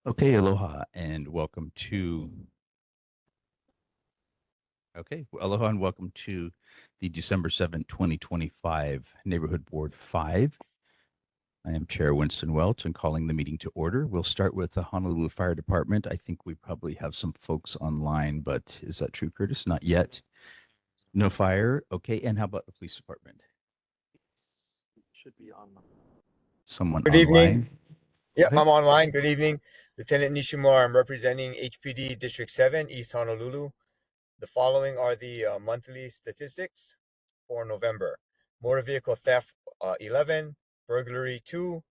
Okay, aloha and welcome to aloha and welcome to the December 7th, 2025 Neighborhood Board 5. I am Chair Winston Welch and calling the meeting to order. We'll start with the Honolulu Fire Department. I think we probably have some folks online, but is that true, Curtis? Not yet. No fire. Okay, and how about the police department? Should be on. Someone Good online? evening. Yeah, Okay. I'm online. Good evening. Lieutenant Nishimura. I'm representing HPD District 7, East Honolulu. The following are the monthly statistics for November. Motor vehicle theft 11, burglary 2,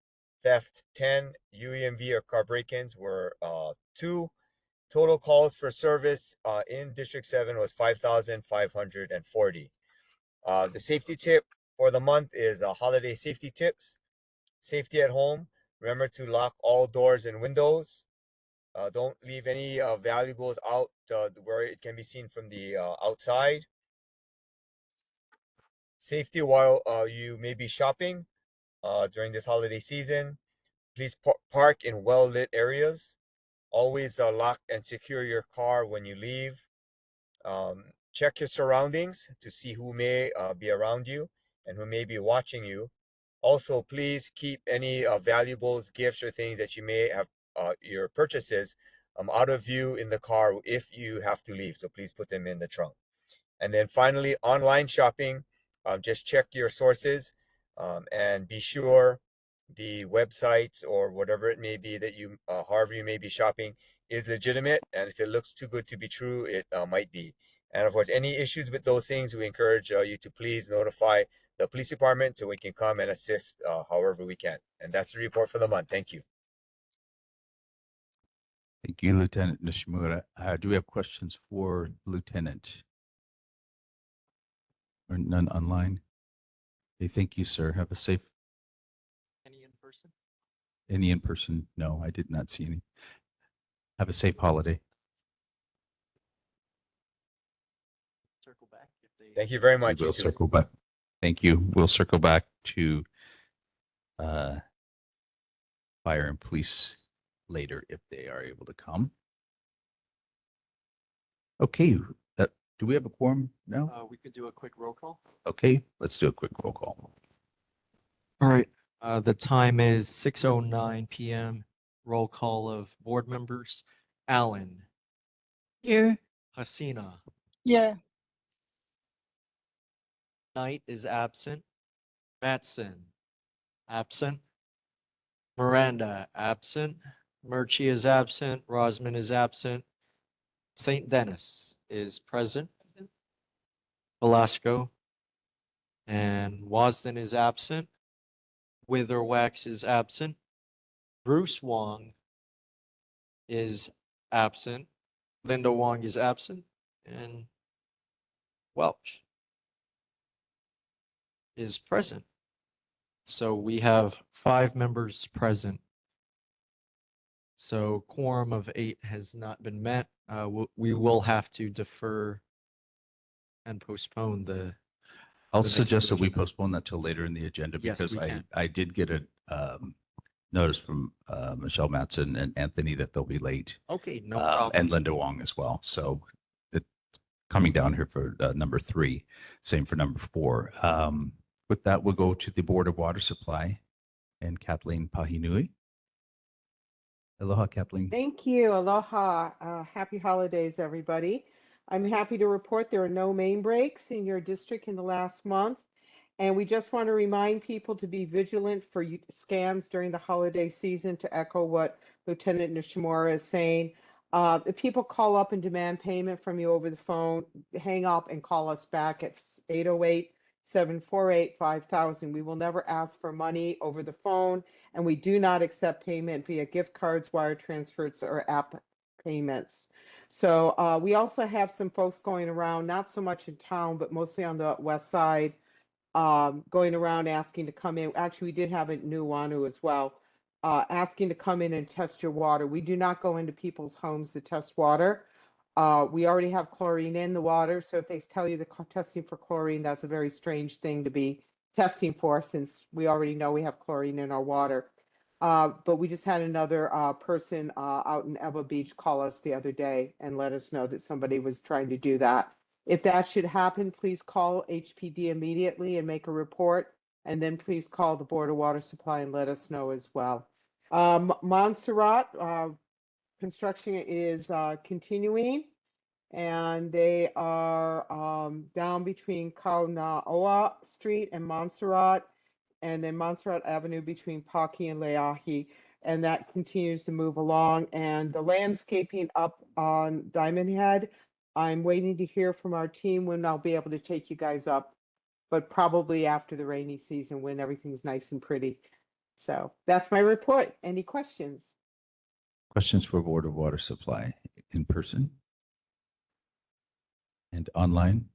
theft 10, UEMV or car break-ins were 2. Total calls for service in District 7 was 5,540. The safety tip for the month is holiday safety tips. Safety at home. Remember to lock all doors and windows. Don't leave any valuables out where it can be seen from the outside. Safety while you may be shopping during this holiday season. Please park in well-lit areas. Always lock and secure your car when you leave. Check your surroundings to see who may be around you and who may be watching you. Also, please keep any valuables, gifts, or things that you may have your purchases out of view in the car if you have to leave. So please put them in the trunk. And then finally, online shopping, just check your sources and be sure the websites or whatever it may be that you, however you may be shopping, is legitimate. And if it looks too good to be true, it might be. And of course, any issues with those things, we encourage you to please notify the police department so we can come and assist however we can. And that's the report for the month. Thank you. Thank you, Lieutenant Nishimura. Do we have questions for Lieutenant? Or none online? Okay, thank you, sir. Have a safe. Any in person? Any in person? No, I did not see any. Have a safe holiday. Circle back if they. Thank you very much. We'll You too. circle back. Thank you. We'll circle back to fire and police later if they are able to come. Okay. Do we have a quorum now? We could do a quick roll call. Okay, let's do a quick roll call. All right. The time is 6:09 p.m. Roll call of board members. Allen. Here. Hasina. Yeah. Knight is absent. Matson. Absent. Miranda. Absent. Murchie is absent. Rosman is absent. St. Dennis is present. Velasco. And Wasden is absent. Witherwax is absent. Bruce Wong is absent. Linda Wong is absent. And Welch is present. So we have 5 members present. So quorum of 8 has not been met. We will have to defer and postpone the. I'll The next suggest that we agenda. postpone that till later in the agenda Yes, because we can. I did get a notice from Michelle Matson and Anthony that they'll be late. Okay, no problem. And Linda Wong as well. So it's coming down here for number 3, same for number 4. With that, we'll go to the Board of Water Supply and Kathleen Pahinui. Aloha, Kathleen. Thank you. Aloha. Happy holidays, everybody. I'm happy to report there are no main breaks in your district in the last month. And we just want to remind people to be vigilant for scams during the holiday season, to echo what Lieutenant Nishimura is saying. If people call up and demand payment from you over the phone, hang up and call us back at 808-748-5000. We will never ask for money over the phone, and we do not accept payment via gift cards, wire transfers, or app payments. So we also have some folks going around, not so much in town, but mostly on the west side, going around asking to come in. Actually, we did have a new Nuuanu as well, asking to come in and test your water. We do not go into people's homes to test water. We already have chlorine in the water, so if they tell you they're testing for chlorine, that's a very strange thing to be testing for, since we already know we have chlorine in our water. But we just had another person out in Eva Beach call us the other day and let us know that somebody was trying to do that. If that should happen, please call HPD immediately and make a report. And then please call the Board of Water Supply and let us know as well. Montserrat, construction is continuing, and they are down between Kaunaoa Street and Montserrat, and then Montserrat Avenue between Paki and Leahi, and that continues to move along. And the landscaping up on Diamond Head, I'm waiting to hear from our team when I'll be able to take you guys up, but probably after the rainy season when everything's nice and pretty. So that's my report. Any questions? Questions for Board of Water Supply in person and online?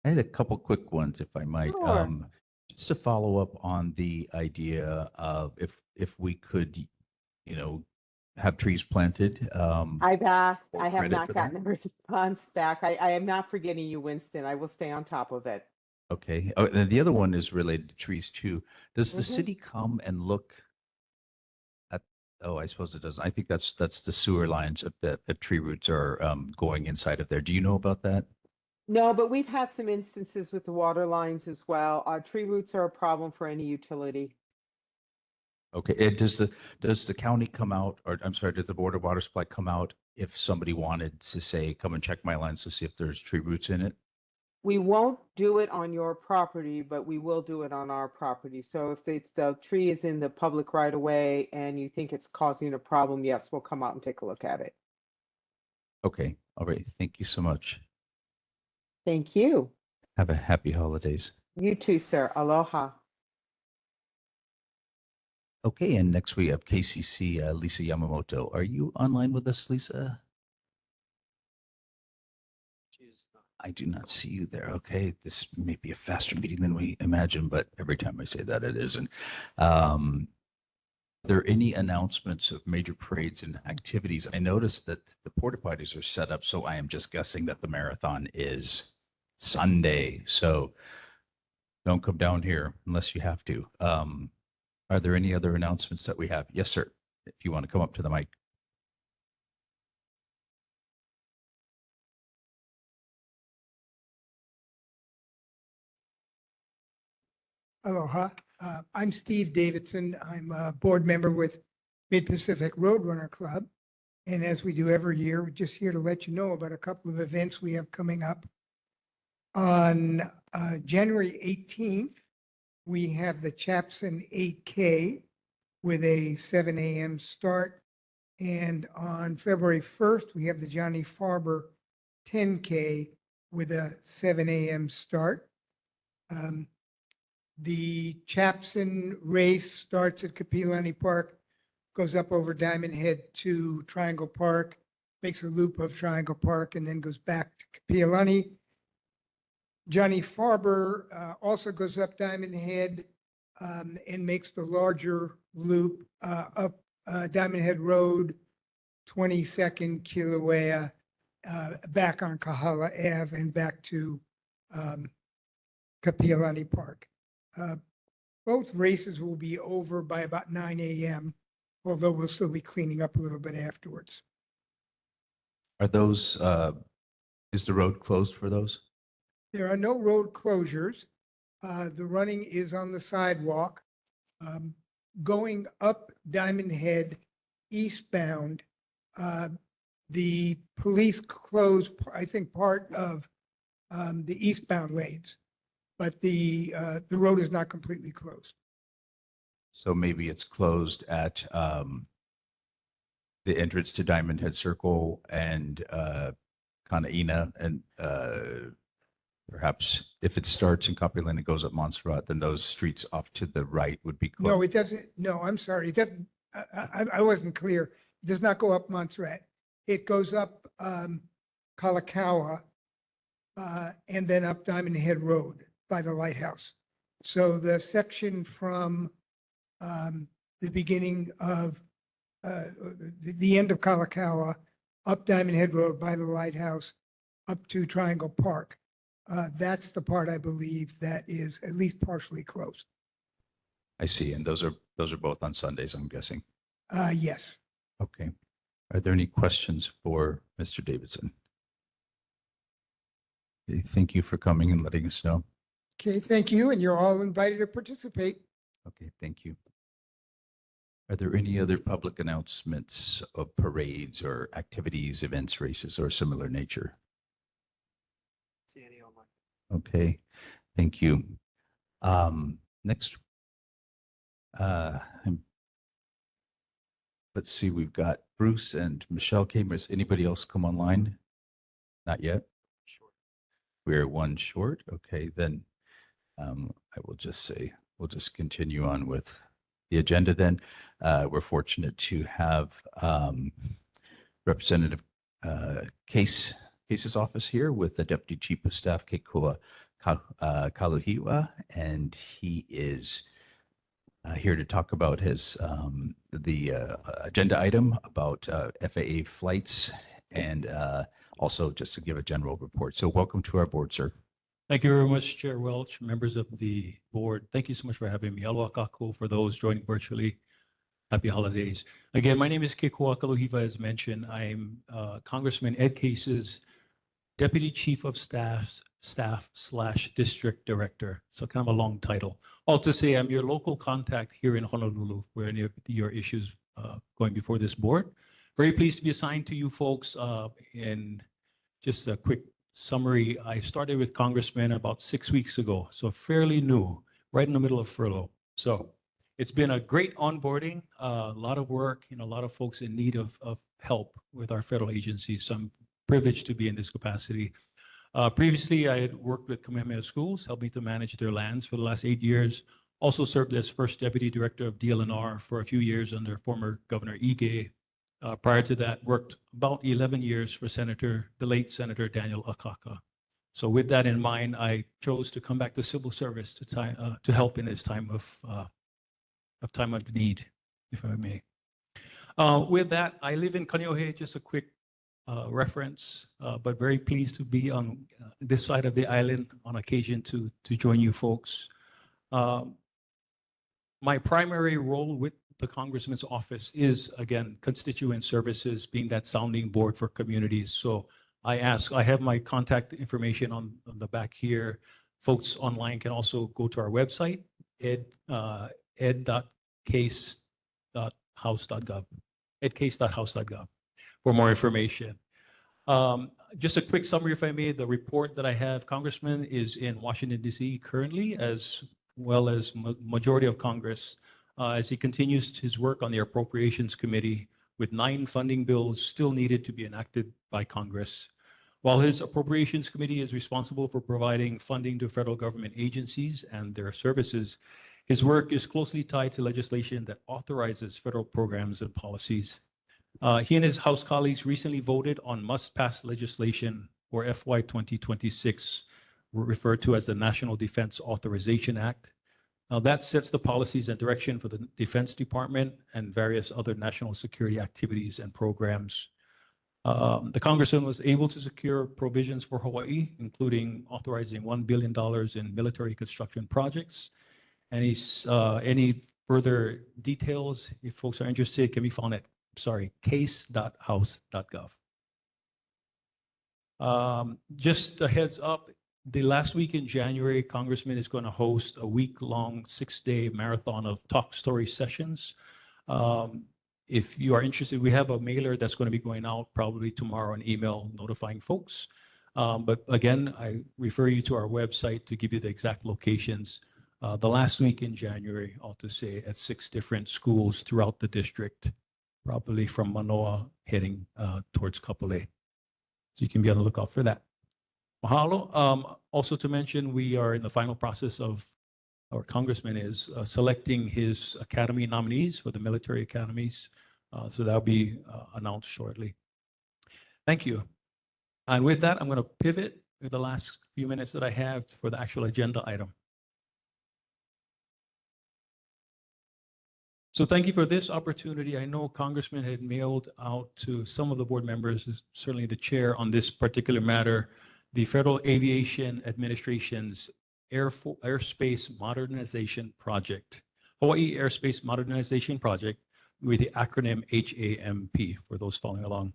I had a couple quick ones, if I might. Sure. Just to follow up on the idea of if we could, have trees planted. I've asked, Full I have credit not for gotten a response back. I am not forgetting you, Winston. I will stay on top of it. Okay. Oh, and the other one is related to trees too. Does the Mhm. city come and look at, oh, I suppose it doesn't. I think that's the sewer lines if tree roots are going inside of there. Do you know about that? No, but we've had some instances with the water lines as well. Tree roots are a problem for any utility. Okay. And does the county come out, or I'm sorry, does the Board of Water Supply come out if somebody wanted to say, come and check my lines to see if there's tree roots in it? We won't do it on your property, but we will do it on our property. So if it's the tree is in the public right of way and you think it's causing a problem, yes, we'll come out and take a look at it. Okay. All right. Thank you so much. Thank you. Have a happy holidays. You too, sir. Aloha. Okay. And next we have KCC, Lisa Yamamoto. Are you online with us, Lisa? I do not see you there. Okay. This may be a faster meeting than we imagined, but every time I say that, it isn't. Are there any announcements of major parades and activities? I noticed that the porta potties are set up, so I am just guessing that the marathon is Sunday. So don't come down here unless you have to. Are there any other announcements that we have? Yes, sir. If you want to come up to the mic. Aloha. I'm Steve Davidson. I'm a board member with Mid-Pacific Roadrunner Club. And as we do every year, we're just here to let you know about a couple of events we have coming up. On January 18th, we have the Chapson 8K with a 7 a.m. start. And on February 1st, we have the Johnny Farber 10K with a 7 a.m. start. The Chapson race starts at Kapilani Park, goes up over Diamond Head to Triangle Park, makes a loop of Triangle Park, and then goes back to Kapilani. Johnny Farber also goes up Diamond Head and makes the larger loop up Diamond Head Road, 22nd Kilauea, back on Kahala Ave and back to Kapilani Park. Both races will be over by about 9 a.m., although we'll still be cleaning up a little bit afterwards. Are those, is the road closed for those? There are no road closures. The running is on the sidewalk. Going up Diamond Head eastbound, the police closed, I think, part of the eastbound lanes, but the road is not completely closed. So maybe it's closed at the entrance to Diamond Head Circle and Kanaina, and perhaps if it starts in Kapilani and goes up Montserrat, then those streets off to the right would be closed. No, it doesn't. No, I'm sorry. It doesn't. I wasn't clear. It does not go up Montserrat. It goes up Kalakaua and then up Diamond Head Road by the lighthouse. So the section from the beginning of the end of Kalakaua up Diamond Head Road by the lighthouse up to Triangle Park. That's the part I believe that is at least partially closed. I see. And those are Those are both on Sundays, I'm guessing. Yes. Okay. Are there any questions for Mr. Davidson? Okay, thank you for coming and letting us know. Okay, thank you. And you're all invited to participate. Okay, thank you. Are there any other public announcements of parades or activities, events, races, or similar nature? See any online? Okay, thank you. Next, let's see, we've got Bruce and Michelle came. Has anybody else come online? Not yet. Sure. We're one short. Okay, then I will just say we'll just continue on with the agenda then. We're fortunate to have Representative Case's office here with the Deputy Chief of Staff, Head-Kapahulu-St.Louis, and he is here to talk about his the agenda item about FAA flights and also just to give a general report. So welcome to our board, sir. Thank you very much, Chair Welch, members of the board. Thank you so much for having me. Aloha kako for those joining virtually. Happy holidays. Again, my name is Kekoa Kaluhiva, as mentioned. I'm Congressman Ed Case's Deputy Chief of Staff / District Director. So kind of a long title. All to say, I'm your local contact here in Honolulu for any of your issues going before this board. Very pleased to be assigned to you folks. In just a quick summary, I started with Congressman about 6 weeks ago, so fairly new, right in the middle of furlough. So it's been a great onboarding, a lot of work, a lot of folks in need of help with our federal agencies. So I'm privileged to be in this capacity. Previously, I had worked with Kamehameha Schools, helping to manage their lands for the last 8 years. Also served as First Deputy Director of DLNR for a few years under former Governor Ige. Prior to that, worked about 11 years for the late Senator Daniel Akaka. So with that in mind, I chose to come back to civil service to help in this time of need, if I may. With that, I live in Kaneohe, just a quick reference, but very pleased to be on this side of the island on occasion to join you folks. My primary role with the Congressman's office is, again, constituent services, being that sounding board for communities. So I have my contact information on the back here. Folks online can also go to our website, edcase.house.gov, for more information. Just a quick summary, if I may. The report that I have, Congressman, is in Washington, D.C. currently, as well as majority of Congress, as he continues his work on the Appropriations Committee with 9 funding bills still needed to be enacted by Congress. While his Appropriations Committee is responsible for providing funding to federal government agencies and their services, his work is closely tied to legislation that authorizes federal programs and policies. He and his House colleagues recently voted on must-pass legislation for FY 2026, referred to as the National Defense Authorization Act. That sets the policies and direction for the Defense Department and various other national security activities and programs. The Congressman was able to secure provisions for Hawaii, including authorizing $1 billion in military construction projects. Any further details, if folks are interested, can be found at case.house.gov. Just a heads up, the last week in January, Congressman is going to host a week-long 6-day marathon of talk story sessions. If you are interested, we have a mailer that's going to be going out probably tomorrow, an email notifying folks. But again, I refer you to our website to give you the exact locations. The last week in January, all to say, at 6 different schools throughout the district, probably from Manoa heading towards Kapolei. So you can be on the lookout for that. Mahalo. Also to mention, we are in the final process of, our Congressman is selecting his academy nominees for the military academies. So that'll be announced shortly. Thank you. And with that, I'm going to pivot in the last few minutes that I have for the actual agenda item. So thank you for this opportunity. I know Congressman had mailed out to some of the board members, certainly the chair on this particular matter, the Federal Aviation Administration's Airspace Modernization Project. Hawaii Airspace Modernization Project with the acronym HAMP for those following along.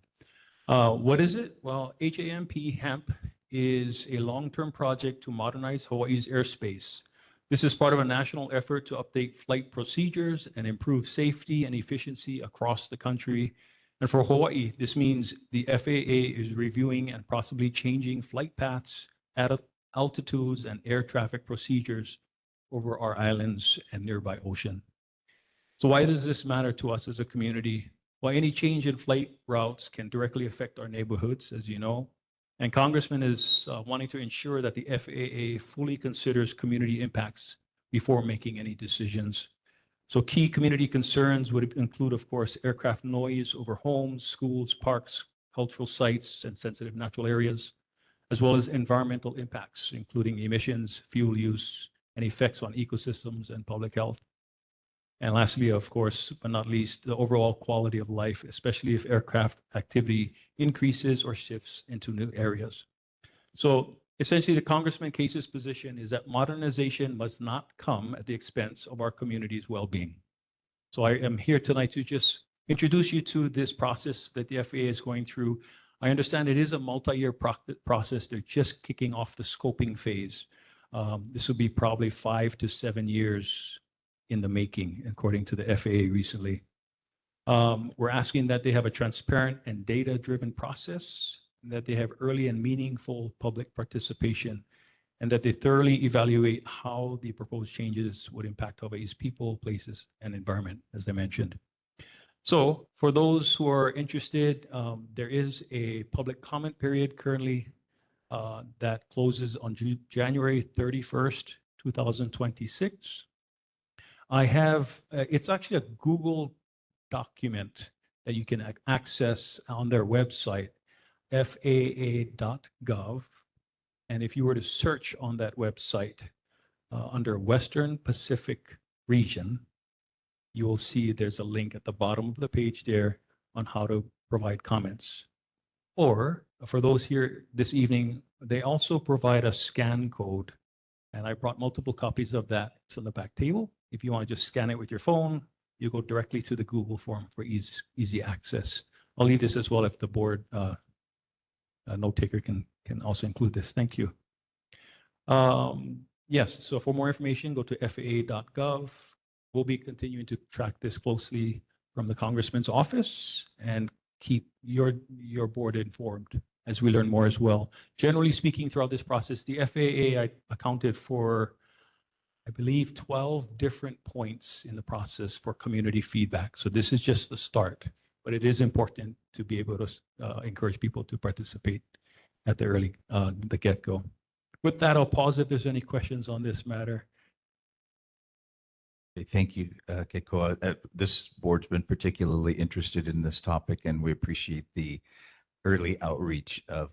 What is it? Well, HAMP is a long-term project to modernize Hawaii's airspace. This is part of a national effort to update flight procedures and improve safety and efficiency across the country. And for Hawaii, this means the FAA is reviewing and possibly changing flight paths, altitudes, and air traffic procedures over our islands and nearby ocean. So why does this matter to us as a community? Well, any change in flight routes can directly affect our neighborhoods, as you know. And Congressman is wanting to ensure that the FAA fully considers community impacts before making any decisions. So key community concerns would include, of course, aircraft noise over homes, schools, parks, cultural sites, and sensitive natural areas, as well as environmental impacts, including emissions, fuel use, and effects on ecosystems and public health. And lastly, of course, but not least, the overall quality of life, especially if aircraft activity increases or shifts into new areas. So essentially, the Congressman Case's position is that modernization must not come at the expense of our community's well-being. So I am here tonight to just introduce you to this process that the FAA is going through. I understand it is a multi-year process. They're just kicking off the scoping phase. This will be probably 5 to 7 years in the making, according to the FAA recently. We're asking that they have a transparent and data-driven process, that they have early and meaningful public participation, and that they thoroughly evaluate how the proposed changes would impact Hawaii's people, places, and environment, as I mentioned. So for those who are interested, there is a public comment period currently that closes on January 31st, 2026. I have, it's actually a Google document that you can access on their website, faa.gov. And if you were to search on that website under Western Pacific Region, you will see there's a link at the bottom of the page there on how to provide comments. Or for those here this evening, they also provide a scan code. And I brought multiple copies of that. It's on the back table. If you want to just scan it with your phone, you go directly to the Google form for easy access. I'll leave this as well if the board note taker can also include this. Thank you. Yes, so for more information, go to faa.gov. We'll be continuing to track this closely from the Congressman's office and keep your board informed as we learn more as well. Generally speaking, throughout this process, the FAA accounted for, I believe, 12 different points in the process for community feedback. So this is just the start, but it is important to be able to encourage people to participate at the get-go. With that, I'll pause if there's any questions on this matter. Okay, thank you, Kekoa. This board's been particularly interested in this topic, and we appreciate the early outreach of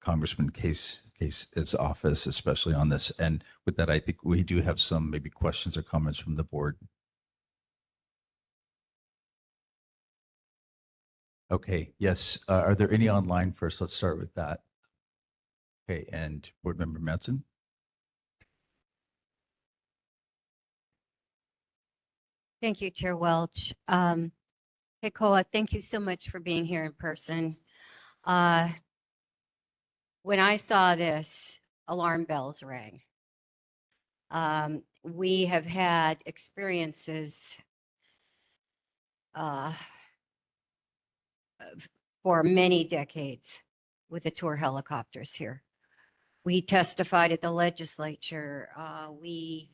Congressman Case's office, especially on this. And with that, I think we do have some maybe questions or comments from the board. Okay, yes. Are there any online first? Let's start with that. Okay, and Board Member Madsen. Thank you, Chair Welch. Kekoa, thank you so much for being here in person. When I saw this, alarm bells rang. We have had experiences for many decades with the tour helicopters here. We testified at the legislature. We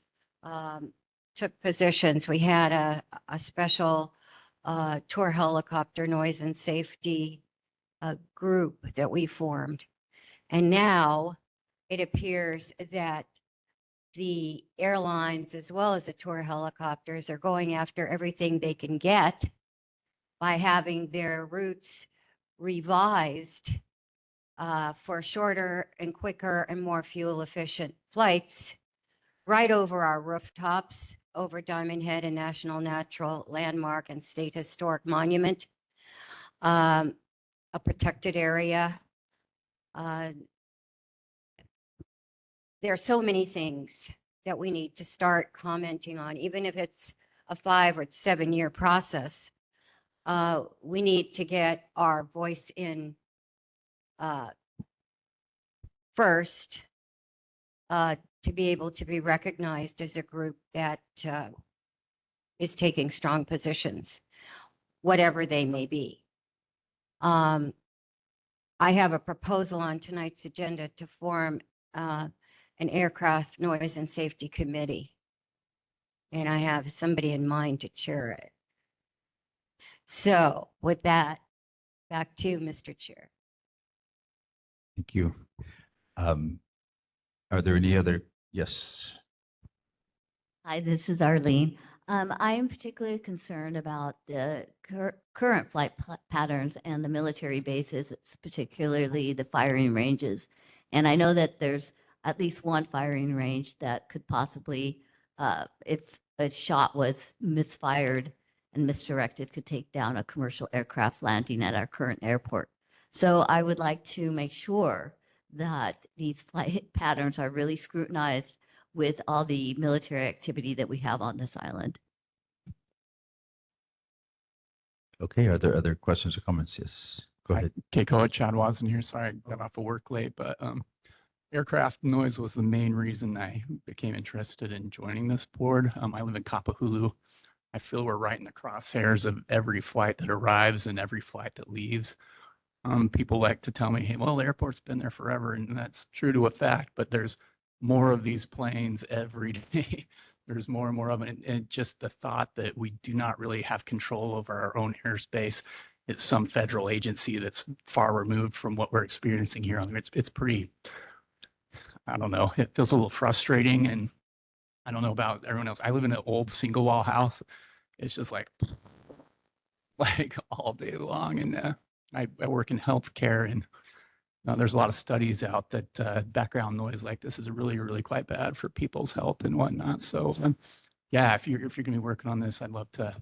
took positions. We had a special tour helicopter noise and safety group that we formed. And now it appears that the airlines, as well as the tour helicopters, are going after everything they can get by having their routes revised for shorter and quicker and more fuel efficient flights right over our rooftops, over Diamond Head and National Natural Landmark and State Historic Monument, a protected area. There are so many things that we need to start commenting on, even if it's a 5 or 7 year process. We need to get our voice in first to be able to be recognized as a group that is taking strong positions, whatever they may be. I have a proposal on tonight's agenda to form an aircraft noise and safety committee, and I have somebody in mind to chair it. So with that, back to you, Mr. Chair. Thank you. Are there any other? Yes. Hi, this is Arlene. I am particularly concerned about the current flight patterns and the military bases, particularly the firing ranges. And I know that there's at least one firing range that could possibly, if a shot was misfired and misdirected, could take down a commercial aircraft landing at our current airport. So I would like to make sure that these flight patterns are really scrutinized with all the military activity that we have on this island. Okay. Are there other questions or comments? Yes. Go ahead. Keiko, Chad Watson here. Sorry, I got off of work late, but aircraft noise was the main reason I became interested in joining this board. I live in Kapahulu. I feel we're right in the crosshairs of every flight that arrives and every flight that leaves. People like to tell me, hey, well, the airport's been there forever, and that's true to a fact, but there's more of these planes every day. There's more and more of it. And just the thought that we do not really have control over our own airspace. It's some federal agency that's far removed from what we're experiencing here. It's pretty, I don't know, it feels a little frustrating. And I don't know about everyone else. I live in an old single wall house. It's just like all day long. And I work in healthcare, and there's a lot of studies out that background noise like this is really, really quite bad for people's health and whatnot. So yeah, if you're going to be working on this, I'd love to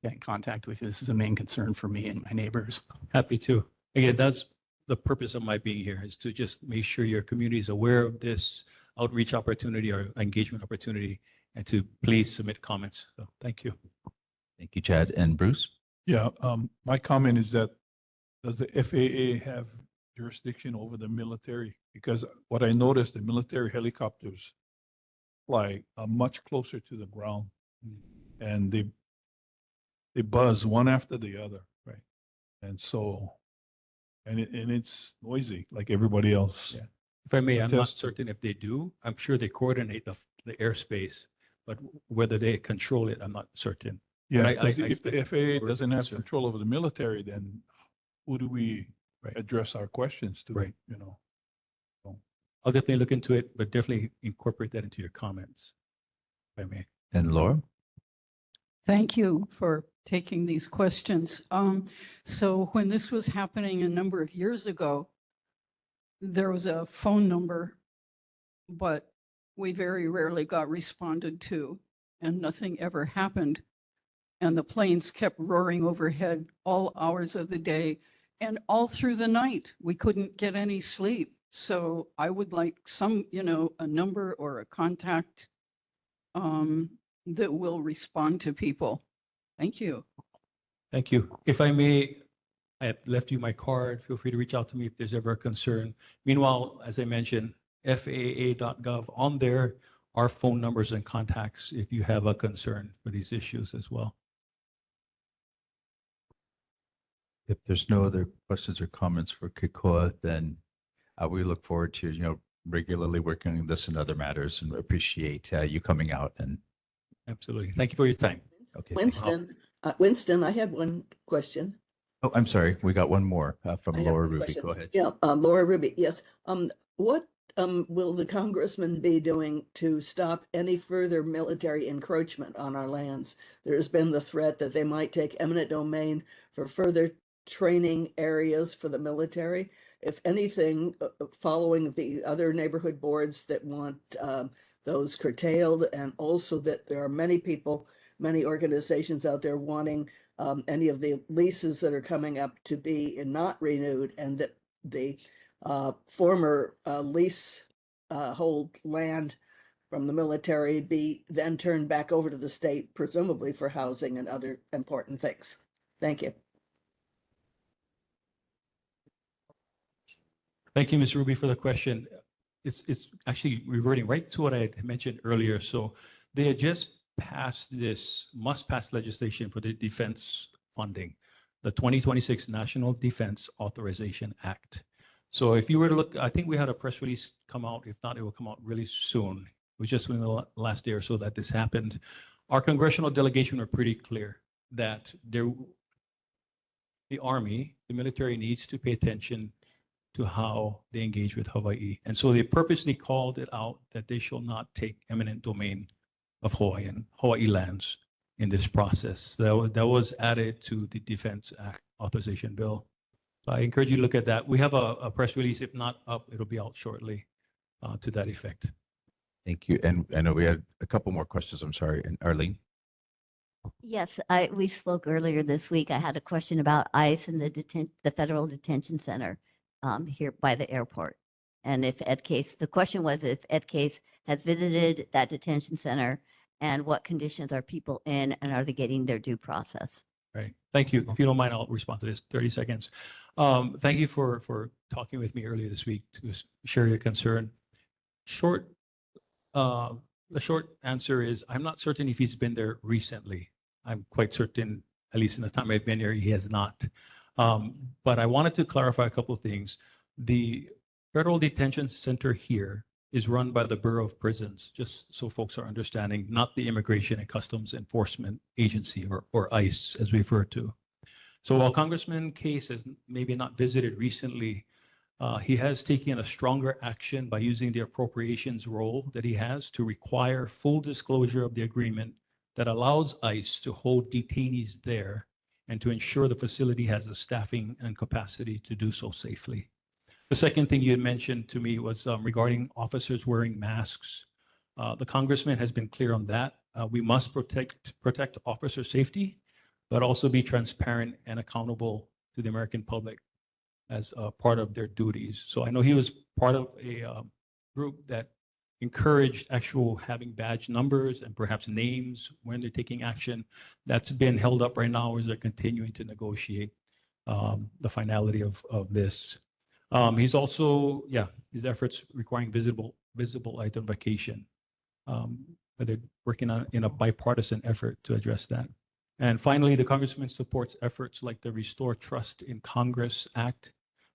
get in contact with you. This is a main concern for me and my neighbors. Happy to. Again, that's the purpose of my being here, is to just make sure your community is aware of this outreach opportunity or engagement opportunity, and to please submit comments. So thank you. Thank you, Chad. And Bruce? Yeah, my comment is that, does the FAA have jurisdiction over the military? Because what I noticed, the military helicopters fly much closer to the ground, and they buzz one after the other, right? And so, and it's noisy like everybody else. Yeah. If I may, I'm not Just- certain if they do. I'm sure they coordinate the airspace, but whether they control it, I'm not certain. Yeah, But I- if the FAA we're doesn't have concerned. control over the military, then who do we Right. address our questions to? Right. You know. I'll definitely look into it, but definitely incorporate that into your comments, if I may. And Laura? Thank you for taking these questions. So when this was happening a number of years ago, there was a phone number, but we very rarely got responded to, and nothing ever happened. And the planes kept roaring overhead all hours of the day and all through the night. We couldn't get any sleep. So I would like some, a number or a contact that will respond to people. Thank you. Thank you. If I may, I have left you my card. Feel free to reach out to me if there's ever a concern. Meanwhile, as I mentioned, FAA.gov, on there are phone numbers and contacts if you have a concern for these issues as well. If there's no other questions or comments for Kikoa, then we look forward to, regularly working on this and other matters, and appreciate you coming out. And Absolutely. Thank you for your time. okay. thank you. Winston, I had one question. Oh, I'm sorry. We got one more from I have Laura one Ruby. question. Go ahead. Yeah, Laura Ruby, yes. What will the congressman be doing to stop any further military encroachment on our lands? There's been the threat that they might take eminent domain for further training areas for the military. If anything, following the other neighborhood boards that want those curtailed, and also that there are many people, many organizations out there wanting any of the leases that are coming up to be not renewed, and that the former lease hold land from the military be then turned back over to the state, presumably for housing and other important things? Thank you. Thank you, Ms. Ruby, for the question. It's actually reverting right to what I had mentioned earlier. So they had just passed this must-pass legislation for the defense funding, the 2026 National Defense Authorization Act. So if you were to look, I think we had a press release come out. If not, it will come out really soon. It was just within the last day or so that this happened. Our congressional delegation were pretty clear that the Army, the military, needs to pay attention to how they engage with Hawaii. And so they purposely called it out that they shall not take eminent domain of Hawaii lands in this process. That was added to the Defense Act Authorization Bill. So I encourage you to look at that. We have a press release. If not up, it'll be out shortly to that effect. Thank you. And I know we had a couple more questions. I'm sorry. And Arlene? Yes, we spoke earlier this week. I had a question about ICE and the Federal Detention Center here by the airport. And if the question was if Ed Case has visited that detention center and what conditions are people in and are they getting their due process? Right. Thank you. If you don't mind, I'll respond to this 30 seconds. Thank you for talking with me earlier this week to share your concern. The short answer is I'm not certain if he's been there recently. I'm quite certain, at least in the time I've been here, he has not. But I wanted to clarify a couple of things. The Federal Detention Center here is run by the Bureau of Prisons, just so folks are understanding, not the Immigration and Customs Enforcement Agency, or ICE, as we refer to. So while Congressman Case has maybe not visited recently, he has taken a stronger action by using the appropriations role that he has to require full disclosure of the agreement that allows ICE to hold detainees there and to ensure the facility has the staffing and capacity to do so safely. The second thing you had mentioned to me was regarding officers wearing masks. The congressman has been clear on that. We must protect officer safety, but also be transparent and accountable to the American public as part of their duties. So I know he was part of a group that encouraged actual having badge numbers and perhaps names when they're taking action. That's been held up right now as they're continuing to negotiate the finality of this. He's also, his efforts requiring visible identification. But they're working on in a bipartisan effort to address that. And finally, the congressman supports efforts like the Restore Trust in Congress Act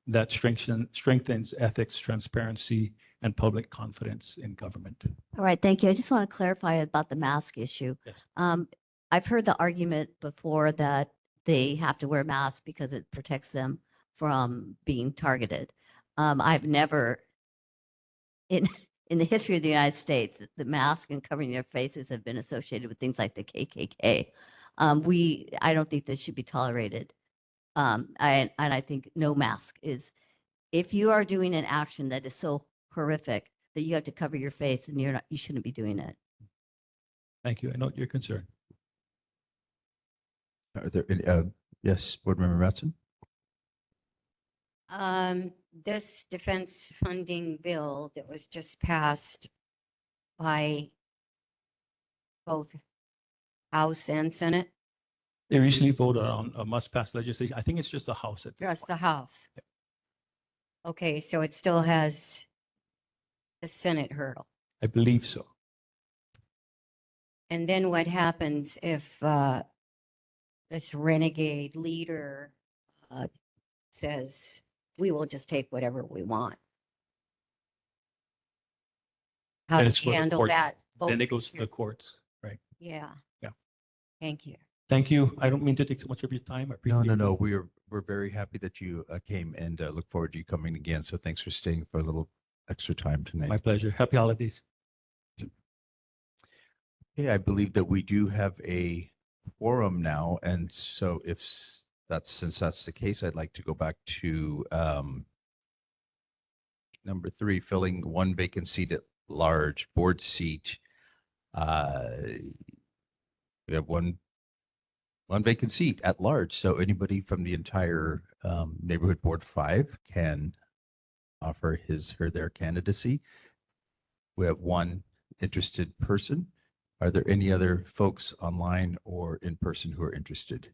that strengthens ethics, transparency, and public confidence in government. All right, thank you. I just want to clarify about the mask issue. Yes. I've heard the argument before that they have to wear masks because it protects them from being targeted. I've never, in the history of the United States, the mask and covering their faces have been associated with things like the KKK. I don't think that should be tolerated. And I think no mask is, if you are doing an action that is so horrific that you have to cover your face, and you shouldn't be doing it. Thank you. I know your concern. Are there any, yes, Board Member Matson? This defense funding bill that was just passed by both House and Senate, They recently voted on a must-pass legislation. I think it's just the House. just the House. Okay, so it still has the Senate hurdle. I believe so. And then what happens if this renegade leader says, we will just take whatever we want? How Then do it's you for the handle court. that? Then both it goes to here? the courts, right? Yeah. Yeah. Thank you. Thank you. I don't mean to take so much of your time. I No, appreciate no, it. no. We're very happy that you came and look forward to you coming again. So thanks for staying for a little extra time tonight. My pleasure. Happy holidays. Okay, I believe that we do have a quorum now, and so since that's the case, I'd like to go back to number 3, filling one vacant seat at large, board seat. We have one vacant seat at large, so anybody from the entire neighborhood board 5 can offer his or their candidacy. We have one interested person. Are there any other folks online or in person who are interested?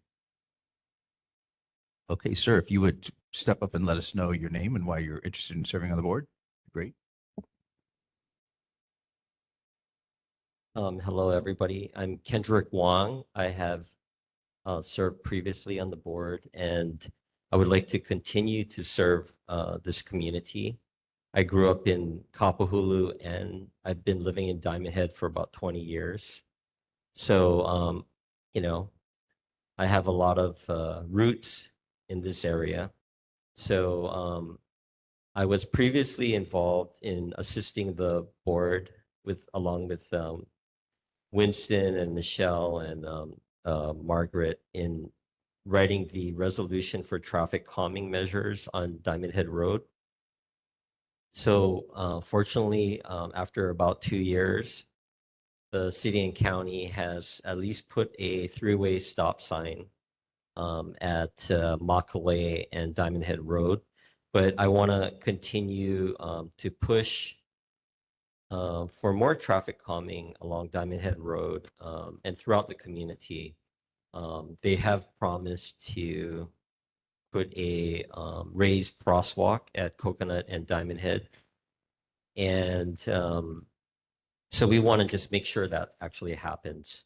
Okay, sir, if you would step up and let us know your name and why you're interested in serving on the board. Great. Hello, everybody. I'm Kendrick Wong. I have served previously on the board, and I would like to continue to serve this community. I grew up in Kapahulu, and I've been living in Diamond Head for about 20 years. So, you know, I have a lot of roots in this area. So I was previously involved in assisting the board along with Winston and Michelle and Margaret in writing the resolution for traffic calming measures on Diamond Head Road. So fortunately, after about 2 years, the city and county has at least put a three-way stop sign at Makale and Diamond Head Road. But I want to continue to push for more traffic calming along Diamond Head Road and throughout the community. They have promised to put a raised crosswalk at Coconut and Diamond Head. And so we want to just make sure that actually happens,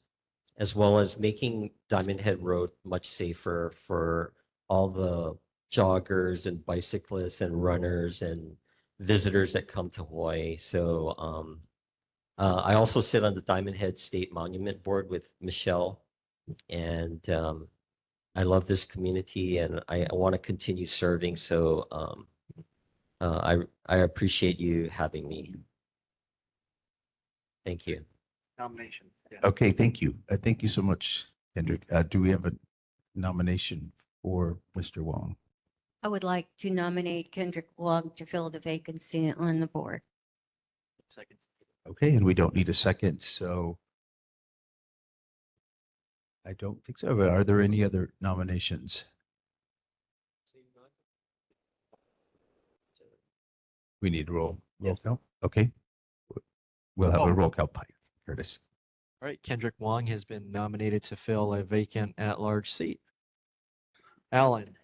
as well as making Diamond Head Road much safer for all the joggers and bicyclists and runners and visitors that come to Hawaii. So I also sit on the Diamond Head State Monument Board with Michelle, and I love this community, and I want to continue serving. So I appreciate you having me. Thank you. Nominations. Yeah. Okay, thank you. Thank you so much, Kendrick. Do we have a nomination for Mr. Wong? I would like to nominate Kendrick Wong to fill the vacancy on the board. Second. Okay, and we don't need a second, so I don't think so. But are there any other nominations? We need roll Yes. call. Okay. We'll have a roll call, Curtis. All right, Kendrick Wong has been nominated to fill a vacant at-large seat. Alan.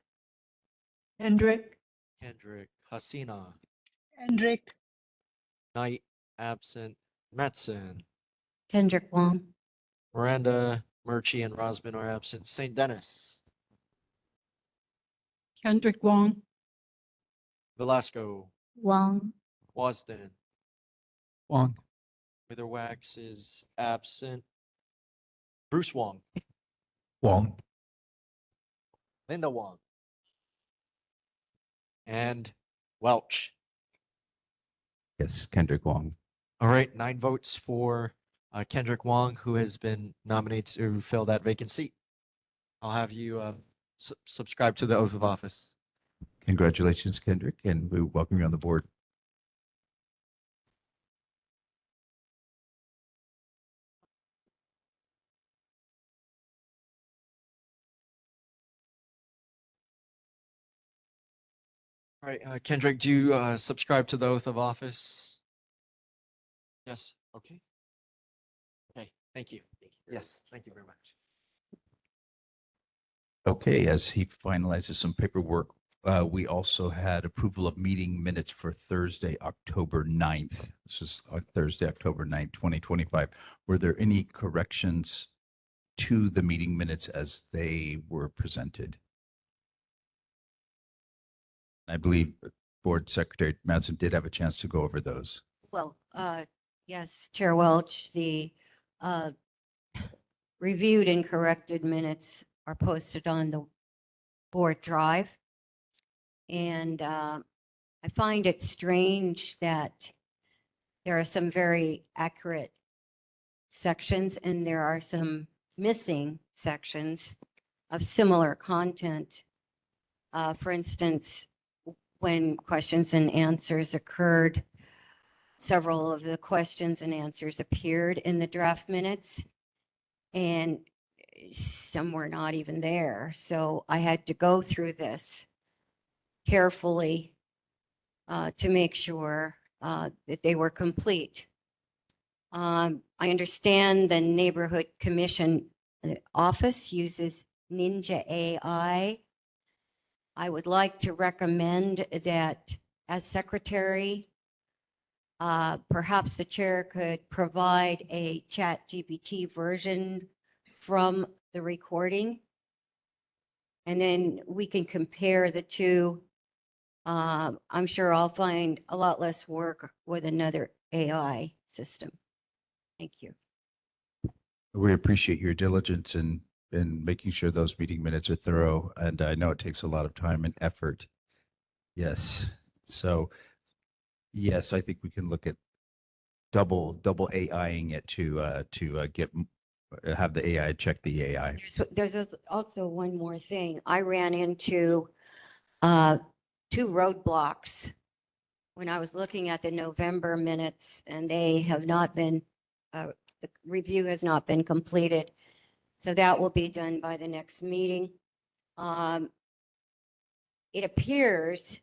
Hendrick, Kendrick. Hasina. Hendrick, Knight. Absent. Metzen. Kendrick Wong. Miranda, Murchie, and Rosman are absent. St. Dennis. Kendrick Wong, Velasco. Wong, Wasden. Wong. Witherwax is absent. Bruce Wong. Wong. Linda Wong. And Welch. Yes, Kendrick Wong. All right, 9 votes for Kendrick Wong, who has been nominated to fill that vacant seat. I'll have you subscribe to the oath of office. Congratulations, Kendrick, and we welcome you on the board. All right, Kendrick, do you subscribe to the oath of office? Yes. Okay. Okay. Thank you. Yes. Thank you very much. Okay, as he finalizes some paperwork, we also had approval of meeting minutes for Thursday, October 9th. This is Thursday, October 9th, 2025. Were there any corrections to the meeting minutes as they were presented? I believe Board Secretary Madsen did have a chance to go over those. Well, yes, Chair Welch, the reviewed and corrected minutes are posted on the board drive. And I find it strange that there are some very accurate sections and there are some missing sections of similar content. For instance, when questions and answers occurred, several of the questions and answers appeared in the draft minutes and some were not even there. So I had to go through this carefully to make sure that they were complete. I understand the neighborhood commission office uses Ninja AI. I would like to recommend that as secretary, perhaps the chair could provide a chat GPT version from the recording. And then we can compare the two. I'm sure I'll find a lot less work with another AI system. Thank you. We appreciate your diligence in making sure those meeting minutes are thorough. And I know it takes a lot of time and effort. Yes. So yes, I think we can look at double AIing it to have the AI check the AI. There's also one more thing. I ran into two roadblocks when I was looking at the November minutes, and they have not been, the review has not been completed. So that will be done by the next meeting. It appears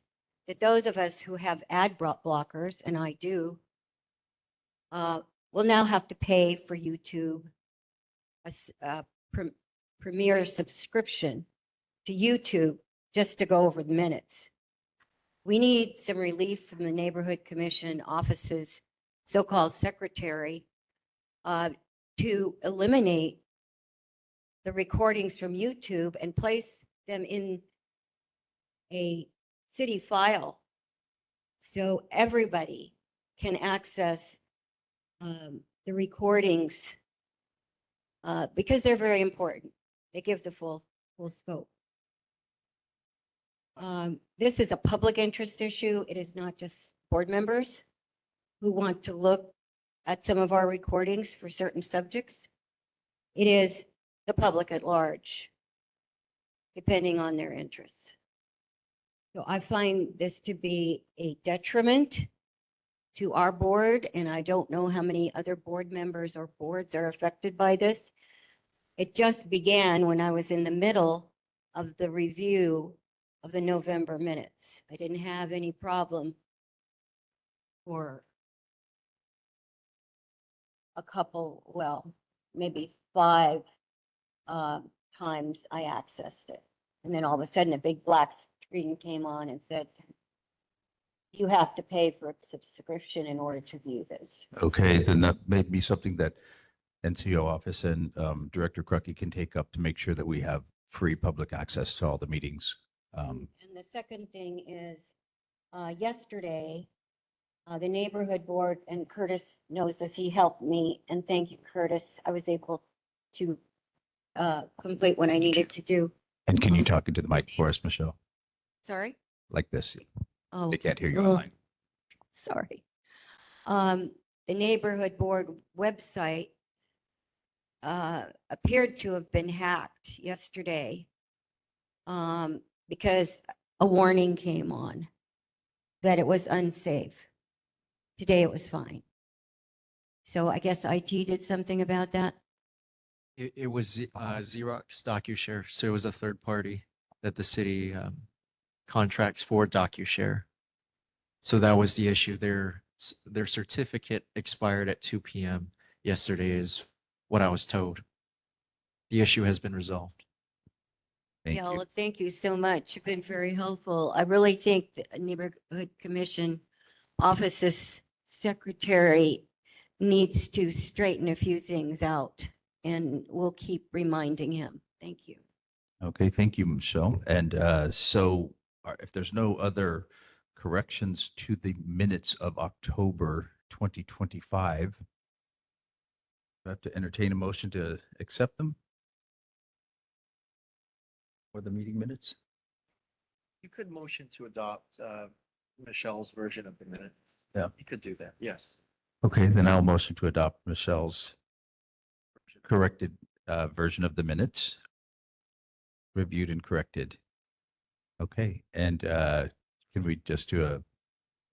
that those of us who have ad blockers, and I do, will now have to pay for YouTube a premier subscription to YouTube just to go over the minutes. We need some relief from the neighborhood commission office's so-called secretary to eliminate the recordings from YouTube and place them in a city file so everybody can access the recordings because they're very important. They give the full scope. This is a public interest issue. It is not just board members who want to look at some of our recordings for certain subjects. It is the public at large, depending on their interests. So I find this to be a detriment to our board, and I don't know how many other board members or boards are affected by this. It just began when I was in the middle of the review of the November minutes. I didn't have any problem for a couple, well, maybe 5 times I accessed it. And then all of a sudden a big black screen came on and said, you have to pay for a subscription in order to view this. Okay, then that may be something that NCO office and Director Crucky can take up to make sure that we have free public access to all the meetings. And the second thing is yesterday, the neighborhood board, and Curtis knows this, he helped me, and thank you, Curtis. I was able to complete what I needed to do. And can you talk into the mic for us, Michelle? Sorry? Like this. Oh, They can't hear you online. sorry. The neighborhood board website appeared to have been hacked yesterday because a warning came on that it was unsafe. Today it was fine. So I guess IT did something about that. It was Xerox DocuShare, so it was a third party that the city contracts for DocuShare. So that was the issue. Their certificate expired at 2 p.m. yesterday is what I was told. The issue has been resolved. Thank Yeah, you. well, thank you so much. You've been very helpful. I really think the neighborhood commission office's secretary needs to straighten a few things out, and we'll keep reminding him. Thank you. Okay, thank you, Michelle. And so if there's no other corrections to the minutes of October 2025, I have to entertain a motion to accept them for the meeting minutes. You could motion to adopt Michelle's version of the minutes. Yeah. You could do that, yes. Okay, then I'll motion to adopt Michelle's corrected version of the minutes, reviewed and corrected. Okay, and can we just do a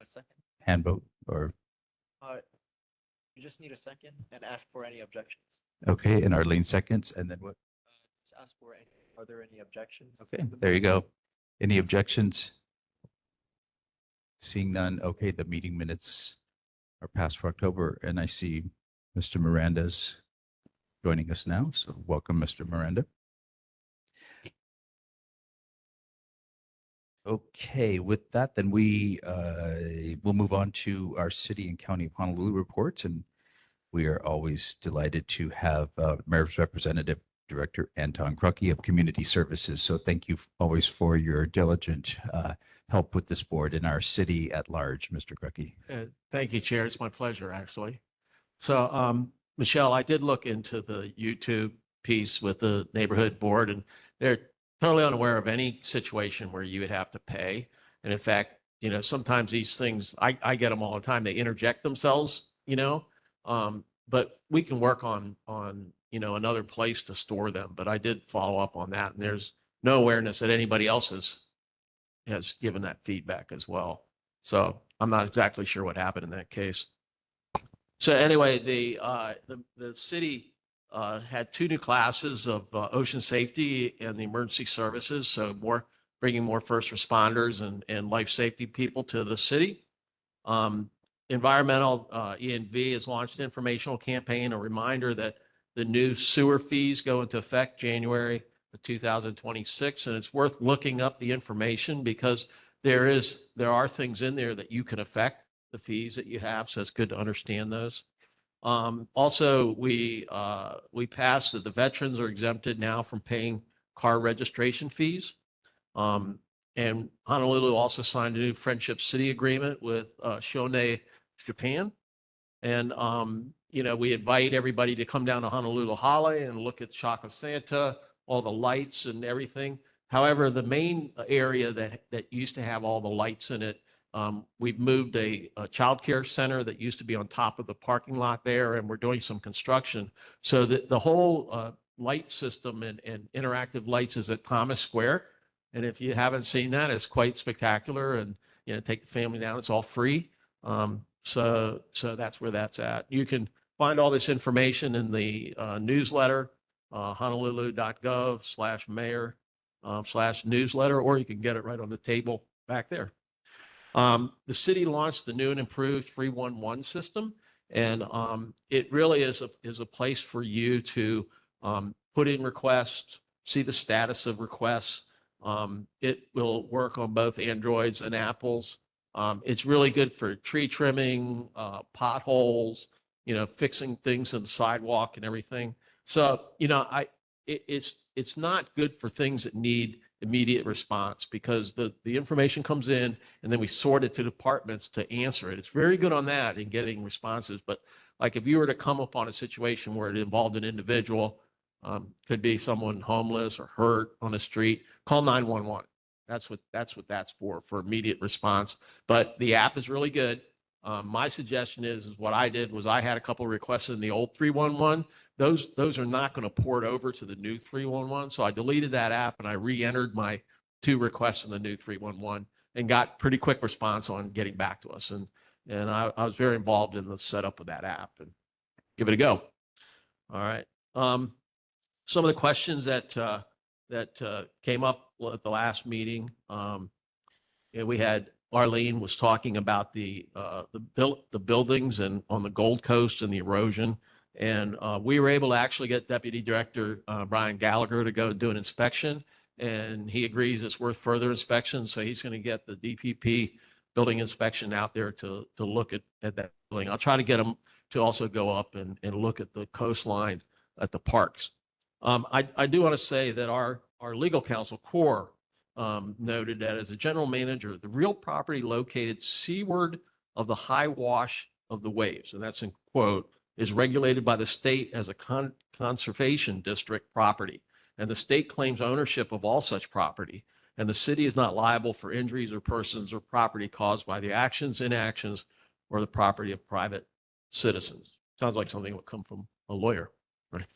A second. hand vote or, You just need a second and ask for any objections. okay, and Arlene seconds, and then what? Just ask for any, are there any objections? Okay, there you go. Any objections? Seeing none, okay, the meeting minutes are passed for October, and I see Mr. Miranda's joining us now, so welcome, Mr. Miranda. Okay, with that, then we will move on to our City and County of Honolulu reports, and we are always delighted to have Mayor's Representative Director Anton Krucky of Community Services. So thank you always for your diligent help with this board in our city at large, Mr. Krucky. Thank you, Chair. It's my pleasure, actually. So, Michelle, I did look into the YouTube piece with the neighborhood board, and they're totally unaware of any situation where you would have to pay. And in fact, sometimes these things, I get them all the time. They interject themselves, but we can work on another place to store them. But I did follow up on that, and there's no awareness that anybody else has given that feedback as well. So I'm not exactly sure what happened in that case. So anyway, the city had 2 new classes of ocean safety and the emergency services. So bringing more first responders and life safety people to the city. Environmental ENV has launched an informational campaign, a reminder that the new sewer fees go into effect January of 2026. And it's worth looking up the information because there are things in there that you can affect the fees that you have. So it's good to understand those. Also, we passed that the veterans are exempted now from paying car registration fees. And Honolulu also signed a new Friendship City agreement with Shonei, Japan. And, we invite everybody to come down to Honolulu Hale and look at Shaka Santa, all the lights and everything. However, the main area that used to have all the lights in it, we've moved a child care center that used to be on top of the parking lot there, and we're doing some construction. So the whole light system and interactive lights is at Thomas Square. And if you haven't seen that, it's quite spectacular. And, take the family down. It's all free. So that's where that's at. You can find all this information in the newsletter, honolulu.gov/mayor/newsletter, or you can get it right on the table back there. The city launched the new and improved 311 system, and it really is a place for you to put in requests, see the status of requests. It will work on both Androids and Apples. It's really good for tree trimming, potholes, fixing things in the sidewalk and everything. So, it's not good for things that need immediate response because the information comes in and then we sort it to departments to answer it. It's very good on that in getting responses. But like if you were to come upon a situation where it involved an individual, could be someone homeless or hurt on the street, call 911. That's what that's for immediate response. But the app is really good. My suggestion is what I did was I had a couple of requests in the old 311. Those are not going to port over to the new 311. So I deleted that app and I re-entered my 2 requests in the new 311 and got pretty quick response on getting back to us. And I was very involved in the setup of that app and give it a go. All right. Some of the questions that came up at the last meeting, we had Arlene was talking about the buildings and on the Gold Coast and the erosion. And we were able to actually get Deputy Director Brian Gallagher to go do an inspection. And he agrees it's worth further inspection. So he's going to get the DPP building inspection out there to look at that building. I'll try to get him to also go up and look at the coastline at the parks. I do want to say that our legal counsel, CORE, noted that as a general manager, the real property located seaward of the high wash of the waves, and that's in quote, is regulated by the state as a conservation district property. And the state claims ownership of all such property. And the city is not liable for injuries or persons or property caused by the actions, inactions, or the property of private citizens. Sounds like something that would come from a lawyer, right?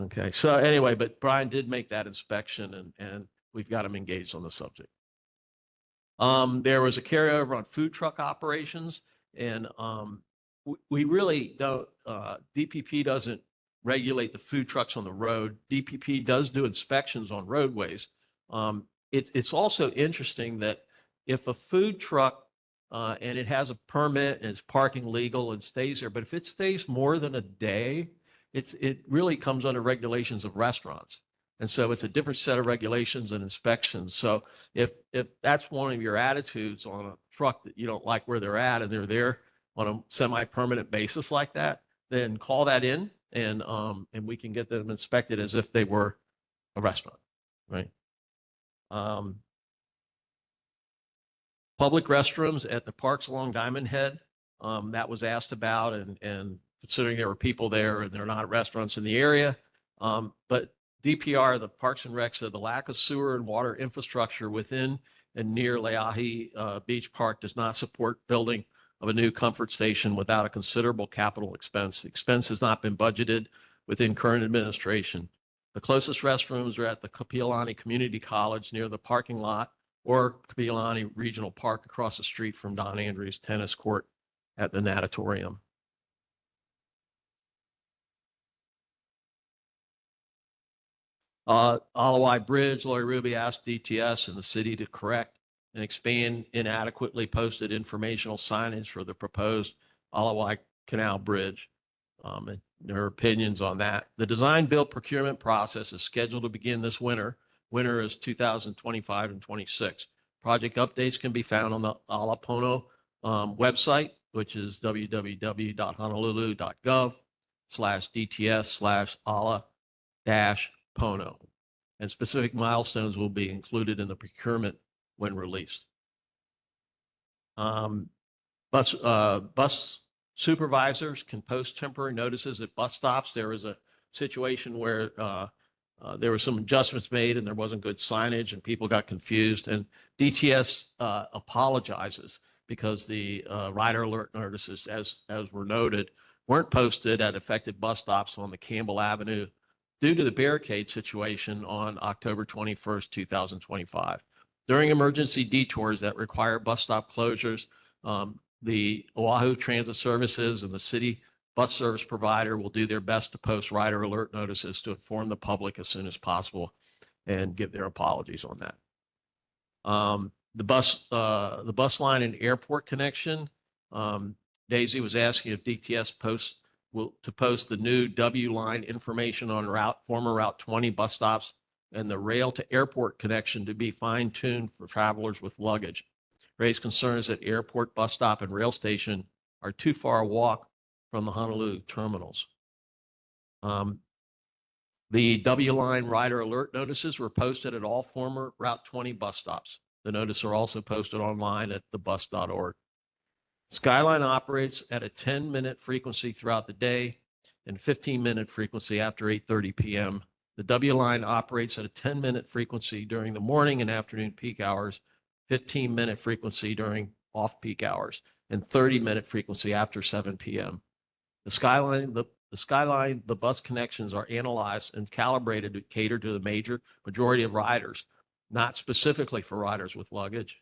Okay, so anyway, but Brian did make that inspection and we've got him engaged on the subject. There was a carryover on food truck operations, and we really don't, DPP doesn't regulate the food trucks on the road. DPP does do inspections on roadways. It's also interesting that if a food truck and it has a permit and it's parking legal and stays there. But if it stays more than a day, it really comes under regulations of restaurants. And so it's a different set of regulations and inspections. So if that's one of your attitudes on a truck that you don't like where they're at and they're there on a semi-permanent basis like that, then call that in and we can get them inspected as if they were a restaurant, right? Public restrooms at the parks along Diamond Head, that was asked about, and considering there were people there and they're not restaurants in the area. But DPR, the Parks and Rec, said the lack of sewer and water infrastructure within and near Leahi Beach Park does not support building of a new comfort station without a considerable capital expense. The expense has not been budgeted within current administration. The closest restrooms are at the Kapiolani Community College near the parking lot, or Kapiolani Regional Park across the street from Don Andrews Tennis Court at the Natatorium. Alawai Bridge, Lori Ruby asked DTS and the city to correct and expand inadequately posted informational signage for the proposed Alawai Canal Bridge. And their opinions on that. The design build procurement process is scheduled to begin this winter. Winter is 2025 and 26. Project updates can be found on the Alapono website, which is www.honolulu.gov/DTS/ala-pono. And specific milestones will be included in the procurement when released. Bus supervisors can post temporary notices at bus stops. There was a situation where there were some adjustments made and there wasn't good signage and people got confused, and DTS apologizes because the rider alert notices, as were noted, weren't posted at affected bus stops on the Campbell Avenue due to the barricade situation on October 21st, 2025. During emergency detours that require bus stop closures, the Oahu Transit Services and the city bus service provider will do their best to post rider alert notices to inform the public as soon as possible and give their apologies on that. The bus line and airport connection, Daisy was asking if DTS will post the new W line information on former Route 20 bus stops and the rail to airport connection to be fine-tuned for travelers with luggage. Raised concerns that airport, bus stop, and rail station are too far a walk from the Honolulu terminals. The W line rider alert notices were posted at all former Route 20 bus stops. The notices are also posted online at thebus.org. Skyline operates at a 10-minute frequency throughout the day and 15-minute frequency after 8:30 p.m. The W line operates at a 10-minute frequency during the morning and afternoon peak hours, 15-minute frequency during off-peak hours, and 30-minute frequency after 7 p.m. The Skyline, the bus connections are analyzed and calibrated to cater to the majority of riders, not specifically for riders with luggage.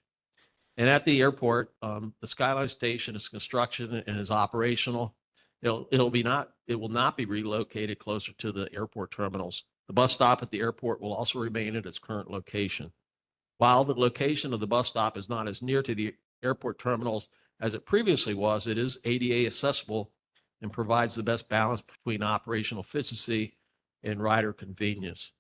And at the airport, the Skyline station is construction and is operational. It will not be relocated closer to the airport terminals. The bus stop at the airport will also remain at its current location. While the location of the bus stop is not as near to the airport terminals as it previously was, it is ADA accessible and provides the best balance between operational efficiency and rider convenience.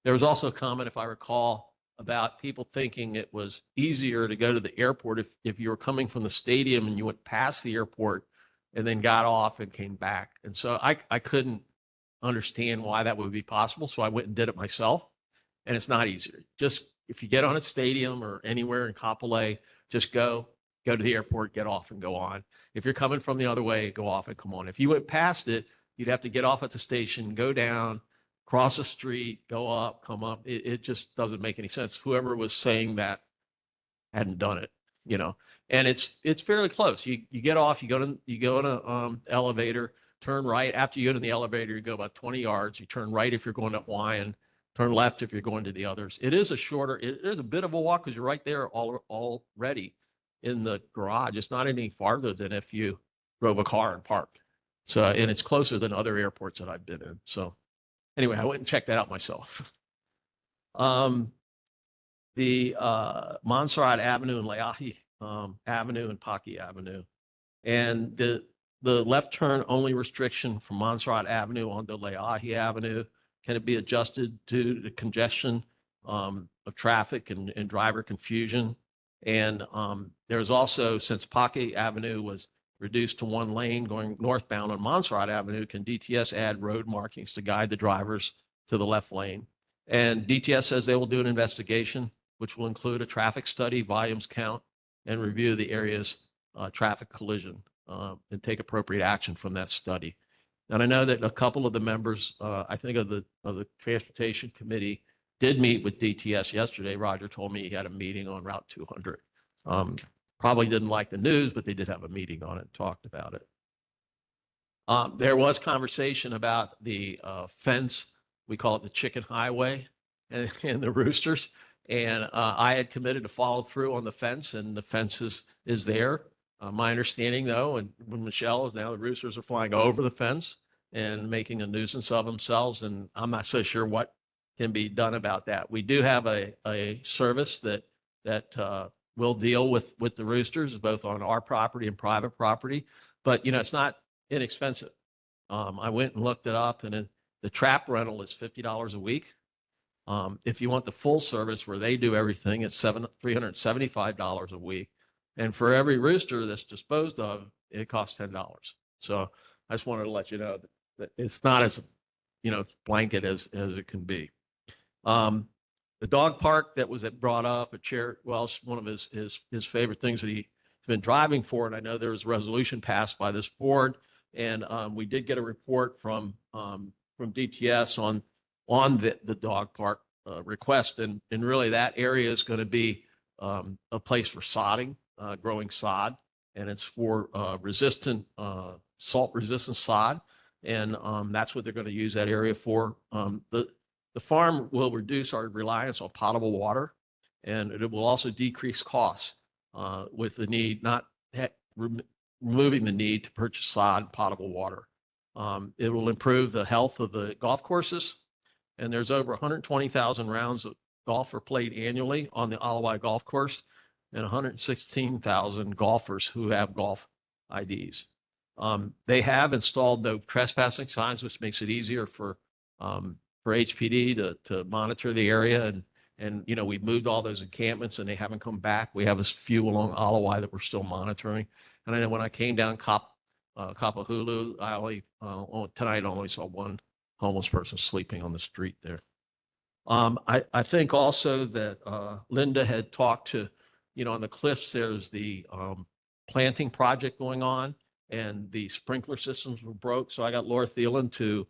There was also a comment, if I recall, about people thinking it was easier to go to the airport if you were coming from the stadium and you went past the airport and then got off and came back. And so I couldn't understand why that would be possible. So I went and did it myself. And it's not easier. Just if you get on at stadium or anywhere in Kapolei, just go to the airport, get off and go on. If you're coming from the other way, go off and come on. If you went past it, you'd have to get off at the station, go down, cross the street, go up, come up. It just doesn't make any sense. Whoever was saying that hadn't done it, you know. And it's fairly close. You get off, you go in a elevator, turn right. After you go to the elevator, you go about 20 yards. You turn right if you're going to Hawaiian, turn left if you're going to the others. It is there's a bit of a walk because you're right there already in the garage. It's not any farther than if you drove a car and parked. So, and it's closer than other airports that I've been in. So anyway, I went and checked that out myself. The Montserrat Avenue and Leahi Avenue and Pocky Avenue. And the left turn only restriction from Montserrat Avenue onto Leahy Avenue, can it be adjusted to the congestion of traffic and driver confusion? And there's also, since Pocky Avenue was reduced to one lane going northbound on Montserrat Avenue, can DTS add road markings to guide the drivers to the left lane? And DTS says they will do an investigation, which will include a traffic study, volumes count, and review the area's traffic collision and take appropriate action from that study. And I know that a couple of the members, I think of the Transportation Committee, did meet with DTS yesterday. Roger told me he had a meeting on Route 200. Probably didn't like the news, but they did have a meeting on it and talked about it. There was conversation about the fence. We call it the chicken highway and the roosters. And I had committed to follow through on the fence, and the fence is there. My understanding, though, and when Michelle is now, the roosters are flying over the fence and making a nuisance of themselves. And I'm not so sure what can be done about that. We do have a service that will deal with the roosters, both on our property and private property. But, you know, it's not inexpensive. I went and looked it up, and the trap rental is $50 a week. If you want the full service where they do everything, it's $375 a week. And for every rooster that's disposed of, it costs $10. So I just wanted to let you know that it's not as, you know, blanket as it can be. The dog park that was brought up at Chair Welch, one of his favorite things that he's been driving for, and I know there was a resolution passed by this board, and we did get a report from DTS on the dog park request, and really that area is going to be a place for sodding, growing sod, and it's for salt resistant sod, and that's what they're going to use that area for. The farm will reduce our reliance on potable water, and it will also decrease costs with the need, not removing the need to purchase sod, potable water. It will improve the health of the golf courses, and there's over 120,000 rounds of golf are played annually on the Alawai golf course, and 116,000 golfers who have golf IDs. They have installed no trespassing signs, which makes it easier for HPD to monitor the area. And you know, we've moved all those encampments and they haven't come back. We have a few along Alawai that we're still monitoring. And I know when I came down Kapahulu, I only tonight I only saw one homeless person sleeping on the street there. I think also that Linda had talked to, you know, on the cliffs, there's the planting project going on, and the sprinkler systems were broke. So I got Laura Thielen to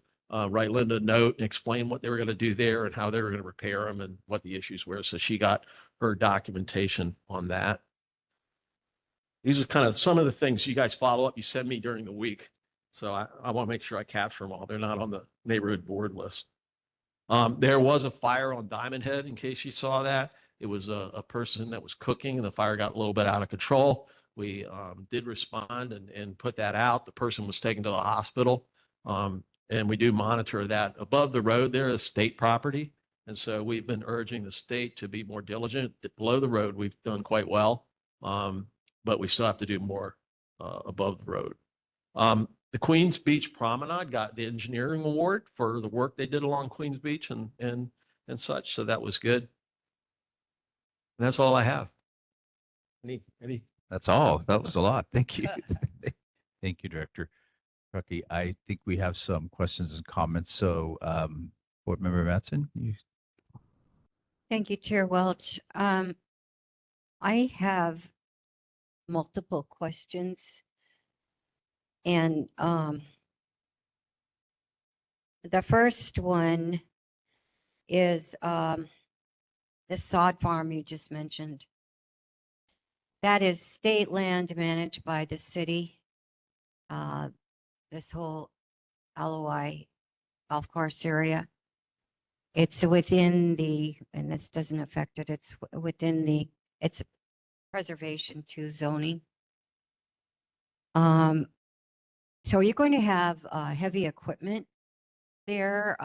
write Linda a note and explain what they were going to do there and how they were going to repair them and what the issues were. So she got her documentation on that. These are kind of some of the things you guys follow up. You send me during the week. So I want to make sure I capture them all. They're not on the neighborhood board list. There was a fire on Diamond Head, in case you saw that. It was a person that was cooking, and the fire got a little bit out of control. We did respond and put that out. The person was taken to the hospital. And we do monitor that. Above the road there is state property. And so we've been urging the state to be more diligent. Below the road, we've done quite well. But we still have to do more above the road. The Queens Beach Promenade got the engineering award for the work they did along Queens Beach and such. So that was good. And that's all I have. Any? That's all. That was a lot. Thank you. Thank you, Director Truckee. I think we have some questions and comments. So, Board Member Mattson, you. Thank you, Chair Welch. I have multiple questions. And the first one is the sod farm you just mentioned. That is state land managed by the city. This whole Alawai golf course area. It's within the, and this doesn't affect it, it's within the, it's preservation to zoning. So you're going to have heavy equipment there,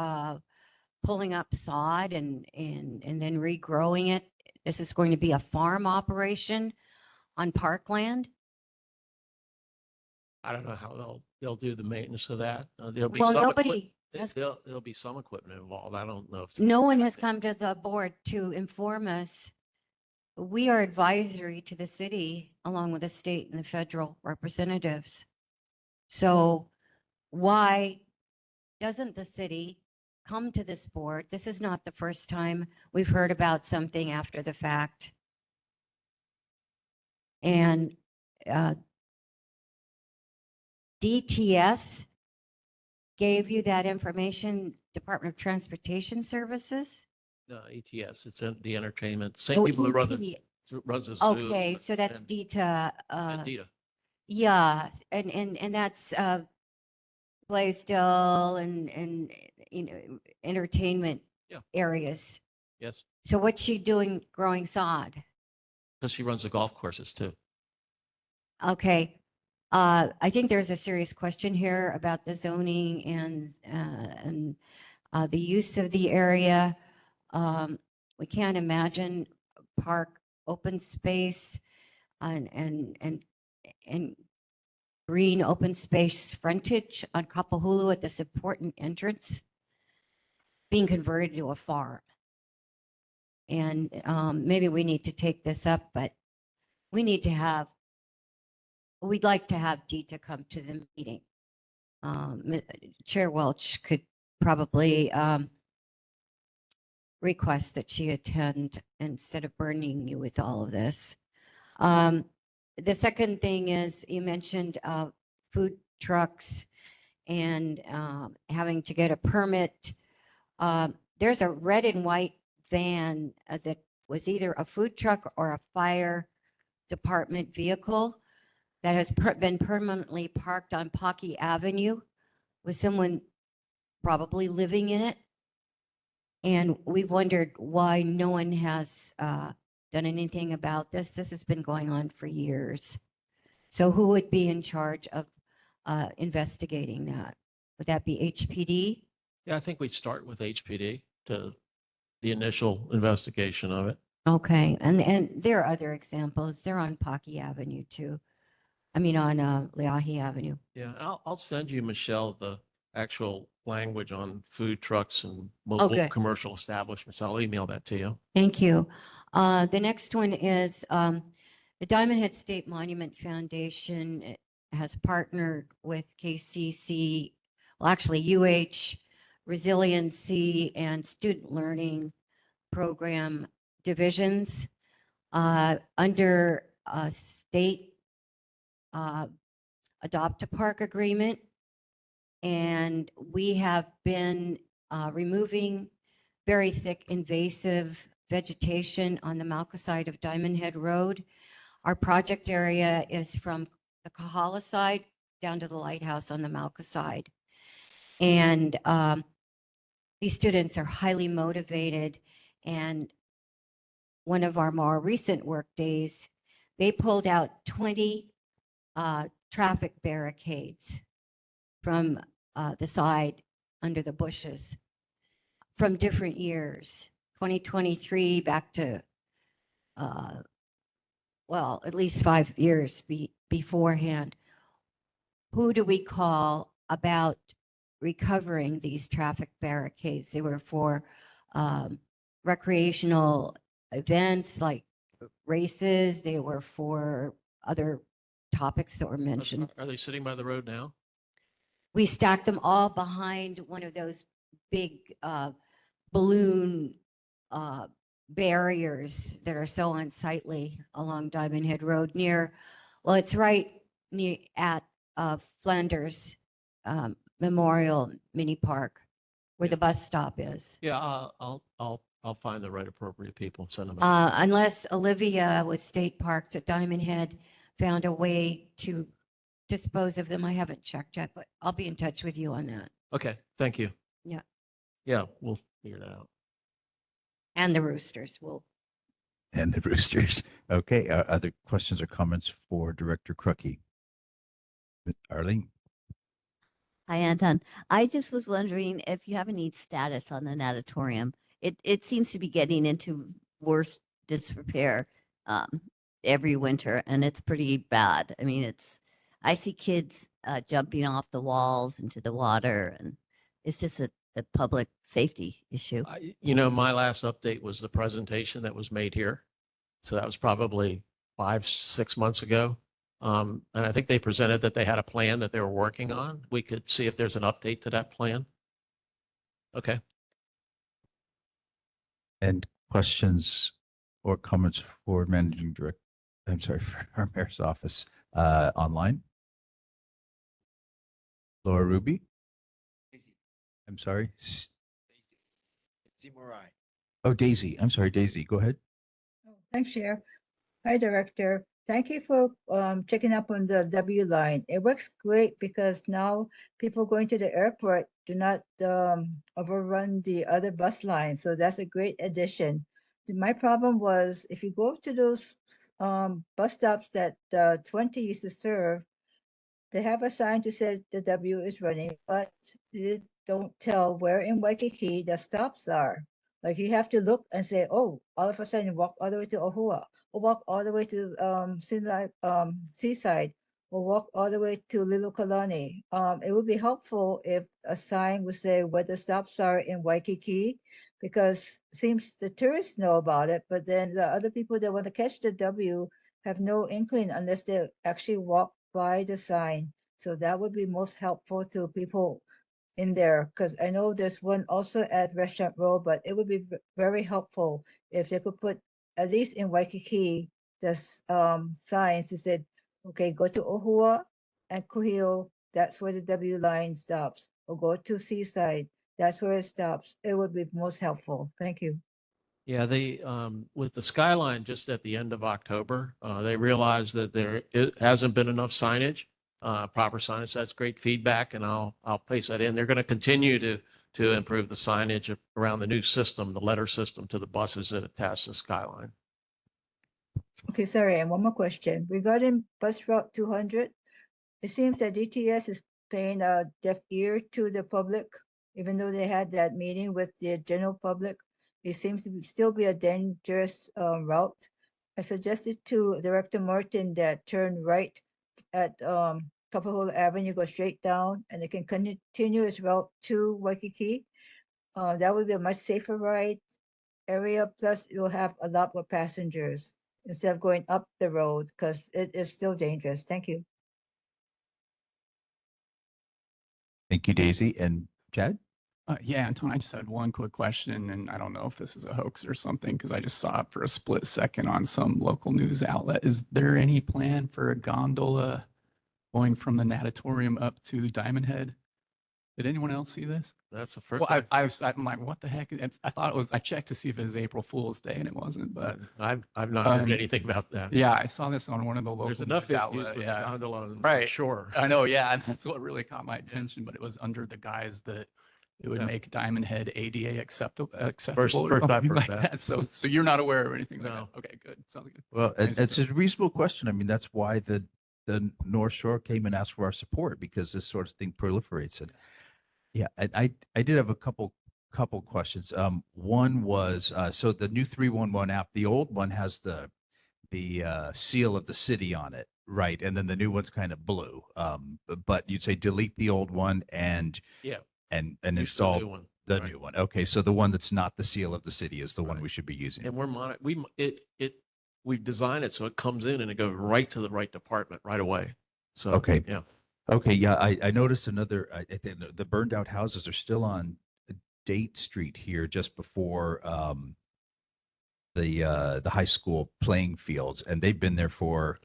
pulling up sod and then regrowing it. This is going to be a farm operation, on parkland? I don't know how they'll do the maintenance of that. There'll be Well, some nobody has, there'll be some equipment involved. I don't know if. no one has come to the board to inform us. We are advisory to the city along with the state and the federal representatives. So why doesn't the city come to this board? This is not the first time we've heard about something after the fact. And DTS gave you that information, Department of Transportation Services? No, ETS, it's the entertainment, same Oh, people that ET. runs the zoo. Okay, so that's and- DTA. and DITA. Yeah, and that's Blaisdell and you know, entertainment Yeah. areas. Yes, So what's she doing growing sod? because she runs the golf courses too. Okay. I think there's a serious question here about the zoning and the use of the area. We can't imagine park open space and green open space frontage on Kapahulu at this important entrance being converted to a farm. And maybe we need to take this up, but we'd like to have Dita come to the meeting. Chair Welch could probably request that she attend instead of burning you with all of this. The second thing is you mentioned food trucks and having to get a permit. There's a red and white van that was either a food truck or a fire department vehicle that has been permanently parked on Pocky Avenue with someone probably living in it. And we've wondered why no one has done anything about this. This has been going on for years. So who would be in charge of investigating that? Would that be HPD? Yeah, I think we'd start with HPD to the initial investigation of it. Okay, and there are other examples. They're on Pocky Avenue too. I mean, on Leahi Avenue. Yeah, I'll send you, Michelle, the actual language on food trucks and mobile good. commercial establishments. I'll email that to you. Thank you. The next one is the Diamond Head State Monument Foundation has partnered with KCC, well, actually UH, Resiliency and Student Learning Program divisions under a state Adopt a Park agreement. And we have been removing very thick invasive vegetation on the Malca side of Diamond Head Road. Our project area is from the Kahala side down to the lighthouse on the Malca side. And these students are highly motivated. And one of our more recent work days, they pulled out 20 traffic barricades from the side under the bushes from different years, 2023 back to, well, at least 5 years beforehand. Who do we call about recovering these traffic barricades? They were for recreational events like races. They were for other topics that were mentioned. Are they sitting by the road now? We stacked them all behind one of those big balloon barriers that are so unsightly along Diamond Head Road near, well, it's right near at Flanders Memorial Mini Park where the bus stop is. Yeah, I'll find the right appropriate people and send them. out. Unless Olivia with State Parks at Diamond Head found a way to dispose of them. I haven't checked yet, but I'll be in touch with you on that. Okay, thank you. Yeah. Yeah, we'll figure that out. And the roosters will. And the roosters. Okay. Other questions or comments for Director Crucky? Arlene? Hi, Anton. I just was wondering if you have any status on the natatorium. It seems to be getting into worse disrepair. every winter, and it's pretty bad. I mean, I see kids jumping off the walls into the water, and it's just a public safety issue. My last update was the presentation that was made here. So that was probably 5-6 months ago. And I think they presented that they had a plan that they were working on. We could see if there's an update to that plan. Okay. And questions or comments for managing director? I'm sorry, for our mayor's office online. Laura Ruby. I'm sorry. Oh, Daisy. I'm sorry, Daisy. Go ahead. Thanks, Chair. Hi, Director. Thank you for checking up on the W line. It works great because now people going to the airport do not overrun the other bus lines. So that's a great addition. My problem was if you go to those bus stops that 20 used to serve, they have a sign to say the W is running, but they don't tell where in Waikiki the stops are. Like you have to look and say, oh, all of a sudden walk all the way to Ohua, or walk all the way to Seaside, or walk all the way to Little Kalani. It would be helpful if a sign would say where the stops are in Waikiki, because it seems the tourists know about it, but then the other people that want to catch the W have no inkling unless they actually walk by the sign. So that would be most helpful to people in there, because I know there's one also at Restaurant Row, but it would be very helpful if they could put, at least in Waikiki, the signs that said, okay, go to Ohua and Kuhio, that's where the W line stops, or go to Seaside, that's where it stops. It would be most helpful. Thank you. Yeah, they with the Skyline just at the end of October, they realized that it hasn't been enough signage, proper signage. That's great feedback, and I'll place that in. They're going to continue to improve the signage around the new system, the letter system to the buses that attach to Skyline. Okay, sorry, and one more question. Regarding bus route 200, it seems that DTS is paying a deaf ear to the public, even though they had that meeting with the general public. It seems to still be a dangerous route. I suggested to Director Martin that turn right at Kapahulu Avenue, go straight down, and it can continue its route to Waikiki. That would be a much safer ride area. Plus, you'll have a lot more passengers instead of going up the road, because it is still dangerous. Thank you. Thank you, Daisy. And Chad? Yeah, Anton, I just had one quick question, and I don't know if this is a hoax or something because I just saw it for a split second on some local news outlet. Is there any plan for a gondola going from the natatorium up to Diamond Head? Did anyone else see this? That's the first. Well, I'm like, what the heck? I thought it was. I checked to see if it was April Fool's Day, and it wasn't. But I've not heard anything about that. Yeah, I saw this on one of the local There's enough news outlets. yeah, gondola on Right. Sure. I know. Yeah, and that's what really caught my attention. But it was under the guise that it would make Diamond Head ADA acceptable. First I've heard like that. So you're not aware of anything like No. that? Okay, good. Sounds good. Well, Thanks it's for- a reasonable question. I mean, that's why the North Shore came and asked for our support, because this sort of thing proliferates. And yeah, and I did have a couple questions. One was so the new 311 app, the old one has the seal of the city on it, right? And then the new one's kind of blue. But you'd say delete the old one and Yeah. and Use the install new one, the right. new one. Okay, so the one that's not the seal of the city is the one Right. we should be using. And we've designed it so it comes in and it goes right to the right department right away. So Okay. yeah. Okay, yeah, I noticed another. I think the burned out houses are still on Date Street here, just before the high school playing fields, and they've been there for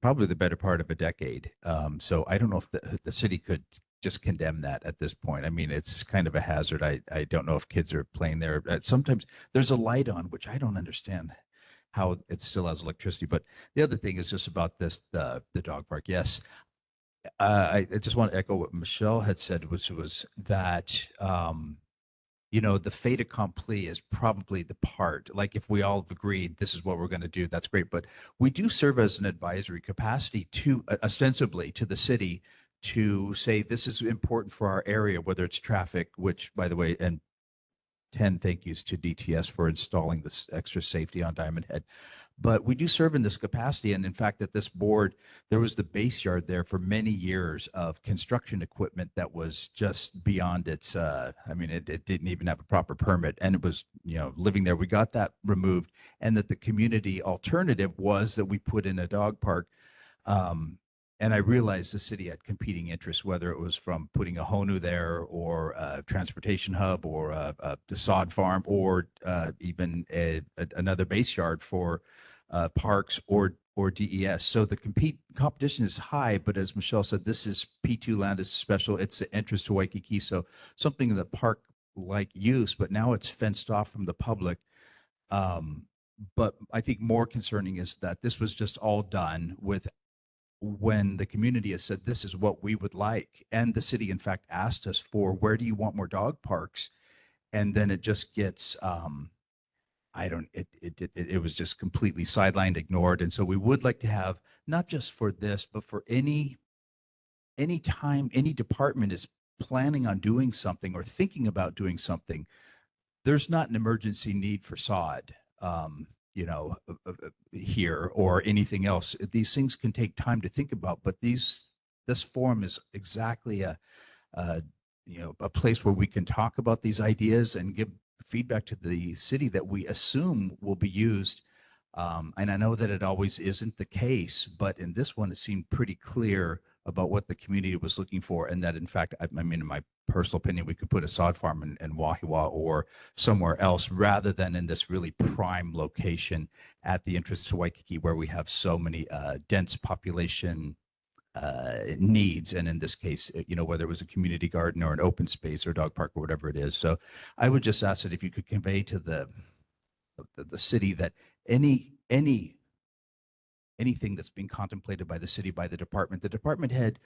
probably the better part of a decade. So I don't know if the city could just condemn that at this point. I mean, it's kind of a hazard. I don't know if kids are playing there. Sometimes there's a light on, which I don't understand how it still has electricity. But the other thing is just about this the dog park. Yes. I just want to echo what Michelle had said, which was that, the fait accompli is probably the part. Like if we all agreed this is what we're going to do, that's great. But we do serve as an advisory capacity to ostensibly to the city to say this is important for our area, whether it's traffic, which by the way, and 10 thank yous to DTS for installing this extra safety on Diamond Head. But we do serve in this capacity. And in fact, at this board, there was the base yard there for many years of construction equipment that was just beyond its, I mean, it didn't even have a proper permit. And it was, living there. We got that removed. And that the community alternative was that we put in a dog park. And I realized the city had competing interests, whether it was from putting a HONU there or a transportation hub or the sod farm or even another base yard for parks or DES. So the competition is high, but as Michelle said, this is P2 land is special. It's an interest to Waikiki. So something in the park-like use, but now it's fenced off from the public. But I think more concerning is that this was just all done with when the community has said, this is what we would like. And the city, in fact, asked us for, where do you want more dog parks? And then it just gets, it was just completely sidelined, ignored. And so we would like to have, not just for this, but for any time any department is planning on doing something or thinking about doing something, there's not an emergency need for sod. Here or anything else. These things can take time to think about, but this forum is exactly a place where we can talk about these ideas and give feedback to the city that we assume will be used. And I know that it always isn't the case, but in this one, it seemed pretty clear about what the community was looking for. And that, in fact, I mean, in my personal opinion, we could put a sod farm in Wahiawa or somewhere else rather than in this really prime location at the entrance to Waikiki, where we have so many dense population needs. And in this case, whether it was a community garden or an open space or dog park or whatever it is. So I would just ask that if you could convey to the city that anything that's being contemplated by the city, by the department head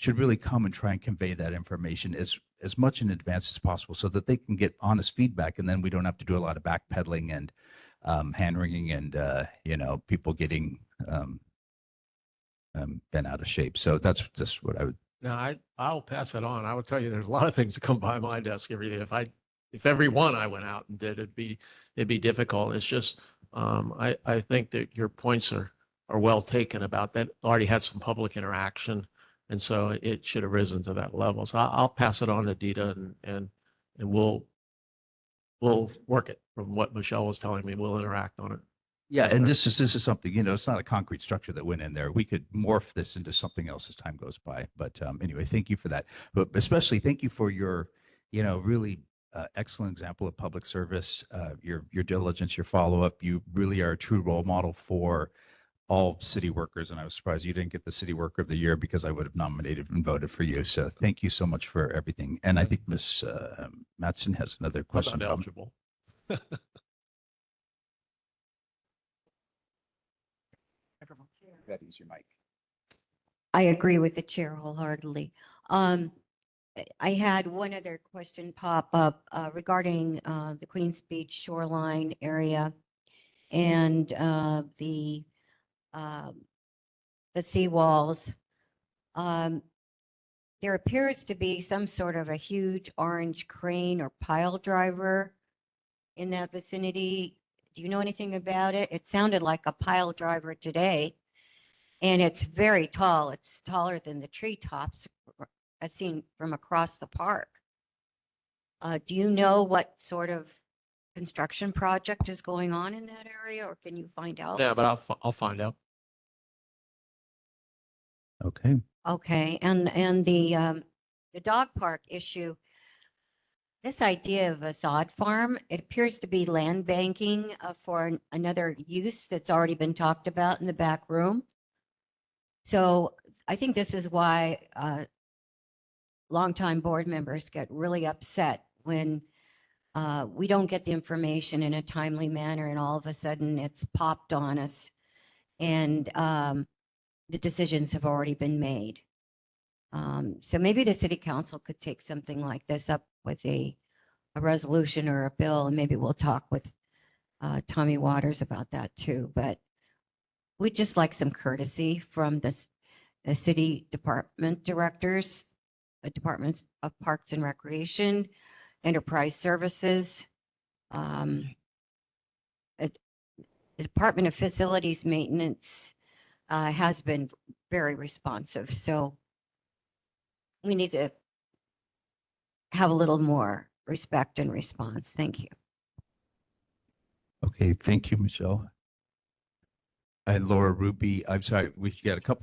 should really come and try and convey that information as much in advance as possible so that they can get honest feedback. And then we don't have to do a lot of backpedaling and hand wringing and, people getting bent out of shape. So that's just what I would. Now, I'll pass it on. I will tell you, there's a lot of things that come by my desk every day. If every one I went out and did, it'd be difficult. It's just, I think that your points are well taken about that. Already had some public interaction. And so it should have risen to that level. So I'll pass it on to Dita and we'll work it from what Michelle was telling me. We'll interact on it. Yeah, and this is something, it's not a concrete structure that went in there. We could morph this into something else as time goes by. But anyway, thank you for that. But especially thank you for your, really excellent example of public service, your diligence, your follow-up. You really are a true role model for all city workers. And I was surprised you didn't get the City Worker of the Year because I would have nominated and voted for you. So thank you so much for everything. And I think Ms. Matson has another question. I'm not eligible. Use your mic. I agree with the chair wholeheartedly. I had one other question pop up regarding the Queens Beach shoreline area and the seawalls. There appears to be some sort of a huge orange crane or pile driver in that vicinity. Do you know anything about it? It sounded like a pile driver today. And it's very tall. It's taller than the treetops as seen from across the park. Do you know what sort of construction project is going on in that area, or can you find out? Yeah, but I'll find out. Okay. Okay, and the dog park issue. This idea of a sod farm, it appears to be land banking for another use that's already been talked about in the back room. So I think this is why longtime board members get really upset when we don't get the information in a timely manner and all of a sudden it's popped on us and the decisions have already been made. So maybe the city council could take something like this up with a resolution or a bill, and maybe we'll talk with Tommy Waters about that too. But we'd just like some courtesy from the city department directors, departments of Parks and Recreation, Enterprise Services, the Department of Facilities Maintenance has been very responsive. So we need to have a little more respect and response. Thank you. Okay, thank you, Michelle. And Laura Ruby, I'm sorry, we got a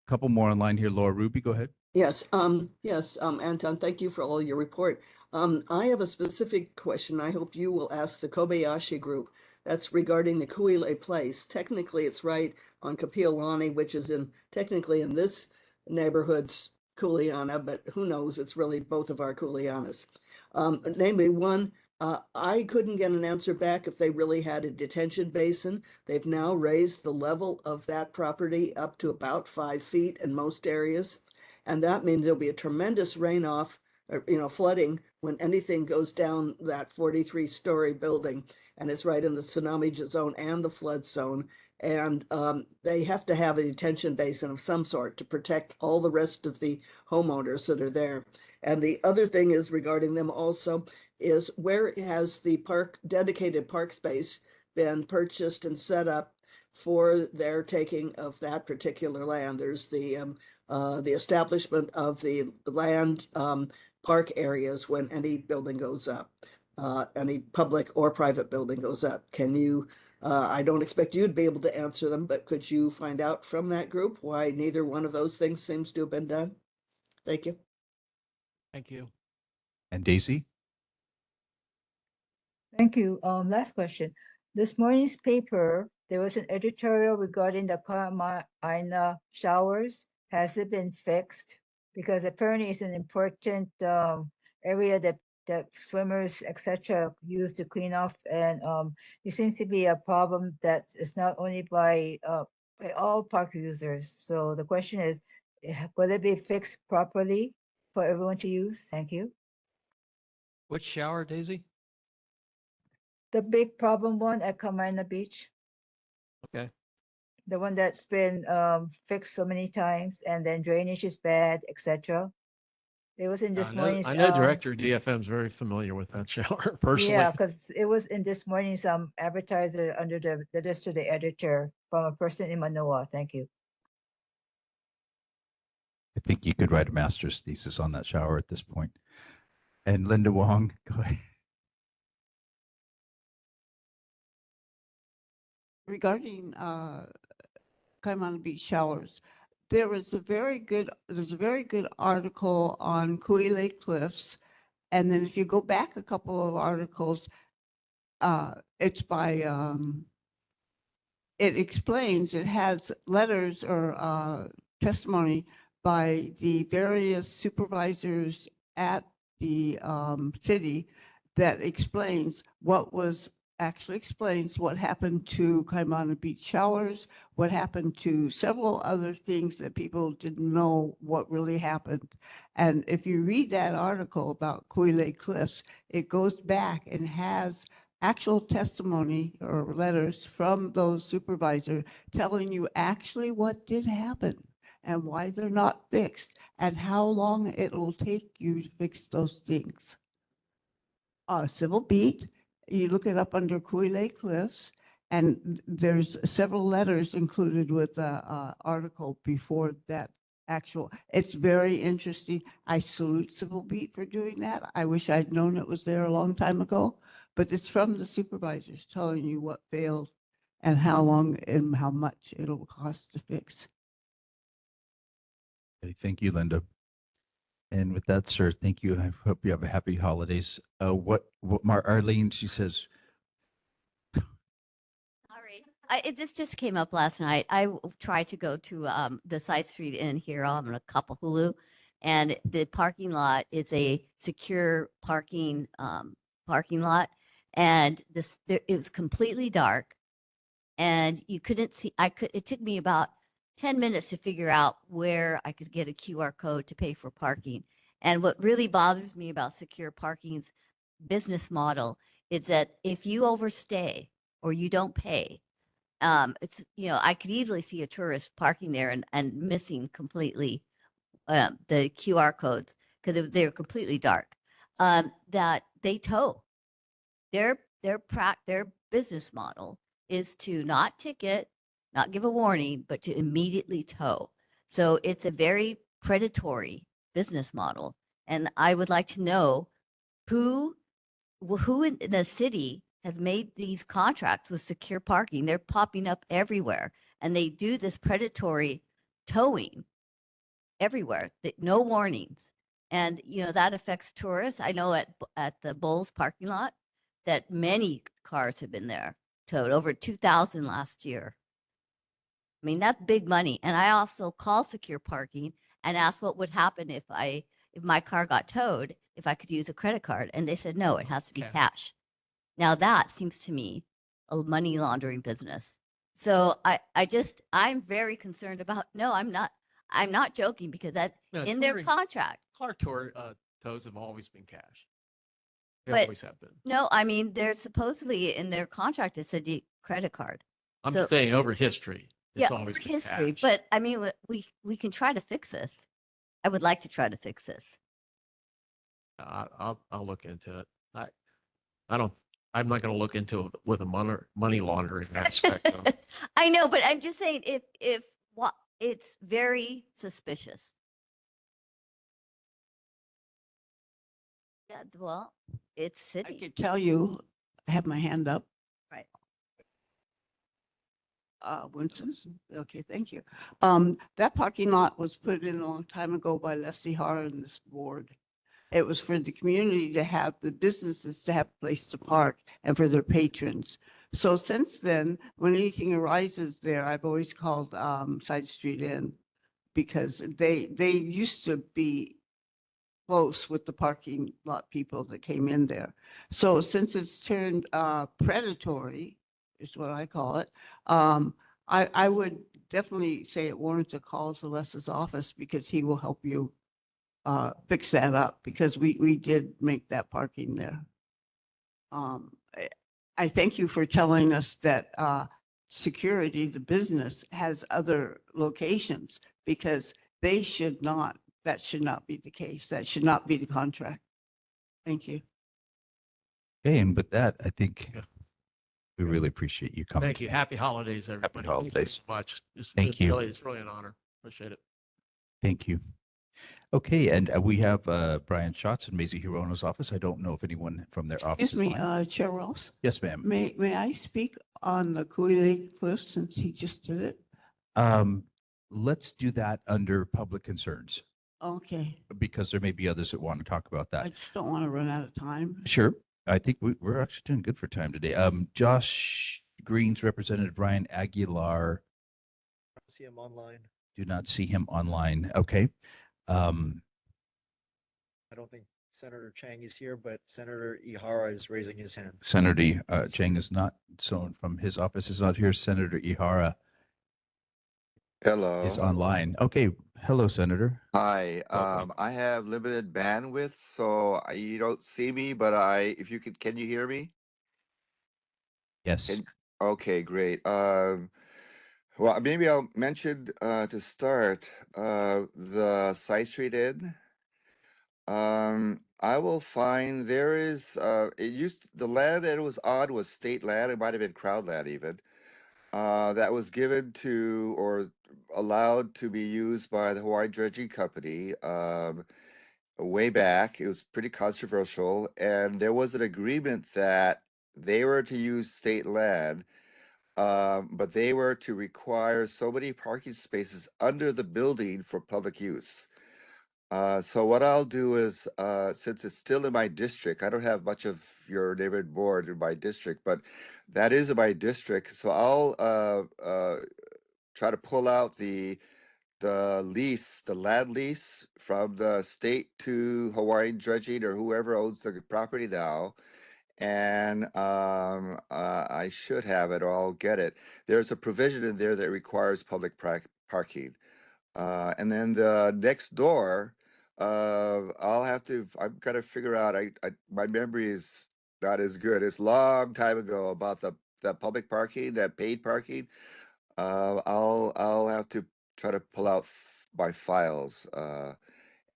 couple more online here. Laura Ruby, go ahead. Yes, Anton, thank you for all your report. I have a specific question. I hope you will ask the Kobayashi Group. That's regarding the Kuile Place. Technically, it's right on Kapiolani, which is technically in this neighborhood's Kuleana, but who knows? It's really both of our Kuleanas. Namely, one, I couldn't get an answer back if they really had a detention basin. They've now raised the level of that property up to about 5 feet in most areas. And that means there'll be a tremendous rainoff, flooding when anything goes down that 43-story building. And it's right in the tsunami zone and the flood zone. And they have to have a detention basin of some sort to protect all the rest of the homeowners that are there. And the other thing is regarding them also is, where has the dedicated park space been purchased and set up for their taking of that particular land? There's the establishment of the land park areas when any building goes up, any public or private building goes up. Can you, I don't expect you to be able to answer them, but could you find out from that group why neither one of those things seems to have been done? Thank you. Thank you. And Daisy? Thank you. Last question. This morning's paper, there was an editorial regarding the Carolina showers. Has it been fixed? Because apparently it's an important area that swimmers, etc., use to clean off, and it seems to be a problem that is not only by all park users. So the question is, will it be fixed properly for everyone to use? Thank you. Which shower, Daisy? The big problem one at Carmina Beach, Okay. the one that's been fixed so many times, and then drainage is bad, etc. It was in this morning's. I know Director DFM is very familiar with that shower personally. Yeah, because it was in this morning's advertiser under the list of the editor from a person in Manoa. Thank you. I think you could write a master's thesis on that shower at this point. And Linda Wong, go ahead. Regarding Kaimana Beach showers, there's a very good article on Kuile Cliffs, and then if you go back a couple of articles, it's by it explains, it has letters or testimony by the various supervisors at the city that explains what happened to Kaimana Beach showers, what happened to several other things that people didn't know what really happened. And if you read that article about Kuile Cliffs, it goes back and has actual testimony or letters from those supervisors telling you actually what did happen and why they're not fixed and how long it will take you to fix those things. Civil Beat, you look it up under Kuile Cliffs, and there's several letters included with the article before that actual. It's very interesting. I salute Civil Beat for doing that. I wish I'd known it was there a long time ago, but it's from the supervisors telling you what failed and how long and how much it'll cost to fix. Okay, thank you, Linda. And with that, sir, thank you. I hope you have a happy holidays. What Arlene, she says, This just came up last night. I tried to go to the side street inn here on Kapahulu, and the parking lot is a secure parking lot, and it was completely dark, and you couldn't see. It took me about 10 minutes to figure out where I could get a QR code to pay for parking. And what really bothers me about secure parking's business model is that if you overstay or you don't pay, it's, I could easily see a tourist parking there and missing completely the QR codes because they're completely dark. That they tow. Their business model is to not ticket, not give a warning, but to immediately tow. So it's a very predatory business model. And I would like to know who in the city has made these contracts with secure parking. They're popping up everywhere, and they do this predatory towing everywhere, no warnings. And, that affects tourists. I know at the Bowles parking lot that many cars have been there towed, over 2,000 last year. I mean, that's big money. And I also call secure parking and asked what would happen if my car got towed, if I could use a credit card. And they said, no, it has to be cash. Now that seems to me a money laundering business. So I'm very concerned about, no, I'm not joking, because that No, in their touring- contract. Car tour tows have always been cash. They But always have been. no, I mean, they're supposedly in their contract, it said credit card. I'm So- saying over history, it's Yeah, always over been history, cash. but I mean, we can try to fix this. I would like to try to fix this. I'll look into it. I'm not going to look into it with a money laundering aspect. Though. I know, but I'm just saying if what it's very suspicious. Yeah, well, it's I city. could tell you, I have my hand up. Right. Winston, okay, thank you. That parking lot was put in a long time ago by Leslie Har and this board. It was for the community to have, the businesses to have a place to park and for their patrons. So since then, when anything arises there, I've always called Side Street Inn, because they used to be close with the parking lot people that came in there. So since it's turned predatory, is what I call it, I would definitely say it warrants a call to Les's office, because he will help you fix that up, because we did make that parking there. I thank you for telling us that security, the business, has other locations, because that should not be the case. That should not be the contract. Thank you. Okay, and with that, I think we really appreciate you coming. Thank you. Happy holidays, everybody. Thank you holidays. so much. Thank you. It's really an honor. Appreciate it. Thank you. Okay, and we have Brian Schatz in Maisie Hirono's office. I don't know if anyone from their office Excuse is me, on. Chair Ross. Yes, ma'am. May I speak on the Cooley Lake Cliff, since he just did it? Let's do that under public concerns, Okay, because there may be others that want to talk about I that. just don't want to run out of time. Sure. I think we're actually doing good for time today. Josh Green's Representative Ryan Aguilar. See him online. Do not see him online. Okay. I don't think Senator Chang is here, but Senator Ihara is raising his hand. Senator Chang is not, so from his office is not here. Senator Ihara Hello. is online. Okay. Hello, Senator. Hi. Welcome. I have limited bandwidth, so you don't see me, but if you could, can you hear me? Yes. Okay, great. Well, maybe I'll mention to start the Side Street Inn. I will find there is the land that it was on was state land. It might have been crowd land even. That was given to or allowed to be used by the Hawaii Dredging Company way back. It was pretty controversial, and there was an agreement that they were to use state land, but they were to require so many parking spaces under the building for public use. So what I'll do is, since it's still in my district, I don't have much of your neighborhood board in my district, but that is in my district. So I'll try to pull out the lease, the land lease from the state to Hawaiian Dredging or whoever owns the property now. And I should have it, or I'll get it. There's a provision in there that requires public parking. And then the next door, I've got to figure out, my memory is not as good. It's a long time ago about the public parking, that paid parking. I'll have to try to pull out my files,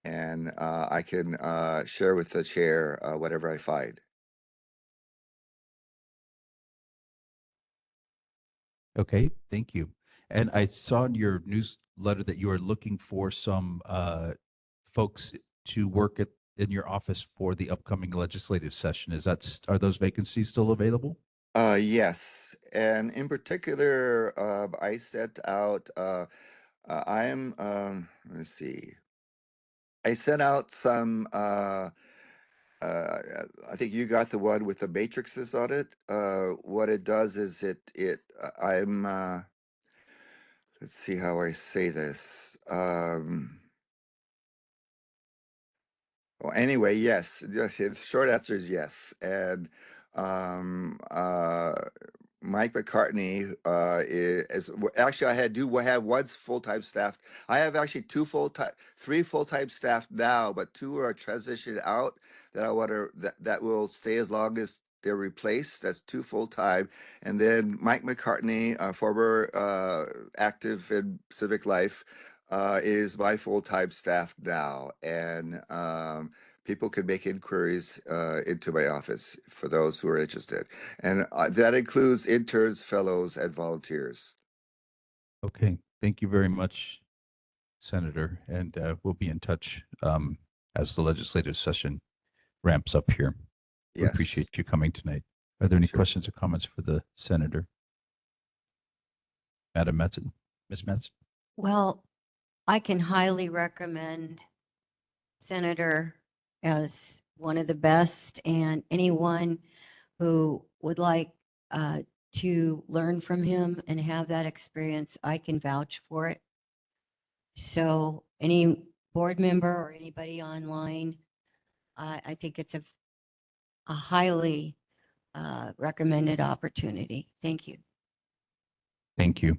and I can share with the chair whatever I find. Okay, thank you. And I saw in your newsletter that you are looking for some folks to work in your office for the upcoming legislative session. Are those vacancies still available? Yes, and in particular, I sent out. I am. Let's see. I sent out some. I think you got the one with the matrices on it. What it does is I'm. Let's see how I say this. Well, anyway, yes. The short answer is yes. And um, uh, Mike McCartney actually I do have one full-time staff. I have actually three full-time staff now, but two are transitioned out that I want to that will stay as long as they're replaced. That's two full-time, and then Mike McCartney, former active in civic life, is my full-time staff now, and people can make inquiries into my office for those who are interested. And that includes interns, fellows, and volunteers. Okay, thank you very much, Senator. And we'll be in touch as the legislative session ramps up here. We Yes. appreciate you coming tonight. Are there any Sure. questions or comments for the senator? Madam Metzen, Ms. Metz? Well, I can highly recommend Senator as one of the best, and anyone who would like to learn from him and have that experience, I can vouch for it. So any board member or anybody online, I think it's a highly recommended opportunity. Thank you. Thank you.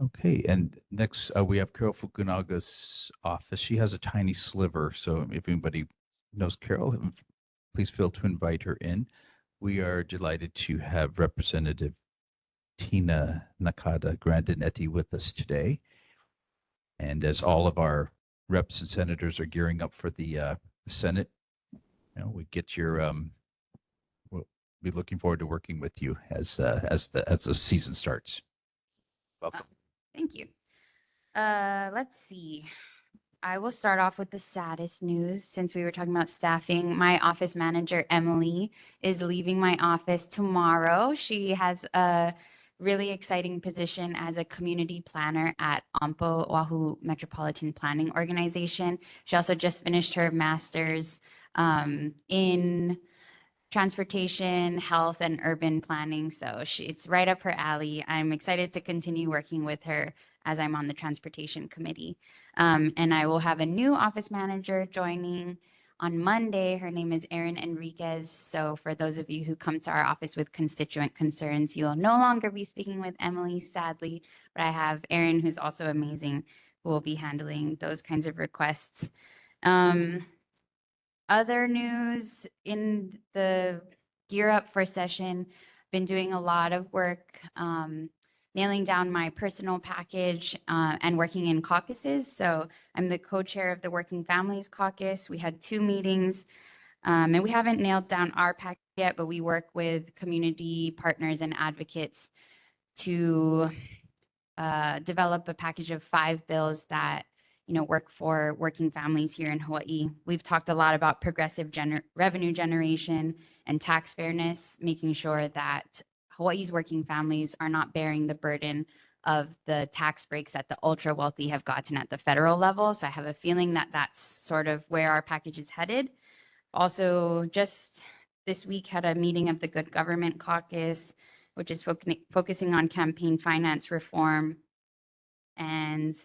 Okay, and next we have Carol Fukunaga's office. She has a tiny sliver, so if anybody knows Carol, please feel to invite her in. We are delighted to have Representative Tina Nakada Grandinetti with us today. And as all of our reps and senators are gearing up for the Senate, we get your we'll be looking forward to working with you as the season starts. Welcome. Thank you. Let's see. I will start off with the saddest news since we were talking about staffing. My office manager, Emily, is leaving my office tomorrow. She has a really exciting position as a community planner at Ampo Oahu Metropolitan Planning Organization. She also just finished her master's in transportation, health, and urban planning. So it's right up her alley. I'm excited to continue working with her as I'm on the transportation committee. And I will have a new office manager joining on Monday. Her name is Erin Enriquez. So for those of you who come to our office with constituent concerns, you will no longer be speaking with Emily, sadly, but I have Erin, who's also amazing, who will be handling those kinds of requests. Other news in the gear up for session, been doing a lot of work nailing down my personal package and working in caucuses. So I'm the co-chair of the Working Families Caucus. We had 2 meetings and we haven't nailed down our package yet, but we work with community partners and advocates to develop a package of 5 bills that work for working families here in Hawaii. We've talked a lot about progressive revenue generation and tax fairness, making sure that Hawaii's working families are not bearing the burden of the tax breaks that the ultra wealthy have gotten at the federal level. So I have a feeling that that's sort of where our package is headed. Also, just this week had a meeting of the Good Government Caucus, which is focusing on campaign finance reform. And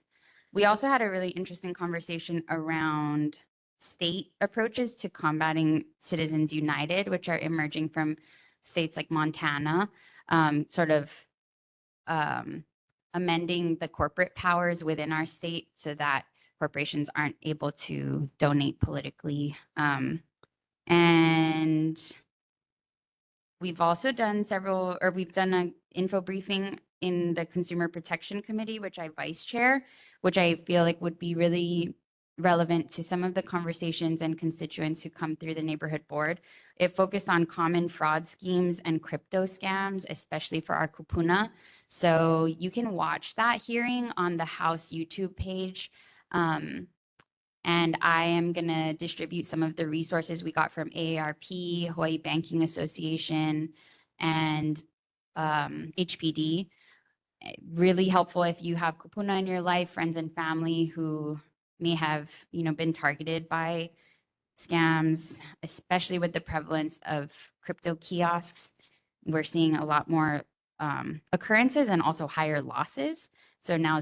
we also had a really interesting conversation around state approaches to combating Citizens United, which are emerging from states like Montana, sort of amending the corporate powers within our state so that corporations aren't able to donate politically. And we've also done we've done an info briefing in the Consumer Protection Committee, which I vice chair, which I feel like would be really relevant to some of the conversations and constituents who come through the neighborhood board. It focused on common fraud schemes and crypto scams, especially for our kupuna. So you can watch that hearing on the House YouTube page. And I am going to distribute some of the resources we got from AARP, Hawaii Banking Association, and HPD. Really helpful if you have kupuna in your life, friends and family who may have, been targeted by scams, especially with the prevalence of crypto kiosks. We're seeing a lot more occurrences and also higher losses. So now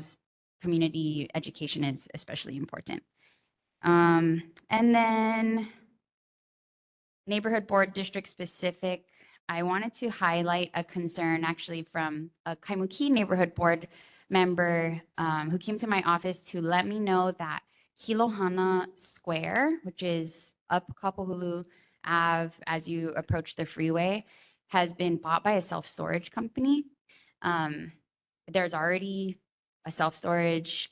community education is especially important. And then neighborhood board district specific, I wanted to highlight a concern actually from a Kaimuki neighborhood board member who came to my office to let me know that Kilohana Square, which is up Kapahulu Ave as you approach the freeway, has been bought by a self-storage company. There's already a self-storage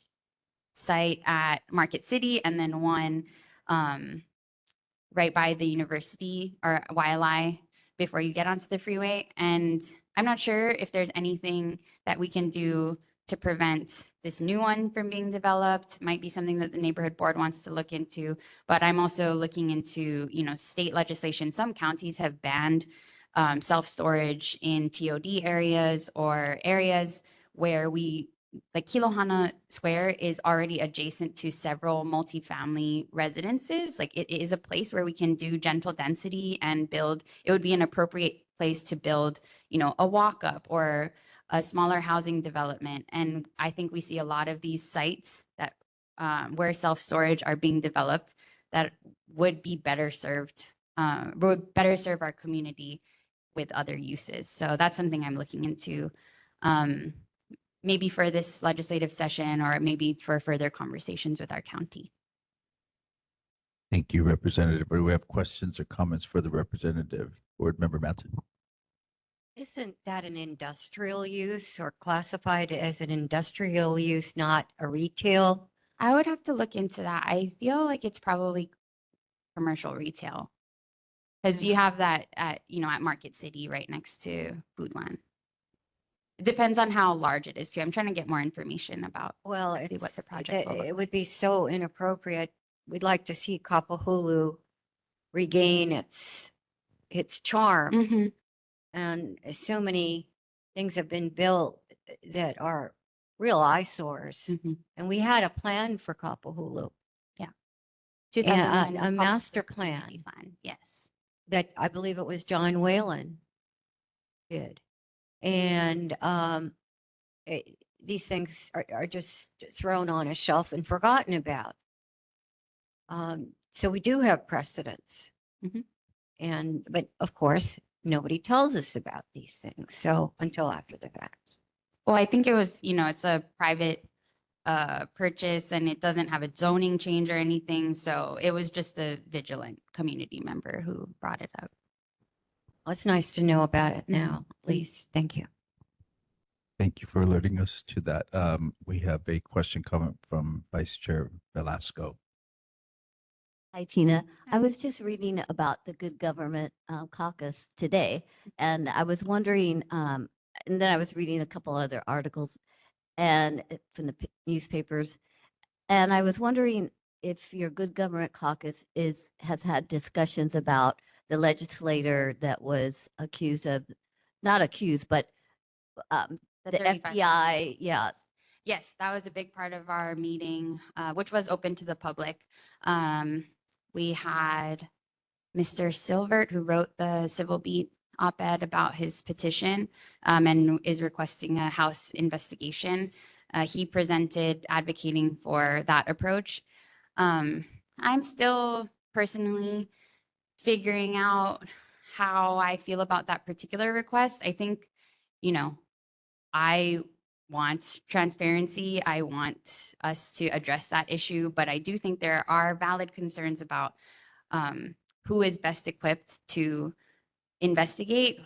site at Market City and then one right by the university or YLI before you get onto the freeway. And I'm not sure if there's anything that we can do to prevent this new one from being developed. Might be something that the neighborhood board wants to look into, but I'm also looking into, state legislation. Some counties have banned self-storage in TOD areas or areas where like Kilohana Square is already adjacent to several multifamily residences. Like it is a place where we can do gentle density and build. It would be an appropriate place to build, a walk up or a smaller housing development. And I think we see a lot of these sites that where self-storage are being developed that would be better served, would better serve our community with other uses. So that's something I'm looking into. Maybe for this legislative session or maybe for further conversations with our county. Thank you, Representative. Do we have questions or comments for the representative? Board Member Matson. Isn't that an industrial use or classified as an industrial use, not a retail? I would have to look into that. I feel like it's probably commercial retail because you have that at Market City right next to Foodland. It depends on how large it is too. I'm trying to get more information about exactly what the project will look It would be so inappropriate. We'd like to see Kapahulu regain its charm. Mm-hmm. And so many things have been built that are real eyesores. Mm-hmm. And we had a plan for Kapahulu. Yeah. And a master plan. Yes. That I believe it was John Whalen did. And these things are just thrown on a shelf and forgotten about. So we do have precedents. Mm-hmm. But of course, nobody tells us about these things. So until after the fact. Well, I think it was, it's a private purchase and it doesn't have a zoning change or anything. So it was just a vigilant community member who brought it up. Well, it's nice to know about it now, at least. Thank you. Thank you for alerting us to that. We have a question comment from Vice Chair Velasco. Hi, Tina. I was just reading about the Good Government Caucus today, and I was wondering, and then I was reading a couple other articles and from the newspapers, and I was wondering if your Good Government Caucus has had discussions about the legislator that was accused of, not accused, but the FBI, yeah. Yes, that was a big part of our meeting, which was open to the public. We had Mr. Silvert, who wrote the Civil Beat op-ed about his petition and is requesting a House investigation. He presented advocating for that approach. I'm still personally figuring out how I feel about that particular request. I think, I want transparency. I want us to address that issue, but I do think there are valid concerns about who is best equipped to investigate.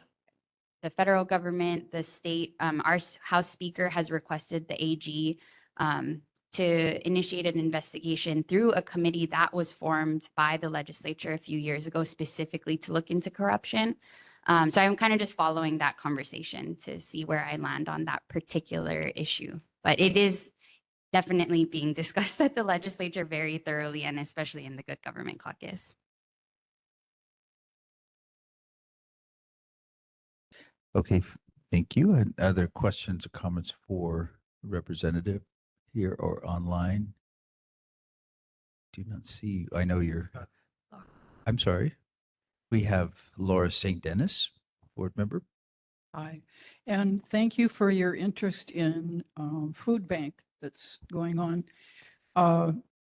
The federal government, the state, our House Speaker has requested the AG to initiate an investigation through a committee that was formed by the legislature a few years ago specifically to look into corruption. So I'm kind of just following that conversation to see where I land on that particular issue. But it is definitely being discussed at the legislature very thoroughly, and especially in the Good Government Caucus. Okay, thank you. And other questions or comments for representative here or online? Do not see. I know you're. I'm sorry. We have Laura St. Dennis, board member. Hi, and thank you for your interest in food bank that's going on.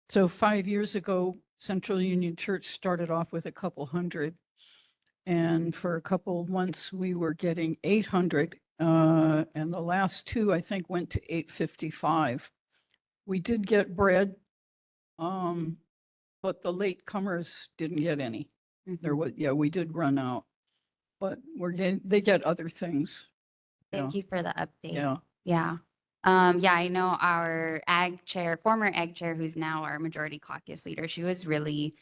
So 5 years ago, Central Union Church started off with a couple hundred. And for a couple of months, we were getting 800. And the last two, I think, went to 855. We did get bread, but the late comers didn't get any. There was, yeah, we did run out, but they get other things. Thank you for the update. Yeah. Yeah. Yeah, I know our former ag chair, who's now our majority caucus leader, she was really,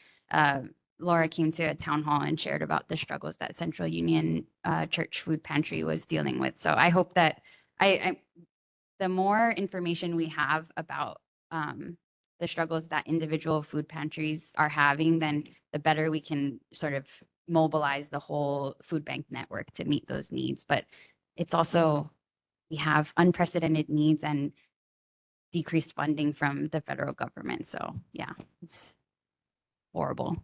Laura came to a town hall and shared about the struggles that Central Union Church Food Pantry was dealing with. So I hope that the more information we have about the struggles that individual food pantries are having, then the better we can sort of mobilize the whole food bank network to meet those needs. But it's also, we have unprecedented needs and decreased funding from the federal government. So yeah, it's horrible.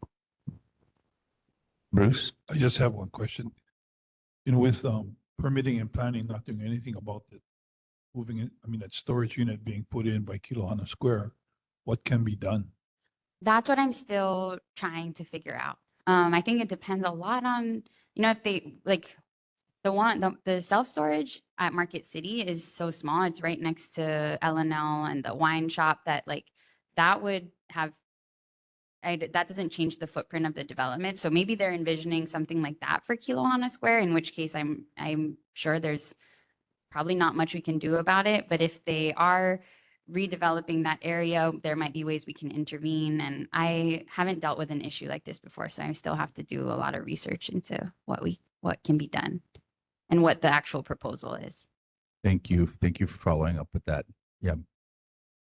Bruce? I just have one question. With permitting and planning, not doing anything about it, moving it, I mean, that storage unit being put in by Kilohana Square, what can be done? That's what I'm still trying to figure out. I think it depends a lot on, if they like the self-storage at Market City is so small. It's right next to L&L and the wine shop that that would have, that doesn't change the footprint of the development. So maybe they're envisioning something like that for Kilohana Square, in which case I'm sure there's probably not much we can do about it. But if they are redeveloping that area, there might be ways we can intervene. And I haven't dealt with an issue like this before, so I still have to do a lot of research into what can be done and what the actual proposal is. Thank you. Thank you for following up with that. Yeah.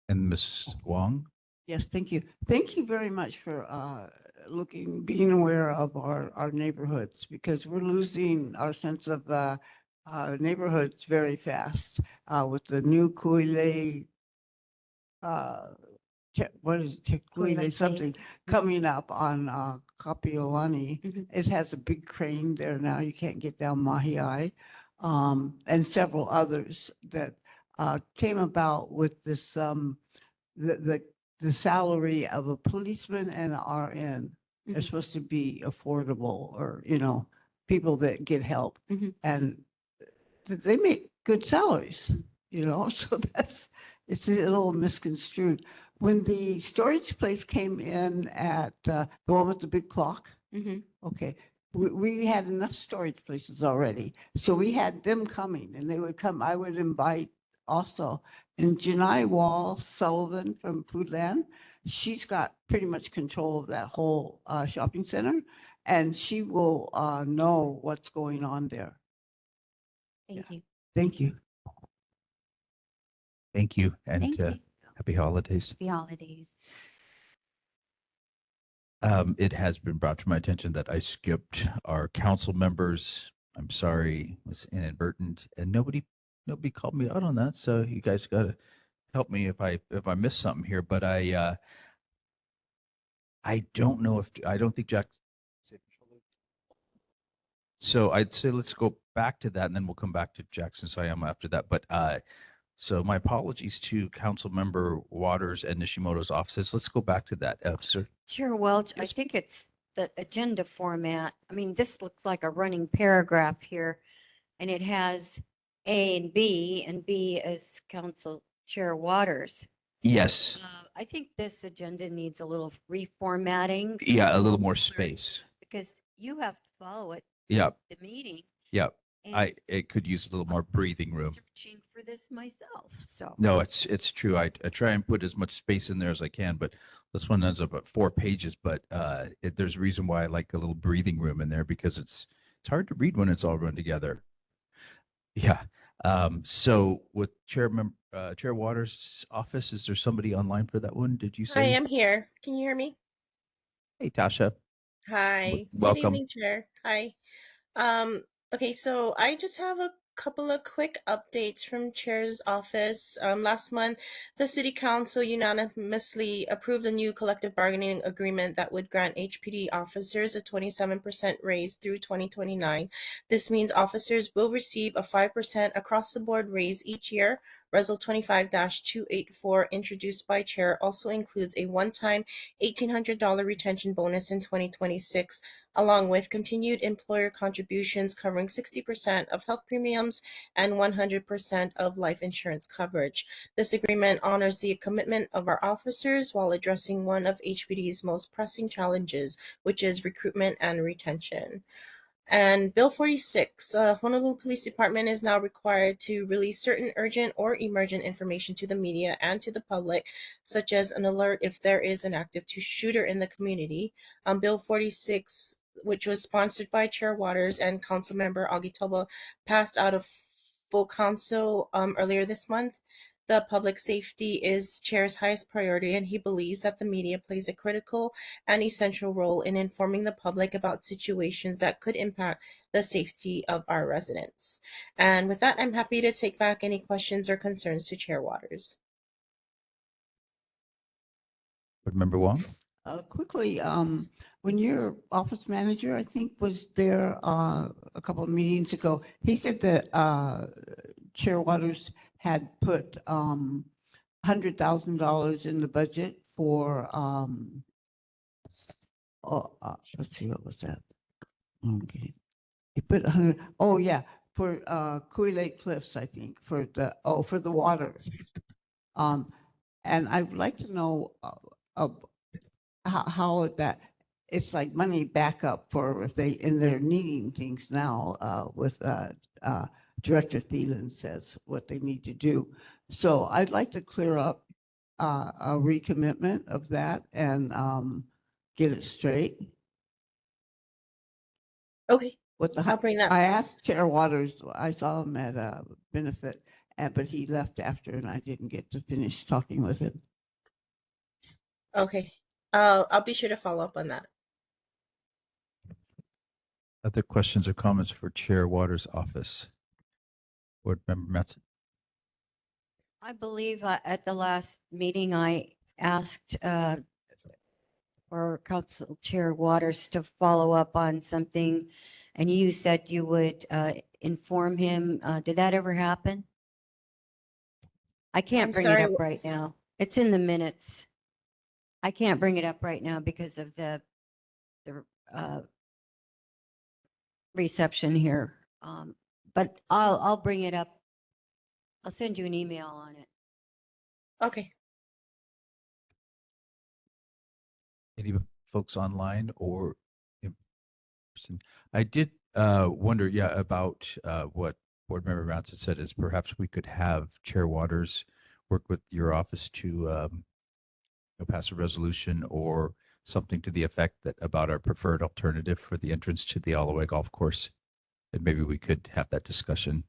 And Ms. Wong? Yes, thank you. Thank you very much for being aware of our neighborhoods, because we're losing our sense of neighborhoods very fast with the new Kuile, what is it? Kuile something coming up on Kapiolani. It has a big crane there now. You can't get down Mahiai, and several others that came about with this the salary of a policeman and an RN are supposed to be affordable, or people that get help, and they make good salaries, so it's a little misconstrued. When the storage place came in at the one with the big clock, okay, we had enough storage places already, so we had them coming, and they would come. I would invite also, and Janai Wall Sullivan from Foodland, she's got pretty much control of that whole shopping center, and she will know what's going on there. Thank you. Thank you. Thank you. And Thank you. happy holidays. Happy holidays. It has been brought to my attention that I skipped our council members. I'm sorry, it was inadvertent, and nobody called me out on that. So you guys got to help me if I miss something here. But I don't know I don't think Jack. So I'd say let's go back to that, and then we'll come back to Jackson Sayama after that. But so my apologies to Council Member Waters and Nishimoto's offices. Let's go back to that, sir. Chair Welch, I think it's the agenda format. I mean, this looks like a running paragraph here, and it has A and B as Council Chair Waters. Yes. I think this agenda needs a little reformatting. Yeah, a little more space. Because you have to follow it. Yep. The meeting. Yep. it could use a little more breathing room. Searching for this myself, so. No, it's true. I try and put as much space in there as I can, but this one has about 4 pages. But there's a reason why I like a little breathing room in there, because it's hard to read when it's all run together. Yeah. So with Chair Waters' office, is there somebody online for that one? Did you Hi, say? I'm here. Can you hear me? Hey, Tasha. Hi. Good Welcome. evening, Chair. Hi. Okay, so I just have a couple of quick updates from Chair's office. Last month, the City Council unanimously approved a new collective bargaining agreement that would grant HPD officers a 27% raise through 2029. This means officers will receive a 5% across-the-board raise each year. Resol 25-284, introduced by Chair, also includes a one-time $1,800 retention bonus in 2026, along with continued employer contributions covering 60% of health premiums and 100% of life insurance coverage. This agreement honors the commitment of our officers while addressing one of HPD's most pressing challenges, which is recruitment and retention. And Bill 46, Honolulu Police Department is now required to release certain urgent or emergent information to the media and to the public, such as an alert if there is an active shooter in the community. Bill 46, which was sponsored by Chair Waters and Councilmember Agitoba, passed out of full council earlier this month. The public safety is Chair's highest priority, and he believes that the media plays a critical and essential role in informing the public about situations that could impact the safety of our residents. And with that, I'm happy to take back any questions or concerns to Chair Waters. Board Member Wong? Quickly, when your office manager, I think, was there a couple of meetings ago, he said that Chair Waters had put $100,000 in the budget for let's see, what was that? Okay, he put 100. Oh yeah, for Kui Lake Cliffs, I think, for the water. And I'd like to know how that it's like money backup for if they're needing things now with Director Thielen says what they need to do. So I'd like to clear up a recommitment of that and get it straight. Okay. I'll bring that. I asked Chair Waters, I saw him at a benefit, but he left after and I didn't get to finish talking with him. Okay. I'll be sure to follow up on that. Other questions or comments for Chair Waters' office? Board Member Matson? I believe at the last meeting, I asked for Council Chair Waters to follow up on something, and you said you would inform him. Did that ever happen? I can't bring it up right now. It's in the minutes. I can't bring it up right now because of the reception here. But I'll bring it up. I'll send you an email on it. Okay. Any folks online or in person? I did wonder, about what Board Member Matson said, is perhaps we could have Chair Waters work with your office to pass a resolution or something to the effect that about our preferred alternative for the entrance to the Alloway Golf Course. And maybe we could have that discussion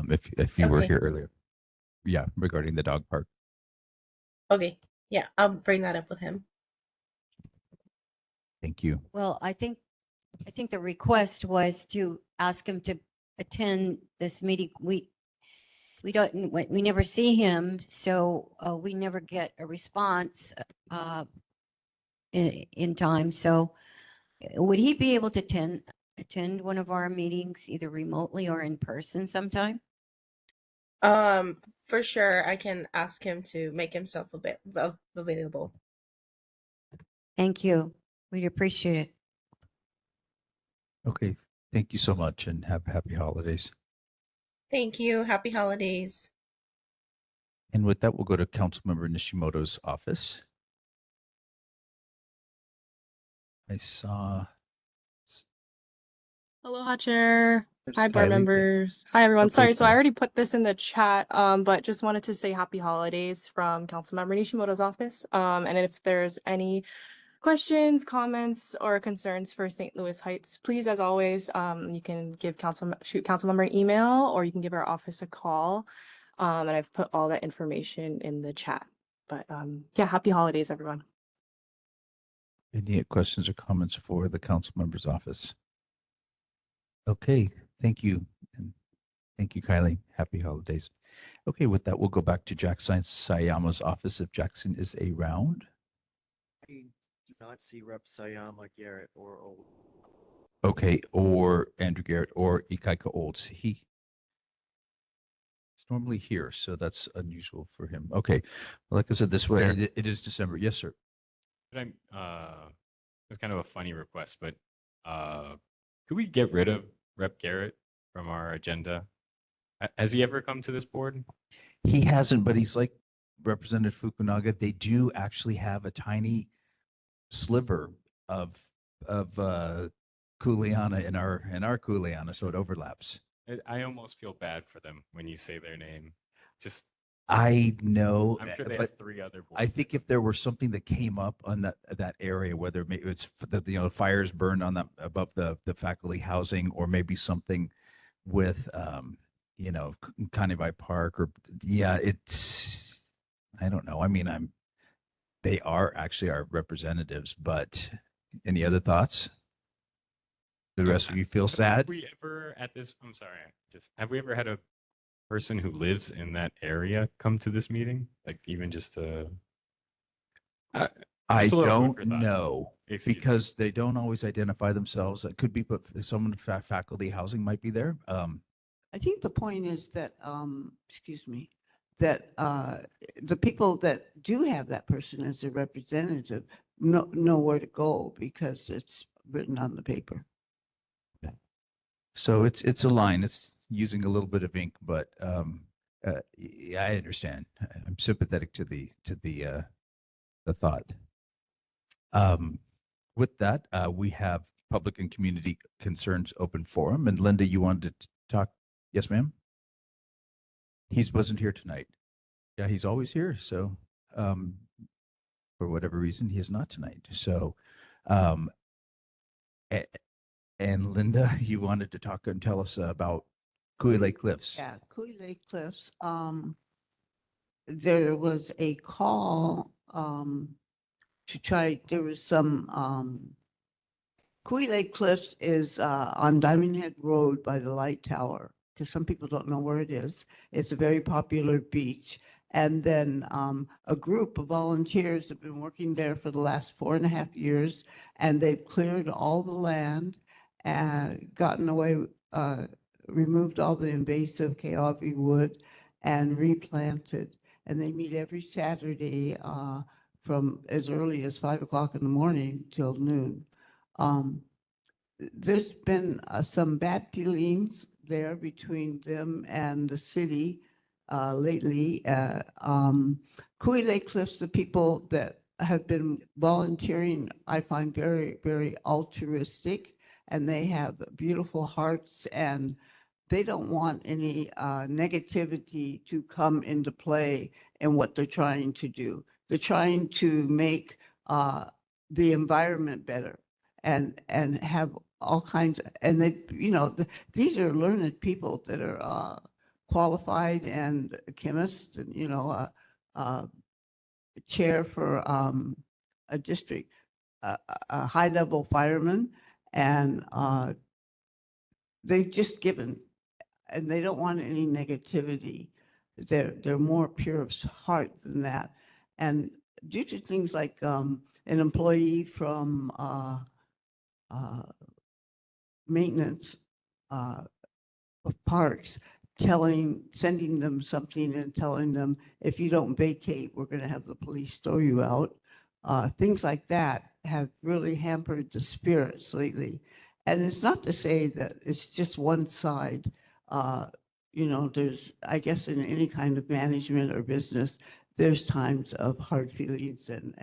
if you were here earlier. Yeah, regarding the dog park. Okay. Yeah, I'll bring that up with him. Thank you. Well, I think the request was to ask him to attend this meeting. We never see him, so we never get a response in time. So would he be able to attend one of our meetings either remotely or in person sometime? For sure, I can ask him to make himself available. Thank you. We'd appreciate it. Okay. Thank you so much and have happy holidays. Thank you. Happy holidays. And with that, we'll go to Councilmember Nishimoto's office. I saw. Aloha, Chair. Hi, board Kylie. members. Hi, everyone. Okay, Sorry, so I Kylie. already put this in the chat, but just wanted to say happy holidays from Councilmember Nishimoto's office. And if there's any questions, comments, or concerns for St. Louis Heights, please, as always, you can shoot Councilmember an email, or you can give our office a call. And I've put all that information in the chat. But yeah, happy holidays, everyone. Any questions or comments for the council member's office? Okay, thank you. And thank you, Kylie. Happy holidays. Okay, with that, we'll go back to Jackson Sayama's office if Jackson is around. I do not see Rep. Sayama, Garrett, or Old. Okay, or Andrew Garrett or Ikaika Olds. He's normally here, so that's unusual for him. Okay, well, like I said, this way it is December. Yes, sir. It's kind of a funny request, but could we get rid of Rep. Garrett from our agenda? Has he ever come to this board? He hasn't, but he's like Representative Fukunaga. They do actually have a tiny sliver of Kuleana in our Kuleana, so it overlaps. I almost feel bad for them when you say their name. Just I know, I'm sure they but have 3 other boards. I think if there were something that came up on that area, whether maybe it's the fires burned on that above the faculty housing, or maybe something with Kanewai Park, or it's I don't know. I mean, they are actually our representatives, but any other thoughts? The rest of you feel sad? Have we ever have we ever had a person who lives in that area come to this meeting? Like even just to I just a little food don't for thought. know because they don't always identify themselves. It could be, but someone from faculty housing might be there. I think the point is that, excuse me, that the people that do have that person as a representative know where to go because it's written on the paper. So it's a line. It's using a little bit of ink, but yeah, I understand. I'm sympathetic to the thought. With that, we have public and community concerns open forum. And Linda, you wanted to talk? Yes, ma'am. He wasn't here tonight. Yeah, he's always here. So for whatever reason, he is not tonight. So and Linda, you wanted to talk and tell us about Kui Lake Cliffs. Yeah, Kui Lake Cliffs. There was a call to try, there was some, Kui Lake Cliffs is on Diamond Head Road by the light tower, because some people don't know where it is. It's a very popular beach. And then a group of volunteers have been working there for the last 4.5 years, and they've cleared all the land and gotten away, removed all the invasive Keawe wood and replanted. And they meet every Saturday from as early as 5 o'clock in the morning till noon. There's been some bad feelings there between them and the city lately. Kui Lake Cliffs, the people that have been volunteering, I find very, very altruistic, and they have beautiful hearts, and they don't want any negativity to come into play in what they're trying to do. They're trying to make the environment better and have all kinds, and they, these are learned people that are qualified and chemists and, chair for a district, a high-level fireman, and they've just given, and they don't want any negativity. They're more pure of heart than that. And due to things like an employee from maintenance of parks sending them something and telling them, if you don't vacate, we're going to have the police throw you out. Things like that have really hampered the spirits lately. And it's not to say that it's just one side. There's, I guess, in any kind of management or business, there's times of hard feelings and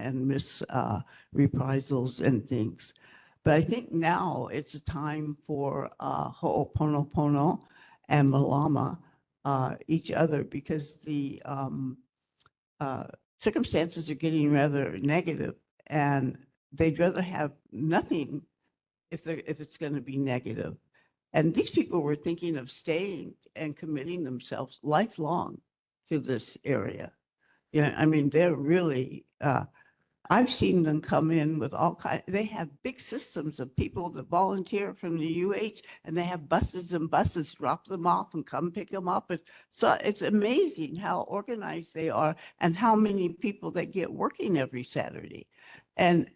reprisals and things. But I think now it's a time for Ho'oponopono and Malama each other, because the circumstances are getting rather negative, and they'd rather have nothing if it's going to be negative. And these people were thinking of staying and committing themselves lifelong to this area. Yeah, I mean, they're really, I've seen them come in with all kinds, they have big systems of people that volunteer from the UH, and they have buses and buses, drop them off and come pick them up. And so it's amazing how organized they are and how many people they get working every Saturday. And,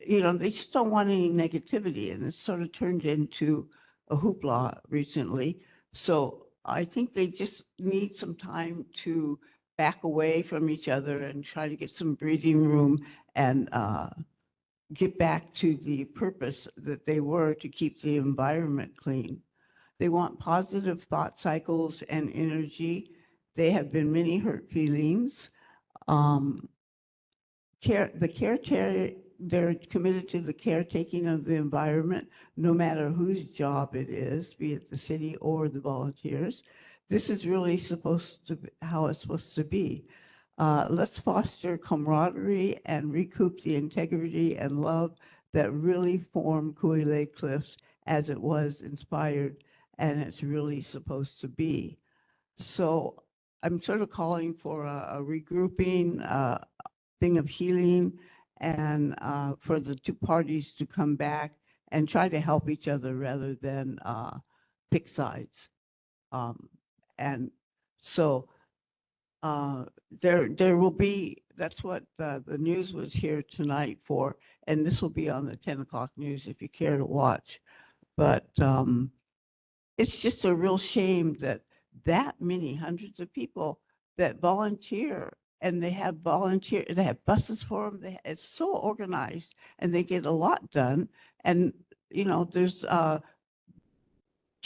they just don't want any negativity, and it's sort of turned into a hoopla recently. So I think they just need some time to back away from each other and try to get some breathing room and get back to the purpose that they were, to keep the environment clean. They want positive thought cycles and energy. They have been many hurt feelings. They're committed to the caretaking of the environment, no matter whose job it is, be it the city or the volunteers. This is really supposed to be how it's supposed to be. Let's foster camaraderie and recoup the integrity and love that really formed Kuilei Cliffs as it was inspired and it's really supposed to be. So I'm sort of calling for a regrouping, thing of healing, and for the two parties to come back and try to help each other rather than pick sides. And so there will be, that's what the news was here tonight for, and this will be on the 10 o'clock news if you care to watch. But it's just a real shame that many hundreds of people that volunteer, and they have buses for them. It's so organized and they get a lot done. And, there's to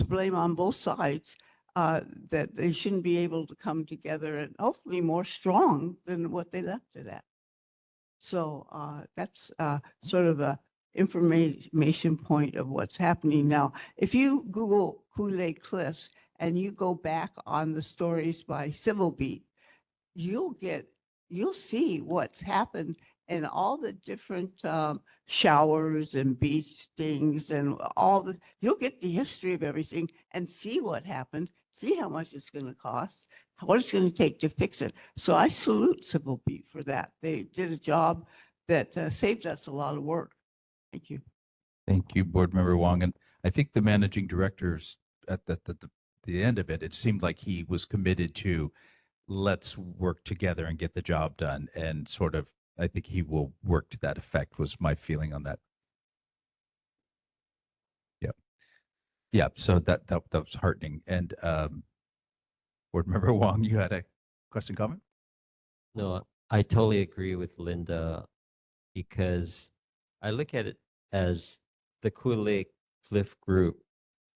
blame on both sides, that they shouldn't be able to come together and hopefully more strong than what they left it at. So that's sort of a information point of what's happening now. If you Google Kuilei Cliffs and you go back on the stories by Civil Beat, you'll see what's happened in all the different showers and beach things and you'll get the history of everything and see what happened, see how much it's going to cost, what it's going to take to fix it. So I salute Civil Beat for that. They did a job that saved us a lot of work. Thank you. Thank you, Board Member Wong. And I think the managing directors at the end of it, it seemed like he was committed to let's work together and get the job done. And sort of, I think he will work to that effect, was my feeling on that. Yep. Yeah. So that was heartening. And Board Member Wong, you had a question, comment? No, I totally agree with Linda, because I look at it as the Kuilei Cliff group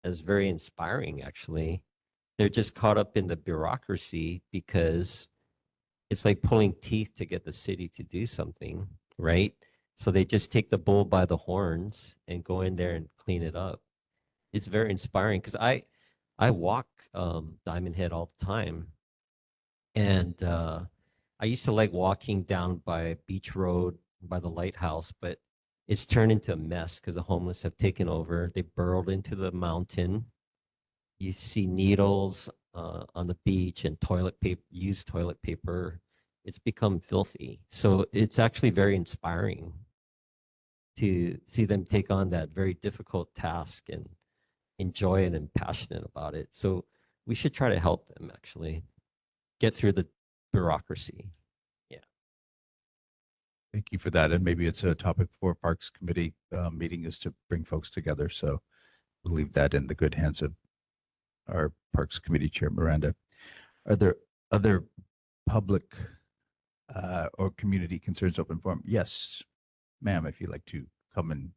as very inspiring, actually. They're just caught up in the bureaucracy because it's like pulling teeth to get the city to do something, right? So they just take the bull by the horns and go in there and clean it up. It's very inspiring, because I walk Diamond Head all the time. And I used to like walking down by Beach Road by the lighthouse, but it's turned into a mess because the homeless have taken over. They burrowed into the mountain. You see needles on the beach and toilet paper, used toilet paper. It's become filthy. So it's actually very inspiring to see them take on that very difficult task and enjoy it and passionate about it. So we should try to help them actually get through the bureaucracy. Yeah. Thank you for that. And maybe it's a topic for Parks Committee meeting, is to bring folks together. So we'll leave that in the good hands of our Parks Committee Chair, Miranda. Are there other public or community concerns open forum? Yes, ma'am, if you'd like to come and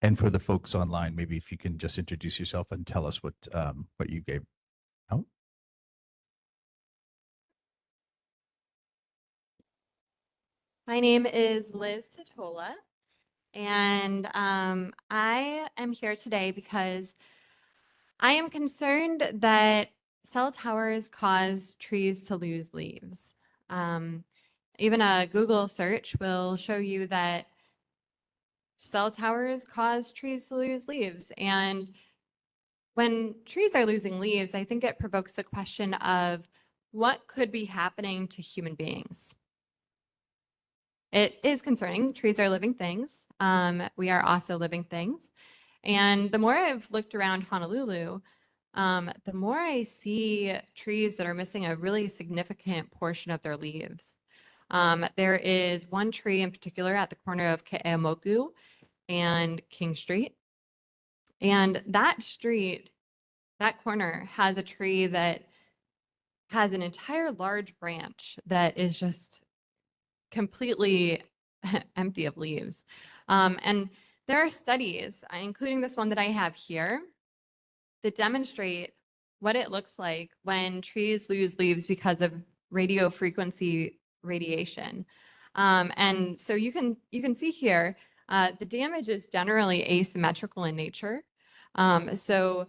And for the folks online, maybe if you can just introduce yourself and tell us what you gave out. My name is Liz Tatola, and I am here today because I am concerned that cell towers cause trees to lose leaves. Even a Google search will show you that cell towers cause trees to lose leaves. And when trees are losing leaves, I think it provokes the question of what could be happening to human beings. It is concerning. Trees are living things. We are also living things. And the more I've looked around Honolulu, the more I see trees that are missing a really significant portion of their leaves. There is one tree in particular at the corner of Ke'emoku and King Street. And that street, that corner, has a tree that has an entire large branch that is just completely empty of leaves. And there are studies, including this one that I have here, that demonstrate what it looks like when trees lose leaves because of radio frequency radiation. And so you can see here, the damage is generally asymmetrical in nature. So,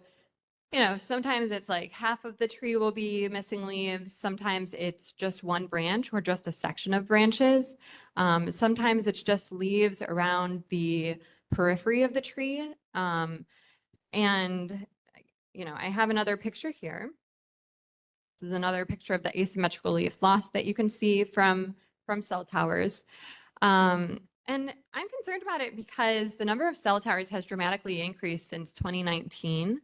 you know, sometimes it's like half of the tree will be missing leaves. Sometimes it's just one branch or just a section of branches. Sometimes it's just leaves around the periphery of the tree. And, you know, I have another picture here. This is another picture of the asymmetrical leaf loss that you can see from cell towers. And I'm concerned about it because the number of cell towers has dramatically increased since 2019.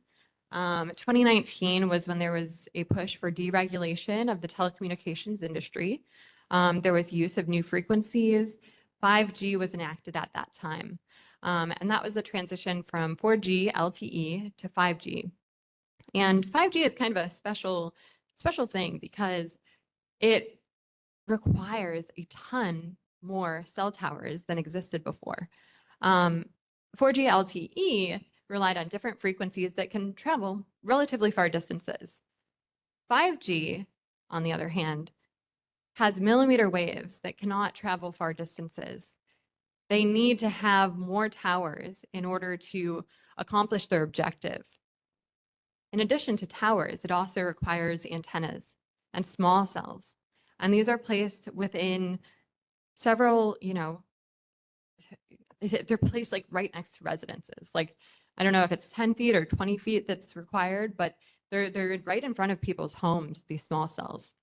2019 was when there was a push for deregulation of the telecommunications industry. There was use of new frequencies. 5G was enacted at that time. And that was the transition from 4G LTE to 5G. And 5G is kind of a special thing because it requires a ton more cell towers than existed before. 4G LTE relied on different frequencies that can travel relatively far distances. 5G, on the other hand, has millimeter waves that cannot travel far distances. They need to have more towers in order to accomplish their objective. In addition to towers, it also requires antennas and small cells. And these are placed within several, you know, they're placed like right next to residences. Like, I don't know if it's 10 feet or 20 feet that's required, but they're right in front of people's homes, these small cells.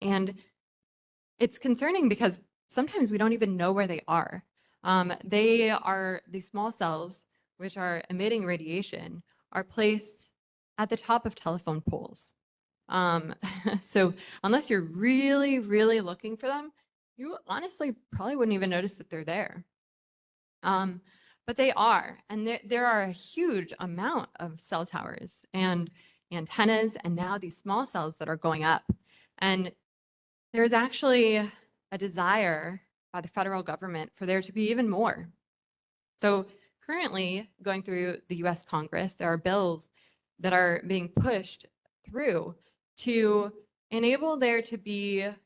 And it's concerning because sometimes we don't even know where they are. These small cells, which are emitting radiation, are placed at the top of telephone poles. So unless you're really, really looking for them, you honestly probably wouldn't even notice that they're there. But they are, and there are a huge amount of cell towers and antennas, and now these small cells that are going up. And there's actually a desire by the federal government for there to be even more. So currently, going through the US Congress, there are bills that are being pushed through to enable there to be a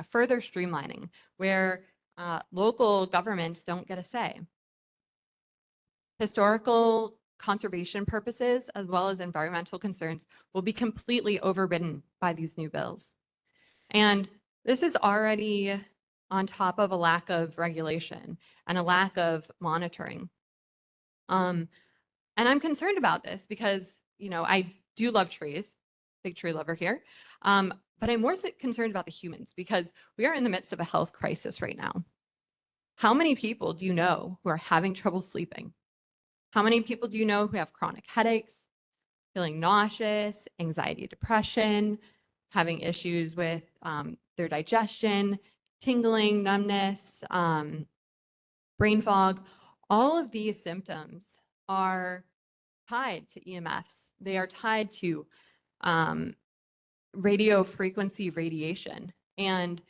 further streamlining, where local governments don't get a say. Historical conservation purposes, as well as environmental concerns, will be completely overridden by these new bills. And this is already on top of a lack of regulation and a lack of monitoring. And I'm concerned about this because, you know, I do love trees, big tree lover here. But I'm more concerned about the humans because we are in the midst of a health crisis right now. How many people do you know who are having trouble sleeping? How many people do you know who have chronic headaches, feeling nauseous, anxiety, depression, having issues with their digestion, tingling, numbness, brain fog? All of these symptoms are tied to EMFs. They are tied to radio frequency radiation. And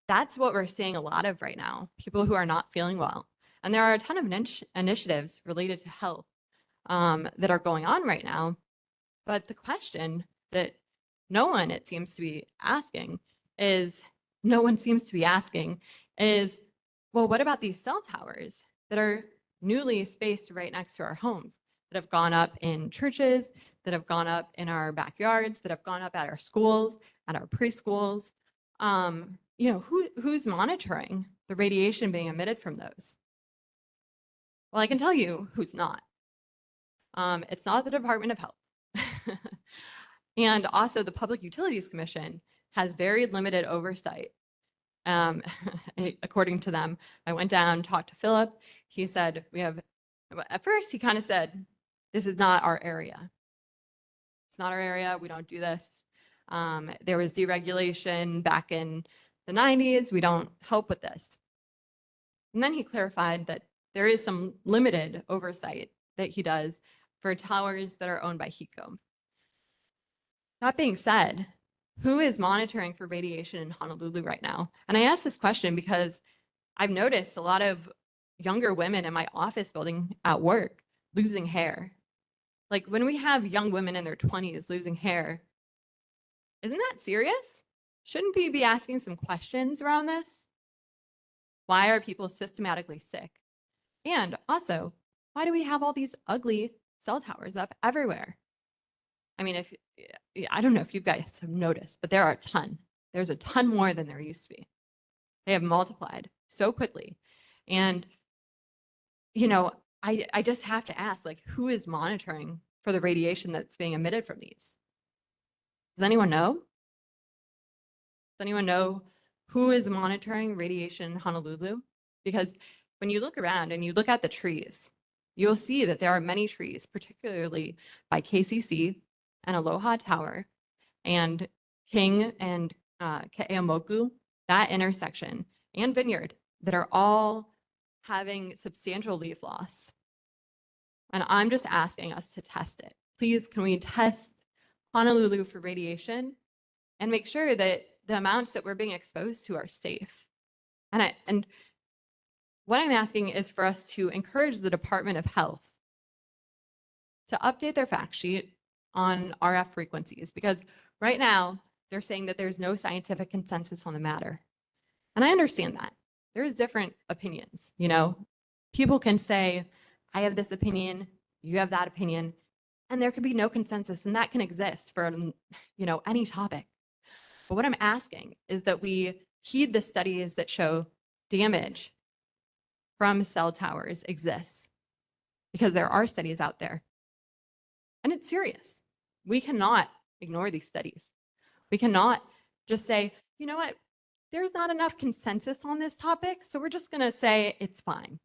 that's what we're seeing a lot of right now, people who are not feeling well. And there are a ton of initiatives related to health that are going on right now. But the question that no one seems to be asking is, well, what about these cell towers that are newly spaced right next to our homes, that have gone up in churches, that have gone up in our backyards, that have gone up at our schools, at our preschools? Who's monitoring the radiation being emitted from those? Well, I can tell you who's not. It's not the Department of Health. And also the Public Utilities Commission has very limited oversight. According to them, I went down, talked to Philip. He said, at first he kind of said, this is not our area. It's not our area. We don't do this. There was deregulation back in the 90s. We don't help with this. And then he clarified that there is some limited oversight that he does for towers that are owned by HECO. That being said, who is monitoring for radiation in Honolulu right now? And I ask this question because I've noticed a lot of younger women in my office building at work losing hair. Like, when we have young women in their 20s losing hair, isn't that serious? Shouldn't we be asking some questions around this? Why are people systematically sick? And also, why do we have all these ugly cell towers up everywhere? I mean, I don't know if you guys have noticed, but there are a ton. There's a ton more than there used to be. They have multiplied so quickly. And, I just have to ask, like, who is monitoring for the radiation that's being emitted from these? Does anyone know? Does anyone know who is monitoring radiation in Honolulu? Because when you look around and you look at the trees, you'll see that there are many trees, particularly by KCC and Aloha Tower and King and Ke'eaumoku, that intersection, and Vineyard, that are all having substantial leaf loss. And I'm just asking us to test it. Please, can we test Honolulu for radiation and make sure that the amounts that we're being exposed to are safe? And what I'm asking is for us to encourage the Department of Health to update their fact sheet on RF frequencies, because right now they're saying that there's no scientific consensus on the matter. And I understand that. There's different opinions, People can say, I have this opinion, you have that opinion, and there could be no consensus, and that can exist for, any topic. But what I'm asking is that we heed the studies that show damage from cell towers exists, because there are studies out there. And it's serious. We cannot ignore these studies. We cannot just say, you know what, there's not enough consensus on this topic, so we're just going to say it's fine.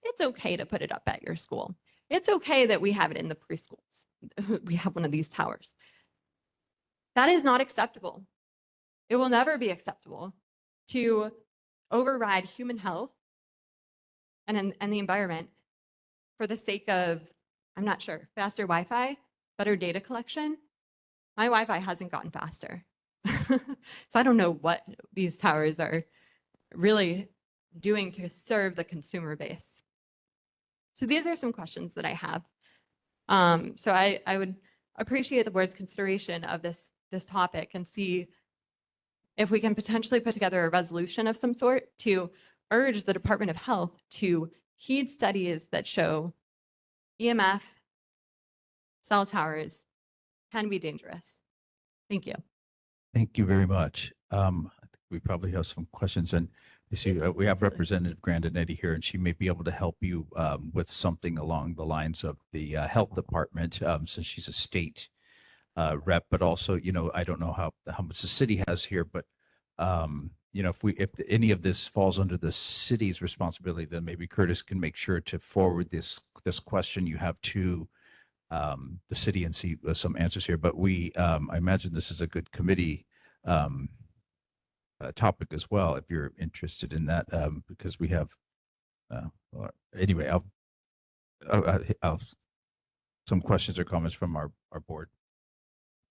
It's okay to put it up at your school. It's okay that we have it in the preschools. We have one of these towers. That is not acceptable. It will never be acceptable to override human health and the environment for the sake of, I'm not sure, faster Wi-Fi, better data collection. My Wi-Fi hasn't gotten faster. So I don't know what these towers are really doing to serve the consumer base. So these are some questions that I have. So I would appreciate the board's consideration of this topic and see if we can potentially put together a resolution of some sort to urge the Department of Health to heed studies that show EMF cell towers can be dangerous. Thank you. Thank you very much. I think we probably have some questions, and I see we have Representative Grandinetti here, and she may be able to help you with something along the lines of the health department, since she's a state rep, but also, I don't know how much the city has here, but if any of this falls under the city's responsibility, then maybe Curtis can make sure to forward this question you have to the city and see some answers here. But I imagine this is a good committee topic as well, if you're interested in that, because we have anyway, I'll some questions or comments from our board.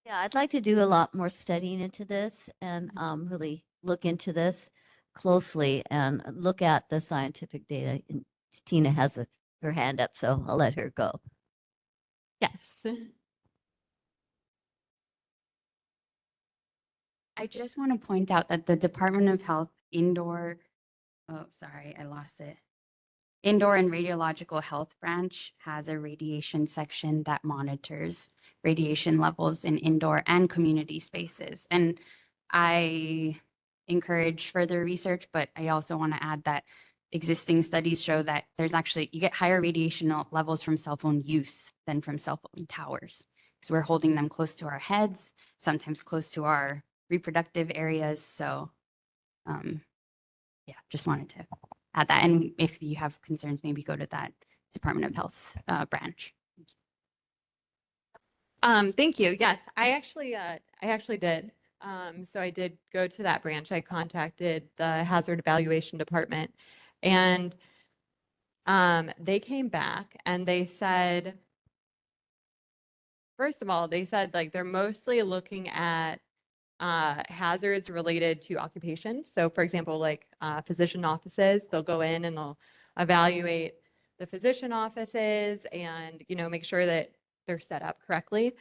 Yeah, I'd like to do a lot more studying into this and really look into this closely and look at the scientific data Tina has her hand up, so I'll let her go. Yes. I just want to point out that the Department of Health indoor, oh, sorry, I lost it. Indoor and Radiological Health Branch has a radiation section that monitors radiation levels in indoor and community spaces. And I encourage further research, but I also want to add that existing studies show that there's actually, you get higher radiation levels from cell phone use than from cell phone towers. Because we're holding them close to our heads, sometimes close to our reproductive areas. So yeah, just wanted to add that. And if you have concerns, maybe go to that Department of Health branch. Thank you. Yes, I actually did. So I did go to that branch. I contacted the hazard evaluation department, and they came back and they said, first of all, they said like they're mostly looking at hazards related to occupations. So for example, like physician offices, they'll go in and they'll evaluate the physician offices and, you know, make sure that they're set up correctly.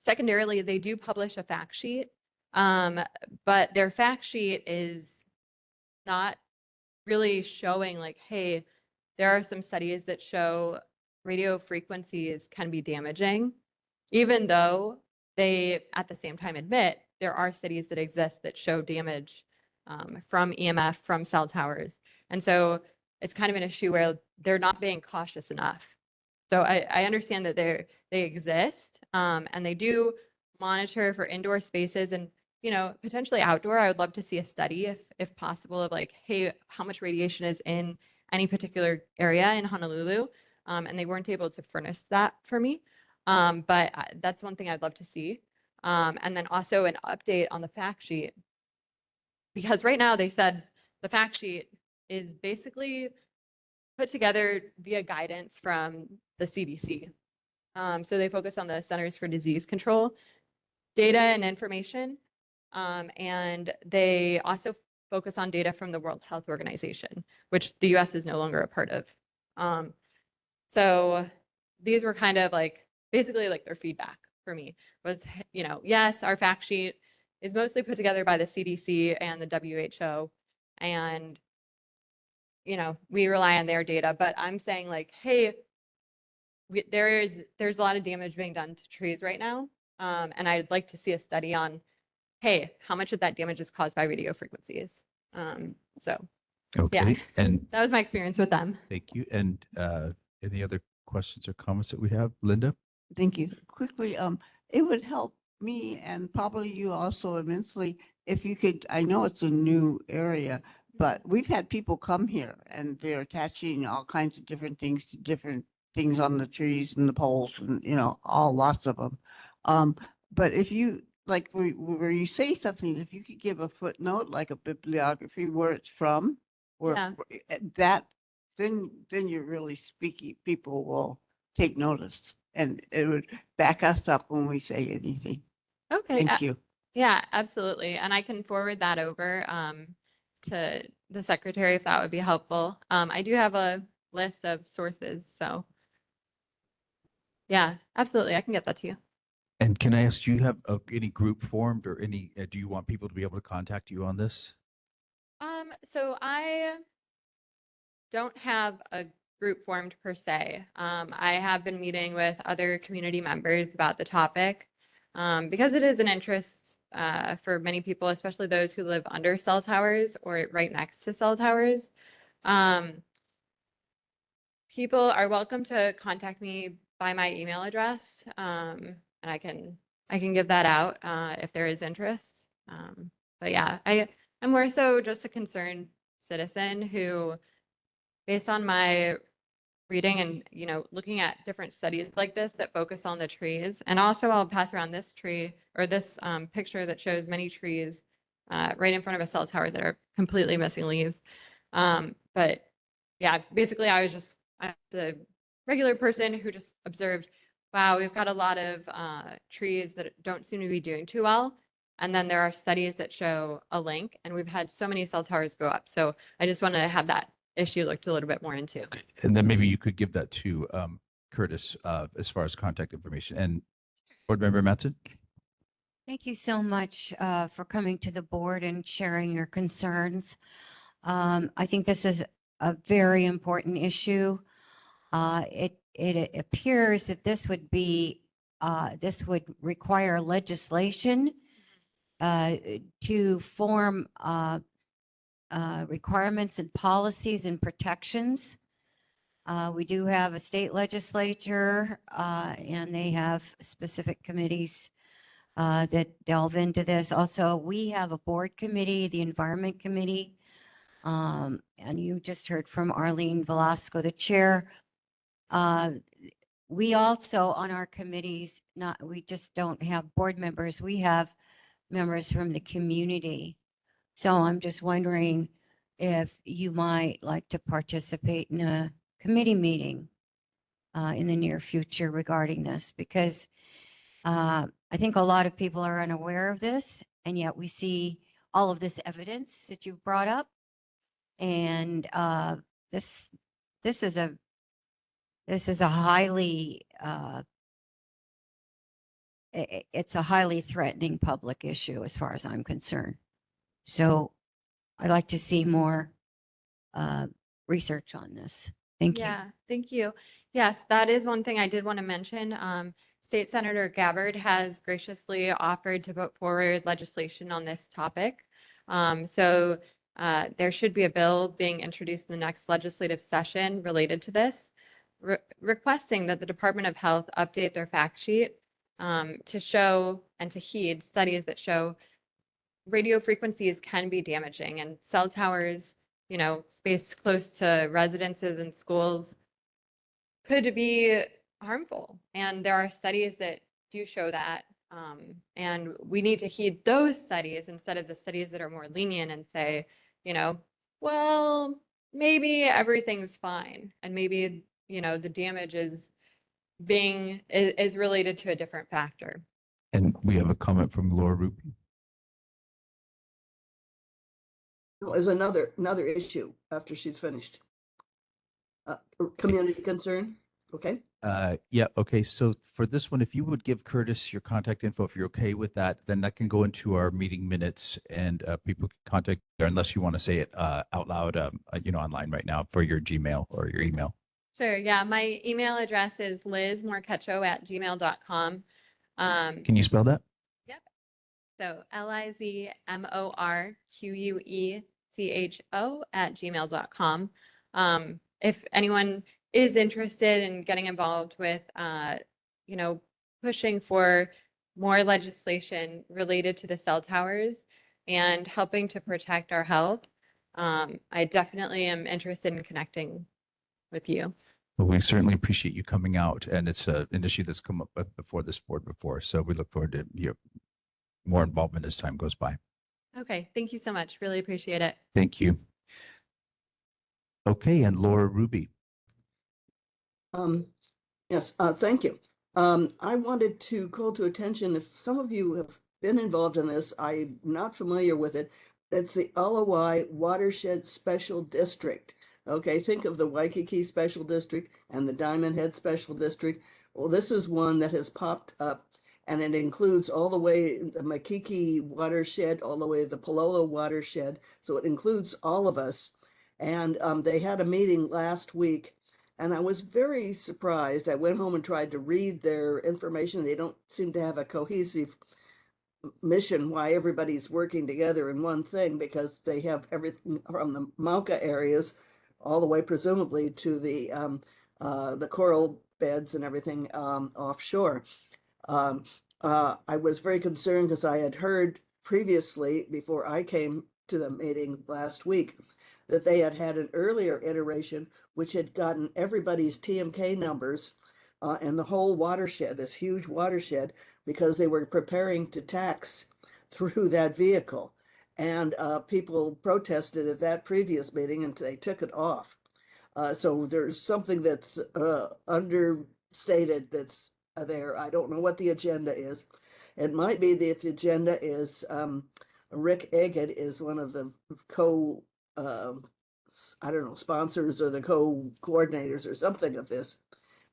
Secondarily, they do publish a fact sheet, but their fact sheet is not really showing like, hey, there are some studies that show radio frequencies can be damaging, even though they at the same time admit there are studies that exist that show damage from EMF from cell towers. And so it's kind of an issue where they're not being cautious enough. So I understand that they exist and they do monitor for indoor spaces and, you know, potentially outdoor. I would love to see a study if possible of like, hey, how much radiation is in any particular area in Honolulu. And they weren't able to furnish that for me. But that's one thing I'd love to see. And then also an update on the fact sheet. Because right now they said the fact sheet is basically put together via guidance from the CDC. So they focus on the Centers for Disease Control data and information. And they also focus on data from the World Health Organization, which the US is no longer a part of. So these were kind of like, basically like their feedback for me was, you know, yes, our fact sheet is mostly put together by the CDC and the WHO. And, you know, we rely on their data, but I'm saying like, hey, there's a lot of damage being done to trees right now. And I'd like to see a study on, hey, how much of that damage is caused by radio frequencies? So Okay. yeah, And that was my experience with them. thank you. And any other questions or comments that we have? Linda? Thank you. Quickly, it would help me and probably you also immensely if you could, I know it's a new area, but we've had people come here and they're attaching all kinds of different things to different things on the trees and the poles and, you know, lots of them. But if you, like where you say something, if you could give a footnote, like a bibliography where it's from, Yeah. that, then you're really speaking, people will take notice and it would back us up when we say anything. Okay. Thank you. Yeah, absolutely. And I can forward that over to the secretary if that would be helpful. I do have a list of sources, so yeah, absolutely. I can get that to you. And can I ask, do you have any group formed or any, do you want people to be able to contact you on this? So I don't have a group formed per se. I have been meeting with other community members about the topic because it is an interest for many people, especially those who live under cell towers or right next to cell towers. People are welcome to contact me by my email address, and I can give that out if there is interest. But yeah, I'm more so just a concerned citizen who, based on my reading and, you know, looking at different studies like this that focus on the trees, and also I'll pass around this tree or this picture that shows many trees right in front of a cell tower that are completely missing leaves. But yeah, basically I'm the regular person who just observed, wow, we've got a lot of trees that don't seem to be doing too well. And then there are studies that show a link, and we've had so many cell towers go up. So I just want to have that issue looked a little bit more into. And then maybe you could give that to Curtis as far as contact information. And Board Member Matson? Thank you so much for coming to the board and sharing your concerns. I think this is a very important issue. It appears that this would require legislation to form requirements and policies and protections. We do have a state legislature, and they have specific committees that delve into this. Also, we have a board committee, the Environment Committee, and you just heard from Arlene Velasco, the chair. We also on our committees, we just don't have board members. We have members from the community. So I'm just wondering if you might like to participate in a committee meeting in the near future regarding this, because I think a lot of people are unaware of this, and yet we see all of this evidence that you've brought up. And this is a highly it's a highly threatening public issue as far as I'm concerned. So I'd like to see more research on this. Thank you. Yeah, thank you. Yes, that is one thing I did want to mention. State Senator Gabbard has graciously offered to put forward legislation on this topic. So there should be a bill being introduced in the next legislative session related to this, requesting that the Department of Health update their fact sheet to show and to heed studies that show radio frequencies can be damaging, and cell towers, spaced close to residences and schools, could be harmful. And there are studies that do show that. And we need to heed those studies instead of the studies that are more lenient and say, well, maybe everything's fine. And maybe, the damage is related to a different factor. And we have a comment from Laura Ruby. There's another issue after she's finished. Community concern. Okay. Yeah. Okay. So for this one, if you would give Curtis your contact info, if you're okay with that, then that can go into our meeting minutes, and people can contact her unless you want to say it out loud, online right now for your Gmail or your email. Sure. Yeah. My email address is lizmorquecho@gmail.com. Can you spell that? Yep. So LIZMORQUECHO@gmail.com. If anyone is interested in getting involved with, pushing for more legislation related to the cell towers and helping to protect our health, I definitely am interested in connecting with you. Well, we certainly appreciate you coming out, and it's an issue that's come up before this board before. So we look forward to more involvement as time goes by. Okay. Thank you so much. Really appreciate it. Thank you. Okay. And Laura Ruby. Yes, thank you. I wanted to call to attention, if some of you have been involved in this, I'm not familiar with it. It's the Alawai Watershed Special District. Okay, think of the Waikiki Special District and the Diamond Head Special District. Well, this is one that has popped up, and it includes all the way the Makiki watershed, all the way the Palolo watershed. So it includes all of us. And they had a meeting last week, and I was very surprised. I went home and tried to read their information. They don't seem to have a cohesive mission why everybody's working together in one thing, because they have everything from the Mauka areas all the way presumably to the coral beds and everything offshore. I was very concerned because I had heard previously, before I came to the meeting last week, that they had had an earlier iteration which had gotten everybody's TMK numbers and the whole watershed, this huge watershed, because they were preparing to tax through that vehicle. And people protested at that previous meeting, and they took it off. So there's something that's understated that's there. I don't know what the agenda is. It might be that the agenda is Rick Eggett is one of the I don't know, sponsors or the co-coordinators or something of this.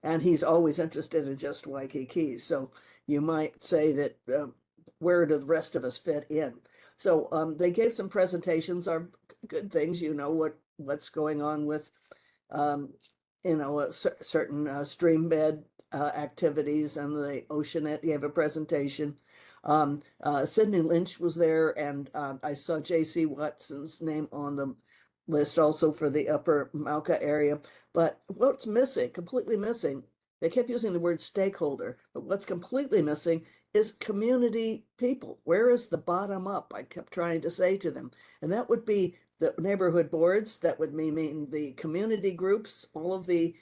And he's always interested in just Waikiki. So you might say that where do the rest of us fit in? So they gave some presentations, are good things, what's going on with, certain stream bed activities and the oceanette gave a presentation. Sydney Lynch was there, and I saw J.C. Watson's name on the list also for the upper Mauka area. But what's missing, completely missing, they kept using the word stakeholder, but what's completely missing is community people. Where is the bottom up? I kept trying to say to them. And that would be the neighborhood boards, that would mean the community groups, all of the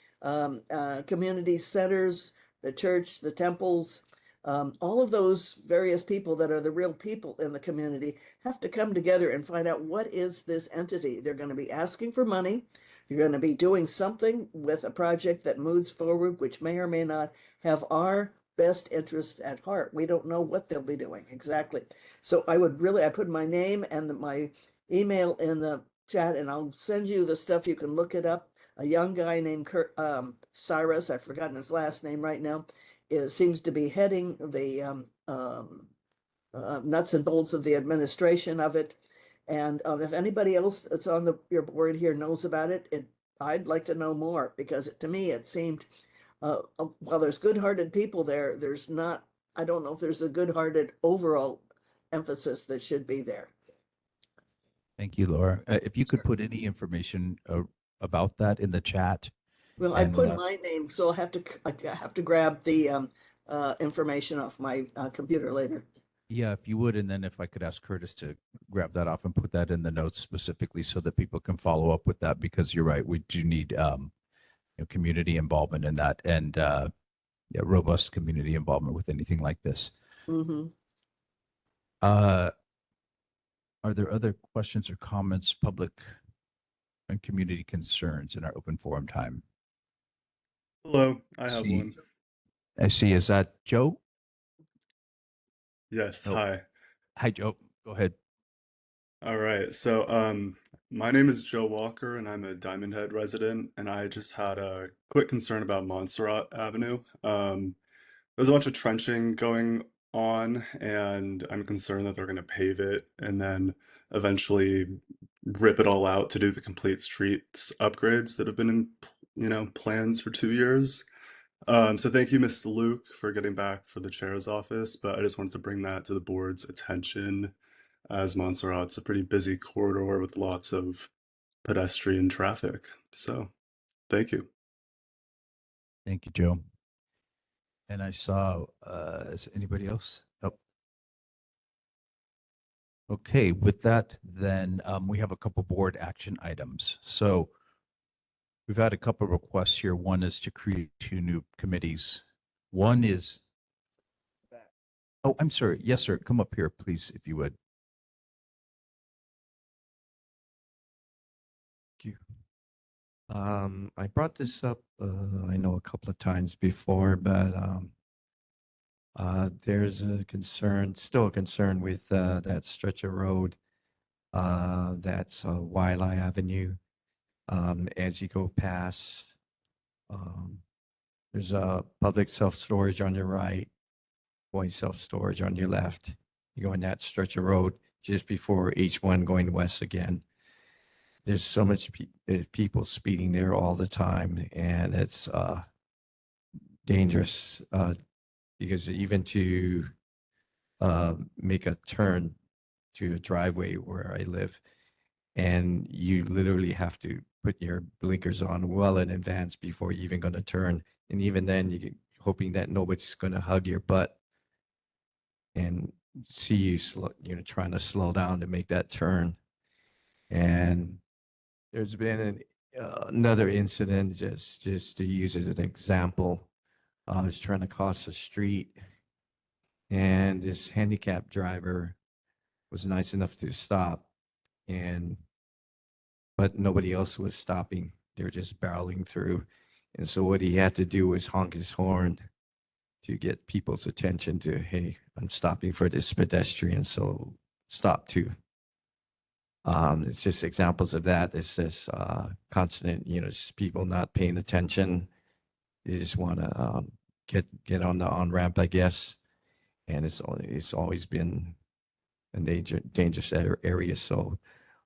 community centers, the church, the temples, all of those various people that are the real people in the community have to come together and find out what is this entity. They're going to be asking for money. You're going to be doing something with a project that moves forward, which may or may not have our best interest at heart. We don't know what they'll be doing exactly. So I put my name and my email in the chat, and I'll send you the stuff. You can look it up. A young guy named Cyrus, I've forgotten his last name right now, seems to be heading the nuts and bolts of the administration of it. And if anybody else that's on your board here knows about it, I'd like to know more, because to me it seemed, while there's good-hearted people there, I don't know if there's a good-hearted overall emphasis that should be there. Thank you, Laura. If you could put any information about that in the chat. Well, I put my name, so I have to grab the information off my computer later. Yeah, if you would, and then if I could ask Curtis to grab that off and put that in the notes specifically so that people can follow up with that, because you're right, we do need community involvement in that, and robust community involvement with anything like this. Mm-hmm. Are there other questions or comments, public and community concerns in our open forum time? Hello, I have one. I see. Is that Joe? Yes, Oh. hi. Hi, Joe. Go ahead. All right. So, my name is Joe Walker, and I'm a Diamond Head resident, and I just had a quick concern about Montserrat Avenue. There's a bunch of trenching going on, and I'm concerned that they're going to pave it and then eventually rip it all out to do the complete streets upgrades that have been in, plans for 2 years. So thank you, Ms. Luke, for getting back for the chair's office, but I just wanted to bring that to the board's attention, as Montserrat's a pretty busy corridor with lots of pedestrian traffic. So thank you. Thank you, Joe. And I saw, is anybody else? Oh. Okay, with that, then we have a couple board action items. So we've had a couple of requests here. One is to create 2 new committees. One is, oh, I'm sorry. Yes, sir. Come up here, please, if you would. Thank you. I brought this up, I know a couple of times before, but there's a concern, still a concern with that stretch of road. That's Wiley Avenue. As you go past, there's a public self-storage on your right, voice self-storage on your left. You go in that stretch of road just before H1 going west again. There's so much people speeding there all the time, and it's dangerous because even to make a turn to a driveway where I live, and you literally have to put your blinkers on well in advance before you're even going to turn. And even then, you're hoping that nobody's going to hug your butt and see you trying to slow down to make that turn. And there's been another incident, just to use as an example. I was trying to cross the street, and this handicapped driver was nice enough to stop, but nobody else was stopping. They were just barreling through. And so what he had to do was honk his horn to get people's attention to, hey, I'm stopping for this pedestrian, so stop too. It's just examples of that. It's this constant, just people not paying attention. You just want to get on the on-ramp, I guess. And it's always been a dangerous area. So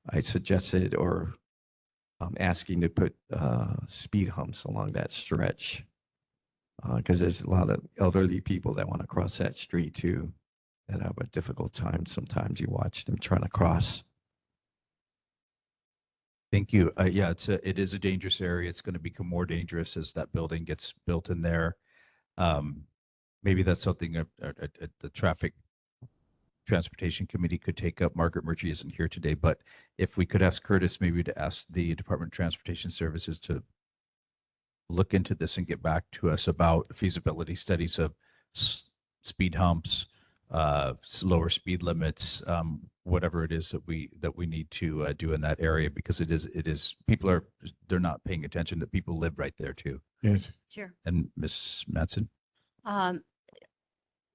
I suggested or asking to put speed humps along that stretch because there's a lot of elderly people that want to cross that street too that have a difficult time. Sometimes you watch them trying to cross. Thank you. Yeah, it is a dangerous area. It's going to become more dangerous as that building gets built in there. Maybe that's something the Traffic Transportation Committee could take up. Margaret Murchie isn't here today, but if we could ask Curtis maybe to ask the Department of Transportation Services to look into this and get back to us about feasibility studies of speed humps, lower speed limits, whatever it is that we need to do in that area, because it is they're not paying attention that people live right there too. Yes. Sure. And Ms. Matson?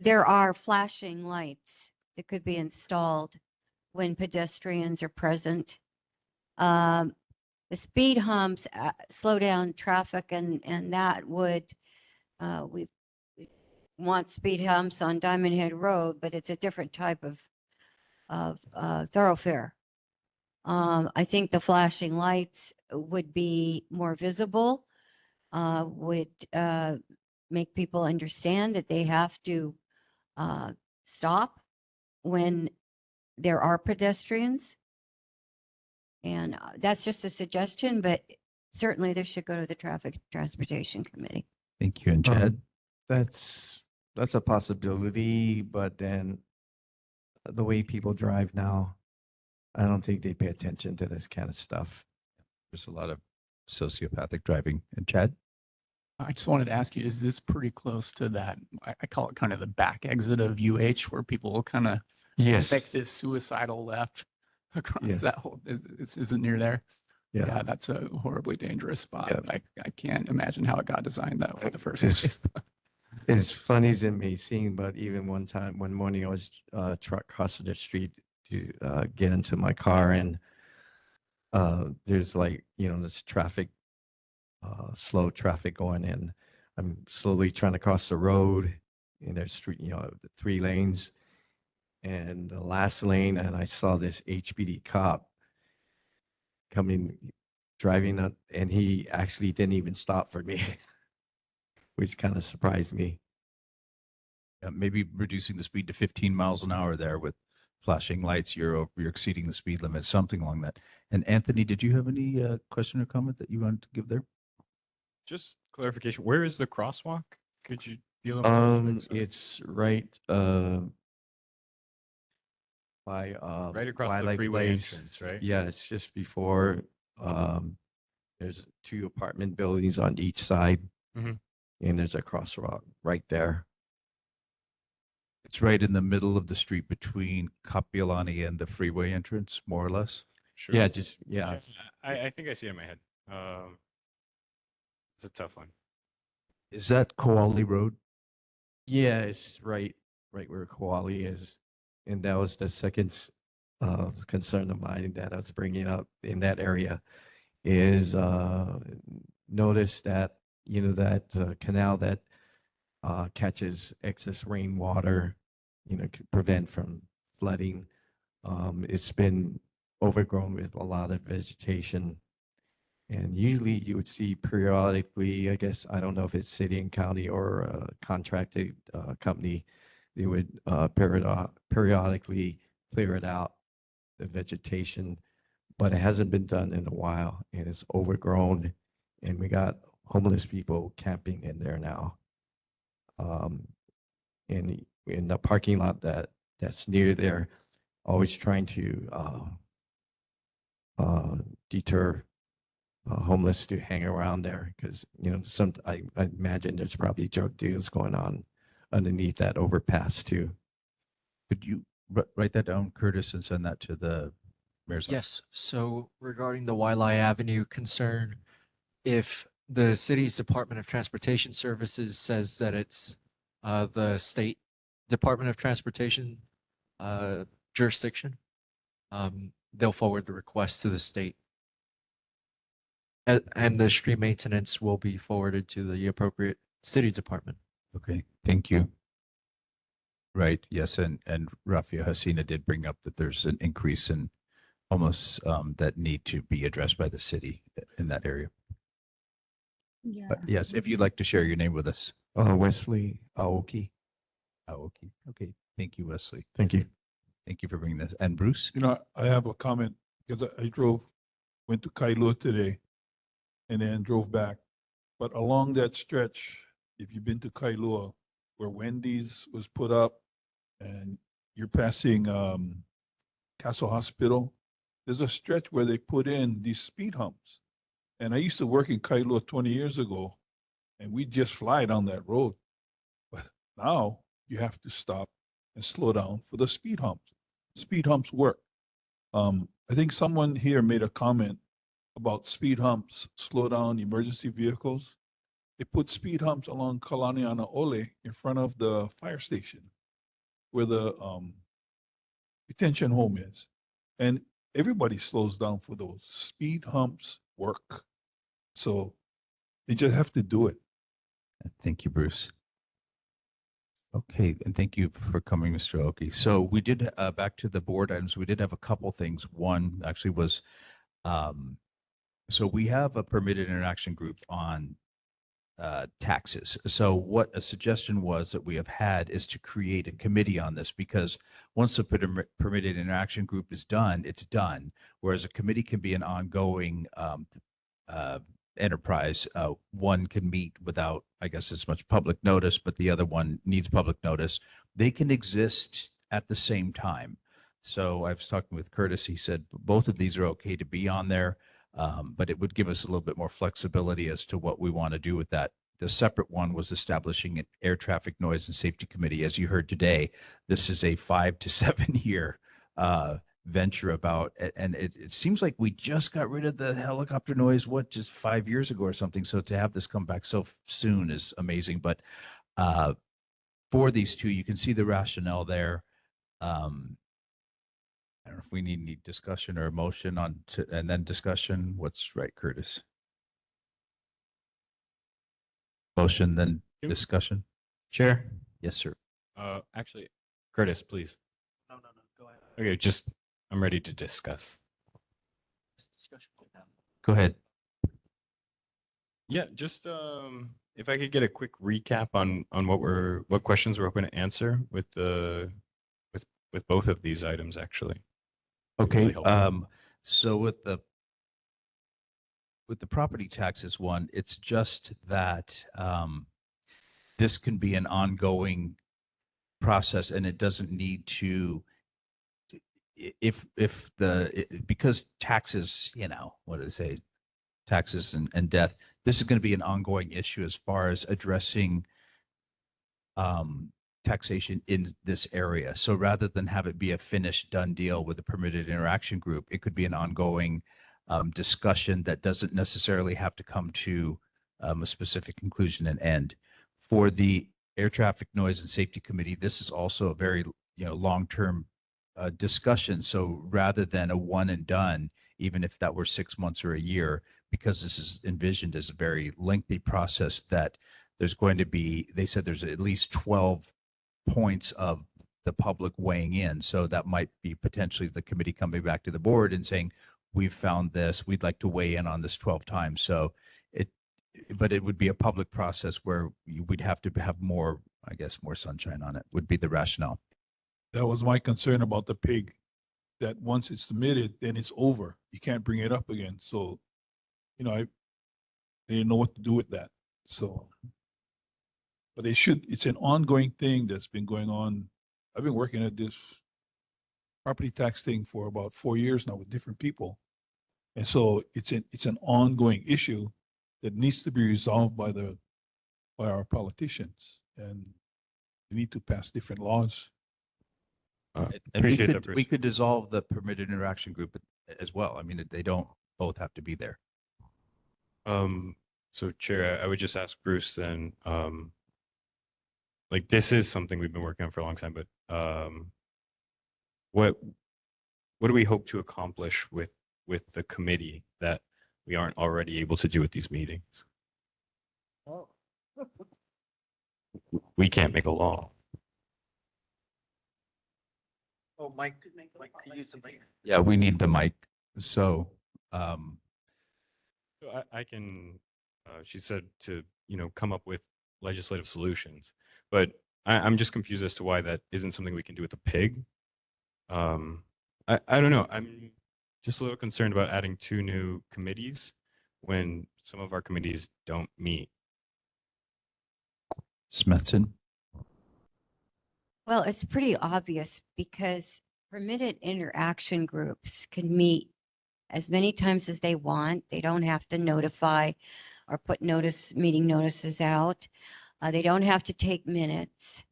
There are flashing lights that could be installed when pedestrians are present. The speed humps slow down traffic, and that would, we want speed humps on Diamond Head Road, but it's a different type of thoroughfare. I think the flashing lights would be more visible, would make people understand that they have to stop when there are pedestrians. And that's just a suggestion, but certainly this should go to the Traffic Transportation Committee. Thank you. And Chad? That's a possibility, but then the way people drive now, I don't think they pay attention to this kind of stuff. There's a lot of sociopathic driving. And Chad? I just wanted to ask you, is this pretty close to that? I call it kind of the back exit of UH, where people will kind of make this suicidal left across that whole, is it near there? Yeah, that's a horribly dangerous spot. I can't imagine how it got designed that way in the first place. It's funny as it may seem, but even one morning I was crossing the street to get into my car, and there's this traffic, slow traffic going in. I'm slowly trying to cross the road, and there's three lanes, and the last lane, and I saw this HPD cop driving up, and he actually didn't even stop for me, which kind of surprised me. Maybe reducing the speed to 15 miles an hour there with flashing lights, you're exceeding the speed limit, something along that. And Anthony, did you have any question or comment that you wanted to give there? Just clarification, where is the crosswalk? Could you be a little more specific? It's right by right across the Twilight freeway Place. entrance, right? Yeah, it's just before. There's 2 apartment buildings on each side, Mhm. and there's a crosswalk right there. It's right in the middle of the street between Kapiolani and the freeway entrance, more or less. Sure. Yeah. I think I see it in my head. It's a tough one. Is that Koali Road? Yeah, it's right where Koali is, and that was the second concern of mine that I was bringing up in that area. Is notice that that canal that catches excess rainwater, to prevent from flooding. It's been overgrown with a lot of vegetation, and usually you would see periodically, I guess, I don't know if it's city and county or a contracted company, they would periodically clear it out, the vegetation, but it hasn't been done in a while, and it's overgrown, and we got homeless people camping in there now. In the parking lot that's near there, always trying to deter homeless to hang around there, because I imagine there's probably drug deals going on underneath that overpass too. Could you write that down, Curtis, and send that to the mayor's office? Yes. So regarding the Wailea Avenue concern, if the city's Department of Transportation Services says that it's the state Department of Transportation jurisdiction, they'll forward the request to the state. And the street maintenance will be forwarded to the appropriate city department. Okay, thank you. Right, yes, and Rafael Hasina did bring up that there's an increase in almost that need to be addressed by the city in that area. Yeah. Yes, if you'd like to share your name with us. Wesley Aoki. Aoki. Okay, thank you, Wesley. Thank you. Thank you for bringing this. And Bruce? You know, I have a comment because I went to Kailua today and then drove back. But along that stretch, if you've been to Kailua, where Wendy's was put up and you're passing Castle Hospital, there's a stretch where they put in these speed humps. And I used to work in Kailua 20 years ago, and we just fly down that road. But now you have to stop and slow down for the speed humps. Speed humps work. I think someone here made a comment about speed humps slow down emergency vehicles. They put speed humps along Kalaniana Ole in front of the fire station where the detention home is. And everybody slows down for those. Speed humps work. So they just have to do it. Thank you, Bruce. Okay, and thank you for coming, Mr. Oki. So we did, back to the board items, we did have a couple things. One actually was, so we have a permitted interaction group on taxes. So what a suggestion was that we have had is to create a committee on this, because once the permitted interaction group is done, it's done. Whereas a committee can be an ongoing enterprise. One can meet without, I guess, as much public notice, but the other one needs public notice. They can exist at the same time. So I was talking with Curtis. He said both of these are okay to be on there. But it would give us a little bit more flexibility as to what we want to do with that. The separate one was establishing an air traffic noise and safety committee. As you heard today, this is a 5 to 7 year venture about, and it seems like we just got rid of the helicopter noise, just 5 years ago or something. So to have this come back so soon is amazing. But for these two, you can see the rationale there. I don't know if we need any discussion or a motion on and then discussion. What's right, Curtis? Motion, then discussion. Chair? Yes, sir. Actually, Curtis, please. No, go ahead. Okay, I'm ready to discuss. Go ahead. Yeah, just if I could get a quick recap on what questions we're hoping to answer with both of these items, actually. Okay. Really helpful. So with the property taxes one, it's just that this can be an ongoing process, and it doesn't need to. Because taxes, what do they say? Taxes and death. This is going to be an ongoing issue as far as addressing taxation in this area. So rather than have it be a finished done deal with a permitted interaction group, it could be an ongoing discussion that doesn't necessarily have to come to a specific conclusion and end. For the air traffic noise and safety committee, this is also a very long-term discussion. So rather than a one and done, even if that were 6 months or a year, because this is envisioned as a very lengthy process, that there's going to be, they said there's at least 12 points of the public weighing in. So that might be potentially the committee coming back to the board and saying, we've found this, we'd like to weigh in on this 12 times. So but it would be a public process where we'd have to have more, I guess, more sunshine on it would be the rationale. That was my concern about the pig, that once it's submitted, then it's over. You can't bring it up again. So, I didn't know what to do with that. So, but it's an ongoing thing that's been going on. I've been working at this property tax thing for about 4 years now with different people. And so it's an ongoing issue that needs to be resolved by our politicians, and they need to pass different laws. And we could dissolve the permitted interaction group as well. I mean, they don't both have to be there. So Chair, I would just ask Bruce then, like this is something we've been working on for a long time, but what do we hope to accomplish with the committee that we aren't already able to do at these meetings? Oh. We can't make a law. Oh, Mike, could use the mic. Yeah, we need the mic. So, So I can, she said to, come up with legislative solutions, but I'm just confused as to why that isn't something we can do with the pig. I don't know. I'm just a little concerned about adding 2 new committees when some of our committees don't meet. Smithson. Well, it's pretty obvious because permitted interaction groups can meet as many times as they want. They don't have to notify or put meeting notices out. They don't have to take minutes.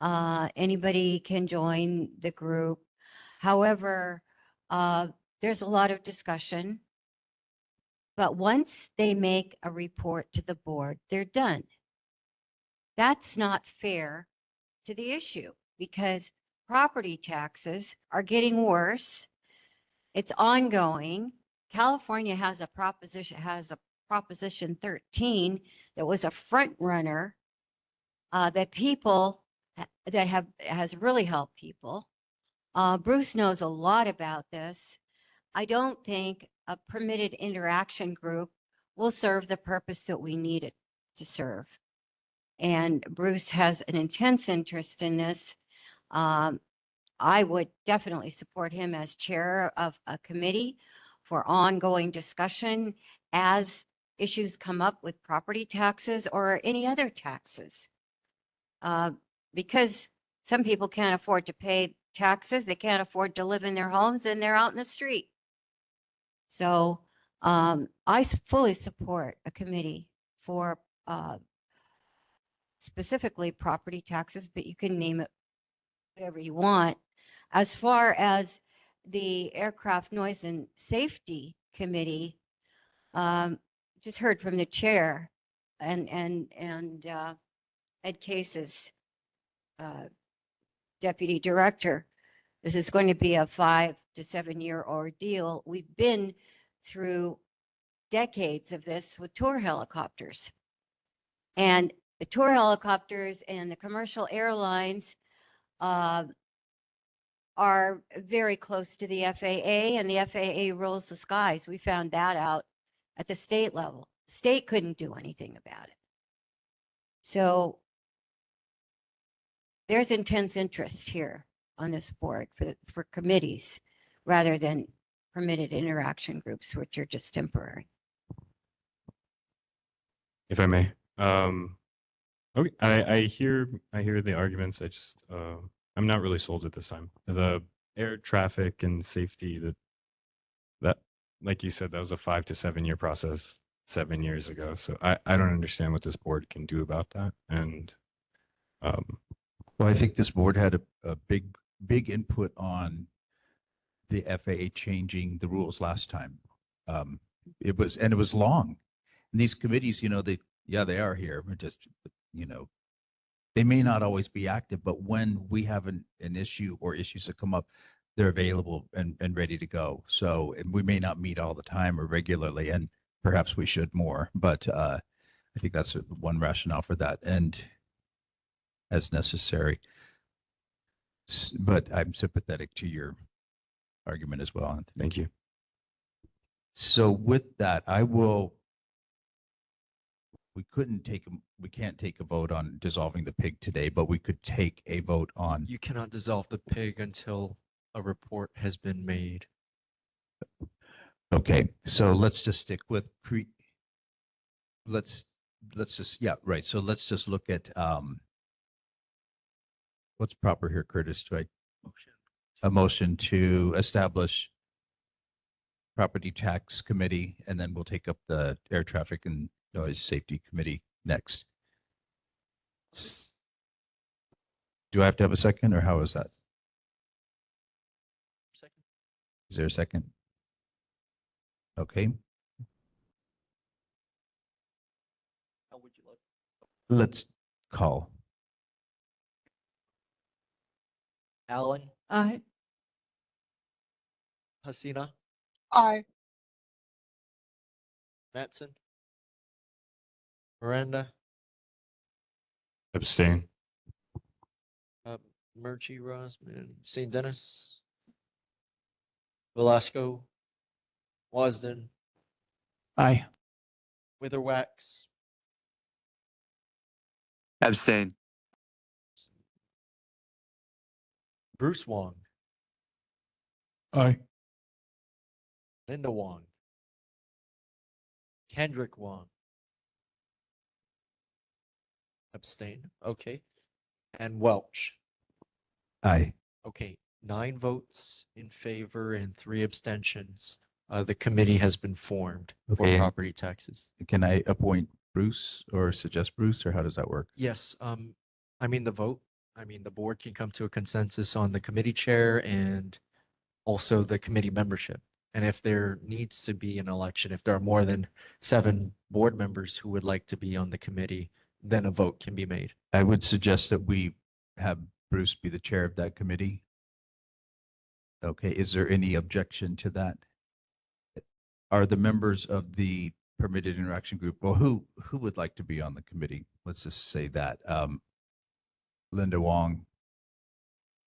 Anybody can join the group. However, there's a lot of discussion. But once they make a report to the board, they're done. That's not fair to the issue because property taxes are getting worse. It's ongoing. California has a Proposition 13 that was a front runner that has really helped people. Bruce knows a lot about this. I don't think a permitted interaction group will serve the purpose that we need it to serve. And Bruce has an intense interest in this. I would definitely support him as chair of a committee for ongoing discussion as issues come up with property taxes or any other taxes. Because some people can't afford to pay taxes, they can't afford to live in their homes, and they're out in the street. So I fully support a committee for specifically property taxes, but you can name it whatever you want. As far as the Aircraft Noise and Safety Committee, just heard from the chair and Ed Case's deputy director. This is going to be a 5 to 7 year ordeal. We've been through decades of this with tour helicopters. And the tour helicopters and the commercial airlines are very close to the FAA, and the FAA rules the skies. We found that out at the state level. State couldn't do anything about it. So there's intense interest here on this board for committees rather than permitted interaction groups, which are just temporary. If I may. Okay, I hear the arguments. I'm not really sold at this time. The air traffic and safety, that like you said, that was a 5 to 7 year process 7 years ago. So I don't understand what this board can do about that. And well, I think this board had a big input on the FAA changing the rules last time. It was long. And these committees, they are here. We're just, they may not always be active, but when we have an issue or issues that come up, they're available and ready to go. So, and we may not meet all the time or regularly, and perhaps we should more, but I think that's one rationale for that, and as necessary. But I'm sympathetic to your argument as well, Anthony. Thank you. So with that, we can't take a vote on dissolving the pig today, but we could take a vote on. You cannot dissolve the pig until a report has been made. Okay, so let's just stick with let's just, yeah, right. So let's just look at what's proper here, Curtis, right? A motion to establish property tax committee, and then we'll take up the air traffic and noise safety committee next. Do I have to have a second, or how is that? Second. Is there a second? Okay. How would you like? Let's call. Allen, Aye. Hasina, Aye. Matson, Miranda, Abstain. Murchie, Rosman, St. Dennis, Velasco, Wasden, Aye. Witherwax, Abstain. Bruce Wong, Aye. Linda Wong, Kendrick Wong. Abstain. Okay. And Welch. Aye. Okay. 9 votes in favor and 3 abstentions. The committee has been formed for Okay, and- property taxes. Can I appoint Bruce or suggest Bruce, or how does that work? Yes. The board can come to a consensus on the committee chair and also the committee membership. And if there needs to be an election, if there are more than 7 board members who would like to be on the committee, then a vote can be made. I would suggest that we have Bruce be the chair of that committee. Okay, is there any objection to that? Are the members of the permitted interaction group, well, who would like to be on the committee? Let's just say that. Linda Wong,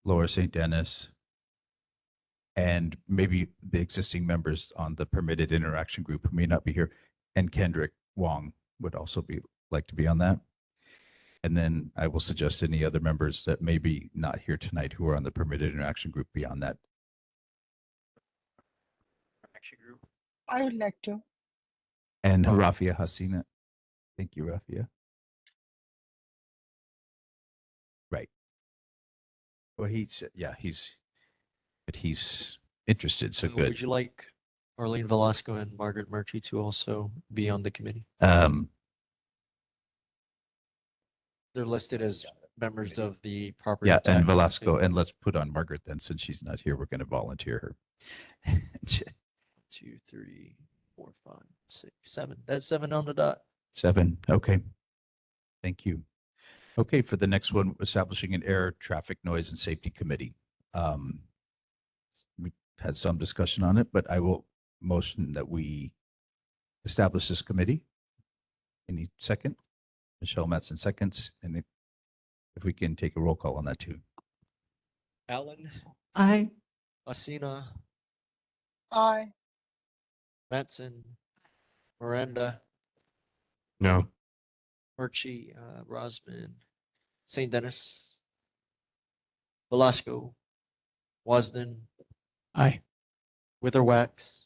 Laura St. Dennis, and maybe the existing members on the permitted interaction group who may not be here, and Kendrick Wong would also like to be on that. And then I will suggest any other members that may be not here tonight who are on the permitted interaction group beyond that. Action group. I would like to. And Rafia Hasina. Thank you, Rafia. Right. Well, he's interested, so good. Would you like Arlene Velasco and Margaret Murchie to also be on the committee? They're listed as members of the property. Yeah, and tax Velasco, committee. and let's put on Margaret then, since she's not here, we're going to volunteer her. 2, 3, 4, 5, 6, 7. That's 7 on the dot. 7, okay. Thank you. Okay, for the next one, establishing an air traffic noise and safety committee. We've had some discussion on it, but I will motion that we establish this committee. Any second? Michelle Matson seconds, and if we can take a roll call on that too. Allen, Aye. Asina, Aye. Matson, Miranda, No. Murchie, Rosman, St. Dennis, Velasco, Wasden, Aye. Witherwax,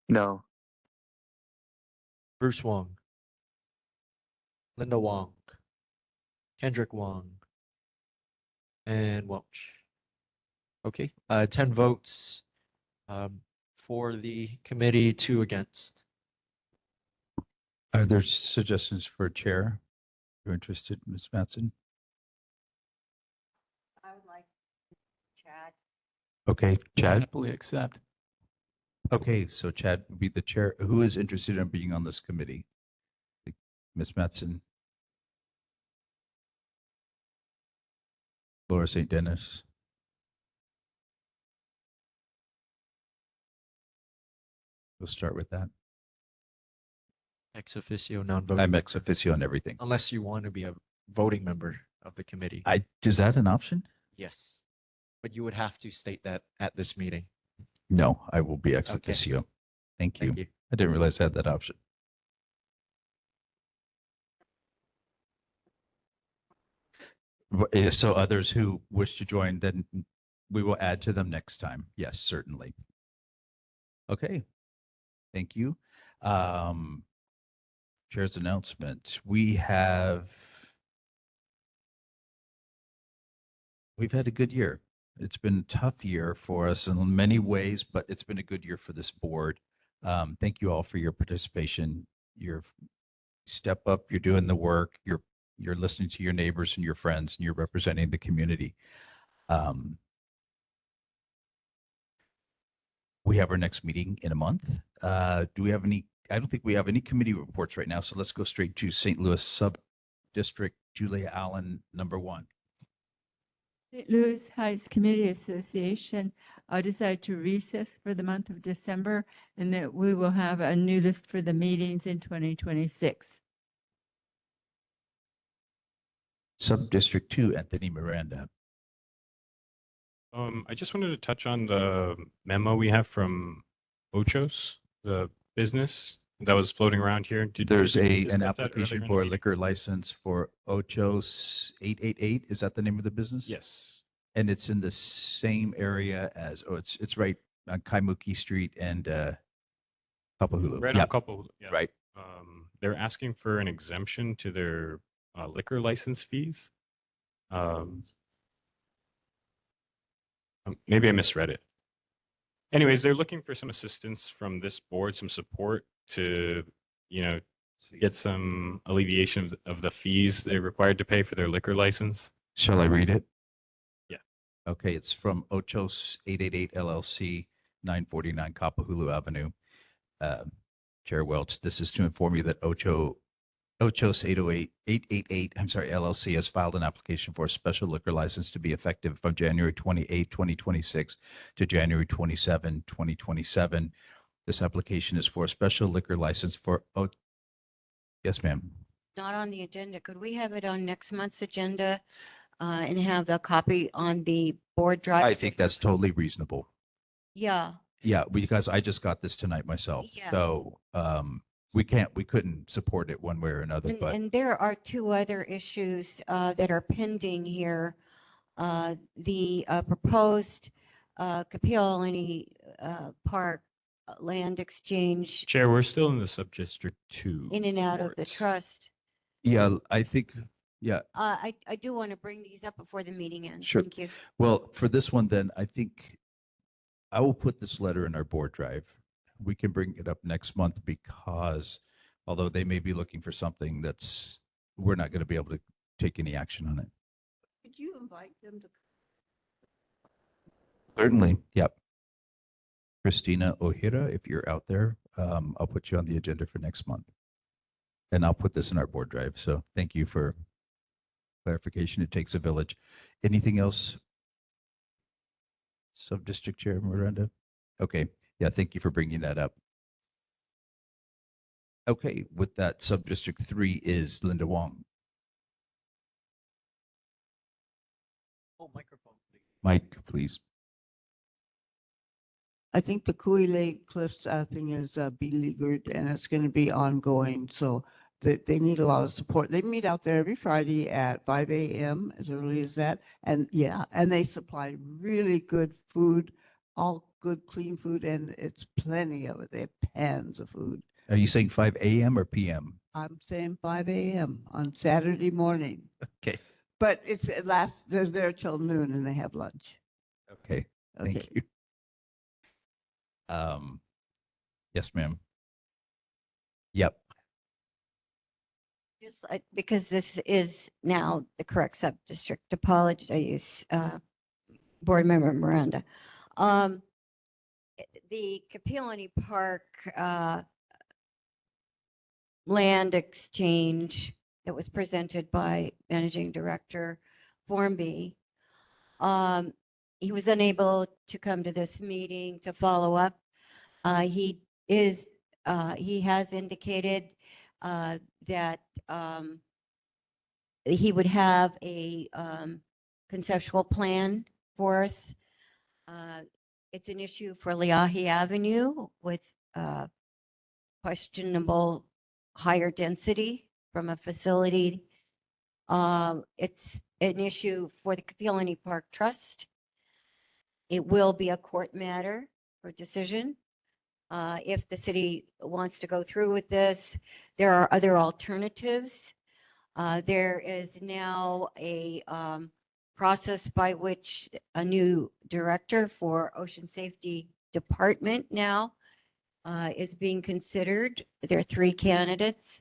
No. Bruce Wong, Linda Wong, Kendrick Wong, and Welch. Okay, 10 votes for the committee, 2 against. Are there suggestions for a chair? You're interested, Ms. Matson? I would like Chad. Okay, Chad? Happily accept. Okay, so Chad would be the chair. Who is interested in being on this committee? Ms. Matson? Laura St. Dennis? We'll start with that. Ex officio, non-voting. I'm ex officio on everything. Unless you want to be a voting member of the committee. Is that an option? Yes. But you would have to state that at this meeting. No, I will be ex Okay. officio. Thank you. Thank you. I didn't realize I had that option. So others who wish to join, then we will add to them next time. Yes, certainly. Okay. Thank you. Chair's announcement. We've had a good year. It's been a tough year for us in many ways, but it's been a good year for this board. Thank you all for your participation. Your step up, you're doing the work, you're listening to your neighbors and your friends, and you're representing the community. We have our next meeting in a month. Do we have any? I don't think we have any committee reports right now, so let's go straight to St. Louis Sub District Julia Allen, number 1. St. Louis Heights Committee Association decided to recess for the month of December, and that we will have a new list for the meetings in 2026. Sub-District 2, Anthony Miranda. I just wanted to touch on the memo we have from Ochos, the business that was floating around here. There's did we an discuss that application earlier in the for a meeting? liquor license for Ochos 888. Is that the name of the business? Yes. And it's in the same area as, it's right on Kaimuki Street and Kapahulu. Right Yep. on Kapahulu. Yeah. Right. They're asking for an exemption to their liquor license fees. Maybe I misread it. Anyways, they're looking for some assistance from this board, some support to, get some alleviation of the fees they're required to pay for their liquor license. Shall I read it? Yeah. Okay, it's from Ochos 888 LLC, 949 Kapahulu Avenue. Chair Welch, this is to inform you that Ochos 888 LLC has filed an application for a special liquor license to be effective from January 28, 2026 to January 27, 2027. This application is for a special liquor license for, yes, ma'am. Not on the agenda. Could we have it on next month's agenda and have the copy on the board drive? I think that's totally reasonable. Yeah. Yeah, because I just got this tonight myself. Yeah. So we couldn't support it one way or another, but And there are two other issues that are pending here. The proposed Kapiolani Park land exchange Chair, we're still in the sub-district 2. in and out of the wards. trust. yeah, I think, yeah. I do want to bring these up before the meeting ends. Sure. Thank you. Well, for this one, then I think I will put this letter in our board drive. We can bring it up next month because although they may be looking for something we're not going to be able to take any action on it. Could you invite them to? Certainly. Yep. Christina Ohira, if you're out there, I'll put you on the agenda for next month. And I'll put this in our board drive. So thank you for clarification. It takes a village. Anything else? Sub-District Chair Miranda? Okay. Yeah, thank you for bringing that up. Okay, with that, Sub-District 3 is Linda Wong. Oh, microphone, please. Mike, please. I think the Kui Cliffs thing is beleaguered and it's going to be ongoing. So they need a lot of support. They meet out there every Friday at 5 a.m. as early as that. And yeah, and they supply really good food, all good, clean food, and it's plenty of it. They have pans of food. Are you saying 5 a.m. or p.m.? I'm saying 5 a.m. on Saturday morning. Okay. But they're there till noon and they have lunch. Okay. Thank Okay. you. Yes, ma'am. Yep. Just because this is now the correct sub-district, apologize, Board Member Miranda. The Kapiolani Park land exchange that was presented by Managing Director Formby, he was unable to come to this meeting to follow up. He has indicated that he would have a conceptual plan for us. It's an issue for Leahi Avenue with questionable higher density from a facility. It's an issue for the Kapiolani Park Trust. It will be a court matter for decision. If the city wants to go through with this, there are other alternatives. There is now a process by which a new director for Ocean Safety Department now is being considered. There are 3 candidates.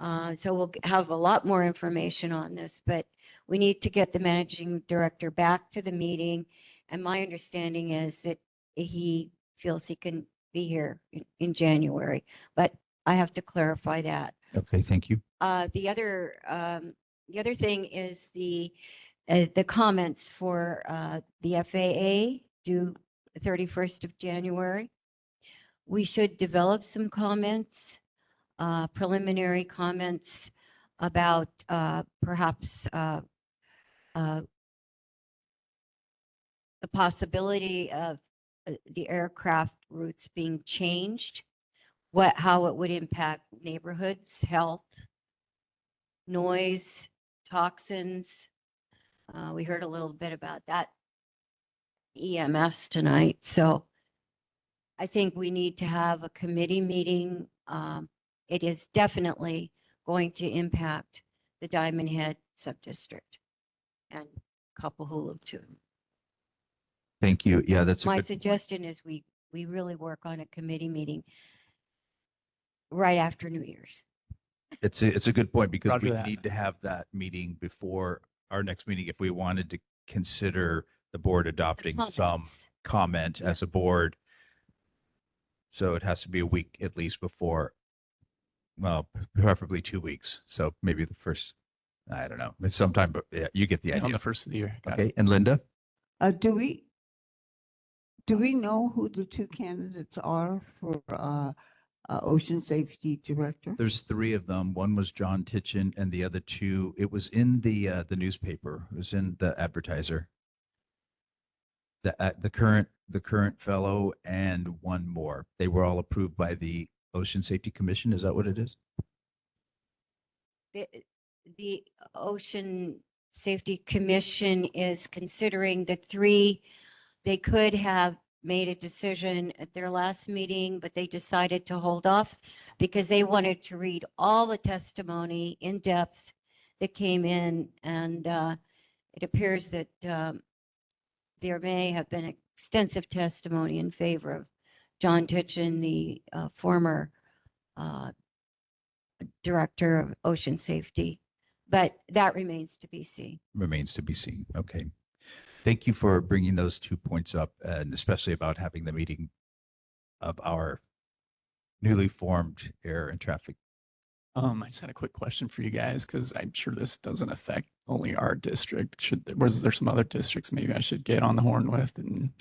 So we'll have a lot more information on this, but we need to get the managing director back to the meeting. And my understanding is that he feels he can be here in January, but I have to clarify that. Okay, thank you. The other thing is the the comments for the FAA due the 31st of January. We should develop some comments, preliminary comments about perhaps the possibility of the aircraft routes being changed, how it would impact neighborhoods, health, noise, toxins. We heard a little bit about that EMFs tonight. So I think we need to have a committee meeting. It is definitely going to impact the Diamond Head subdistrict and Kapahulu too. Thank you. Yeah, that's a My good, suggestion is we really work on a committee meeting right after New Year's. it's a good point because Roger we that. need to have that meeting before our next meeting if we wanted to consider the board adopting some comments. comment as a board. So it has to be a week at least before, well, preferably 2 weeks. So maybe the first, I don't know, it's sometime, but yeah, you get the On idea. the first of the year. Got Okay. it. And Linda? Do we know who the two candidates are for Ocean Safety Director? There's 3 of them. One was John Titchen and the other 2, it was in the newspaper. It was in the advertiser. The current fellow and one more. They were all approved by the Ocean Safety Commission. Is that what it is? The Ocean Safety Commission is considering the 3. They could have made a decision at their last meeting, but they decided to hold off because they wanted to read all the testimony in depth that came in. And it appears that there may have been extensive testimony in favor of John Titchen, the former director of ocean safety, but that remains to be seen. Remains to be seen. Okay. Thank you for bringing those 2 points up, and especially about having the meeting of our newly formed air and traffic. I just had a quick question for you guys because I'm sure this doesn't affect only our district. Was there some other districts maybe I should get on the horn with? And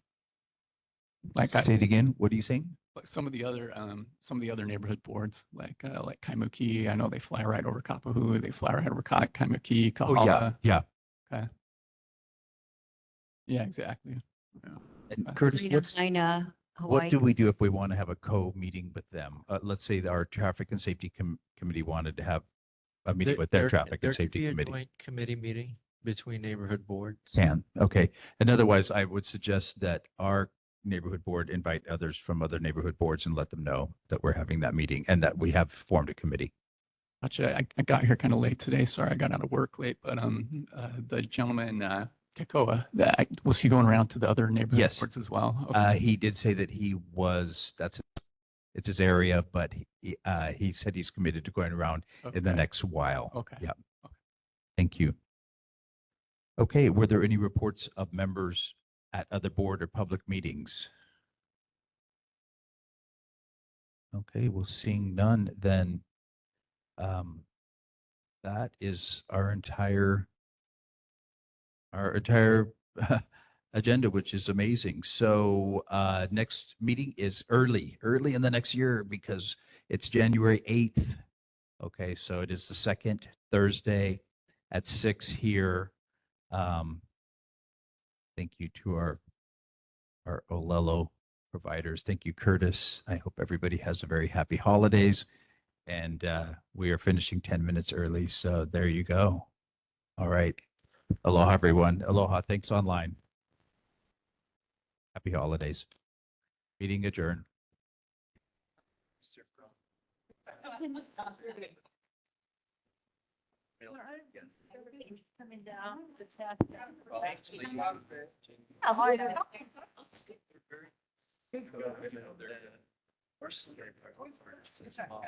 Say it again. What are you saying? like some of the other neighborhood boards, like Kaimuki. I know they fly right over Kapahulu. They fly right over Kaimuki, Kahala. Oh, yeah. Yeah. Okay. Yeah, exactly. Yeah. And Curtis, Lahaina, what Hawaii. do we do if we want to have a co-meeting with them? Let's say our traffic and safety committee wanted to have a meeting with their traffic and safety There could be a committee. joint committee meeting between neighborhood boards. Can, okay. And otherwise, I would suggest that our neighborhood board invite others from other neighborhood boards and let them know that we're having that meeting and that we have formed a committee. Gotcha. I got here kind of late today. Sorry, I got out of work late, but the gentleman, Tekoa, was he going around to the other neighborhood Yes. boards as well? Okay. He did say that it's his area, but he said he's committed to going around in the Okay. next while. Okay. Yeah. Thank you. Okay, were there any reports of members at other board or public meetings? Okay, well, seeing none, then that is our entire agenda, which is amazing. So next meeting is early in the next year because it's January 8th. Okay, so it is the second Thursday at 6 here. Thank you to our Olelo providers. Thank you, Curtis. I hope everybody has a very happy holidays. And we are finishing 10 minutes early. So there you go. All right. Aloha, everyone. Aloha. Thanks online. Happy holidays. Meeting adjourned. Coming down.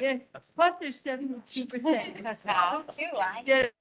Yes, plus there's 72%. Too, I- Instead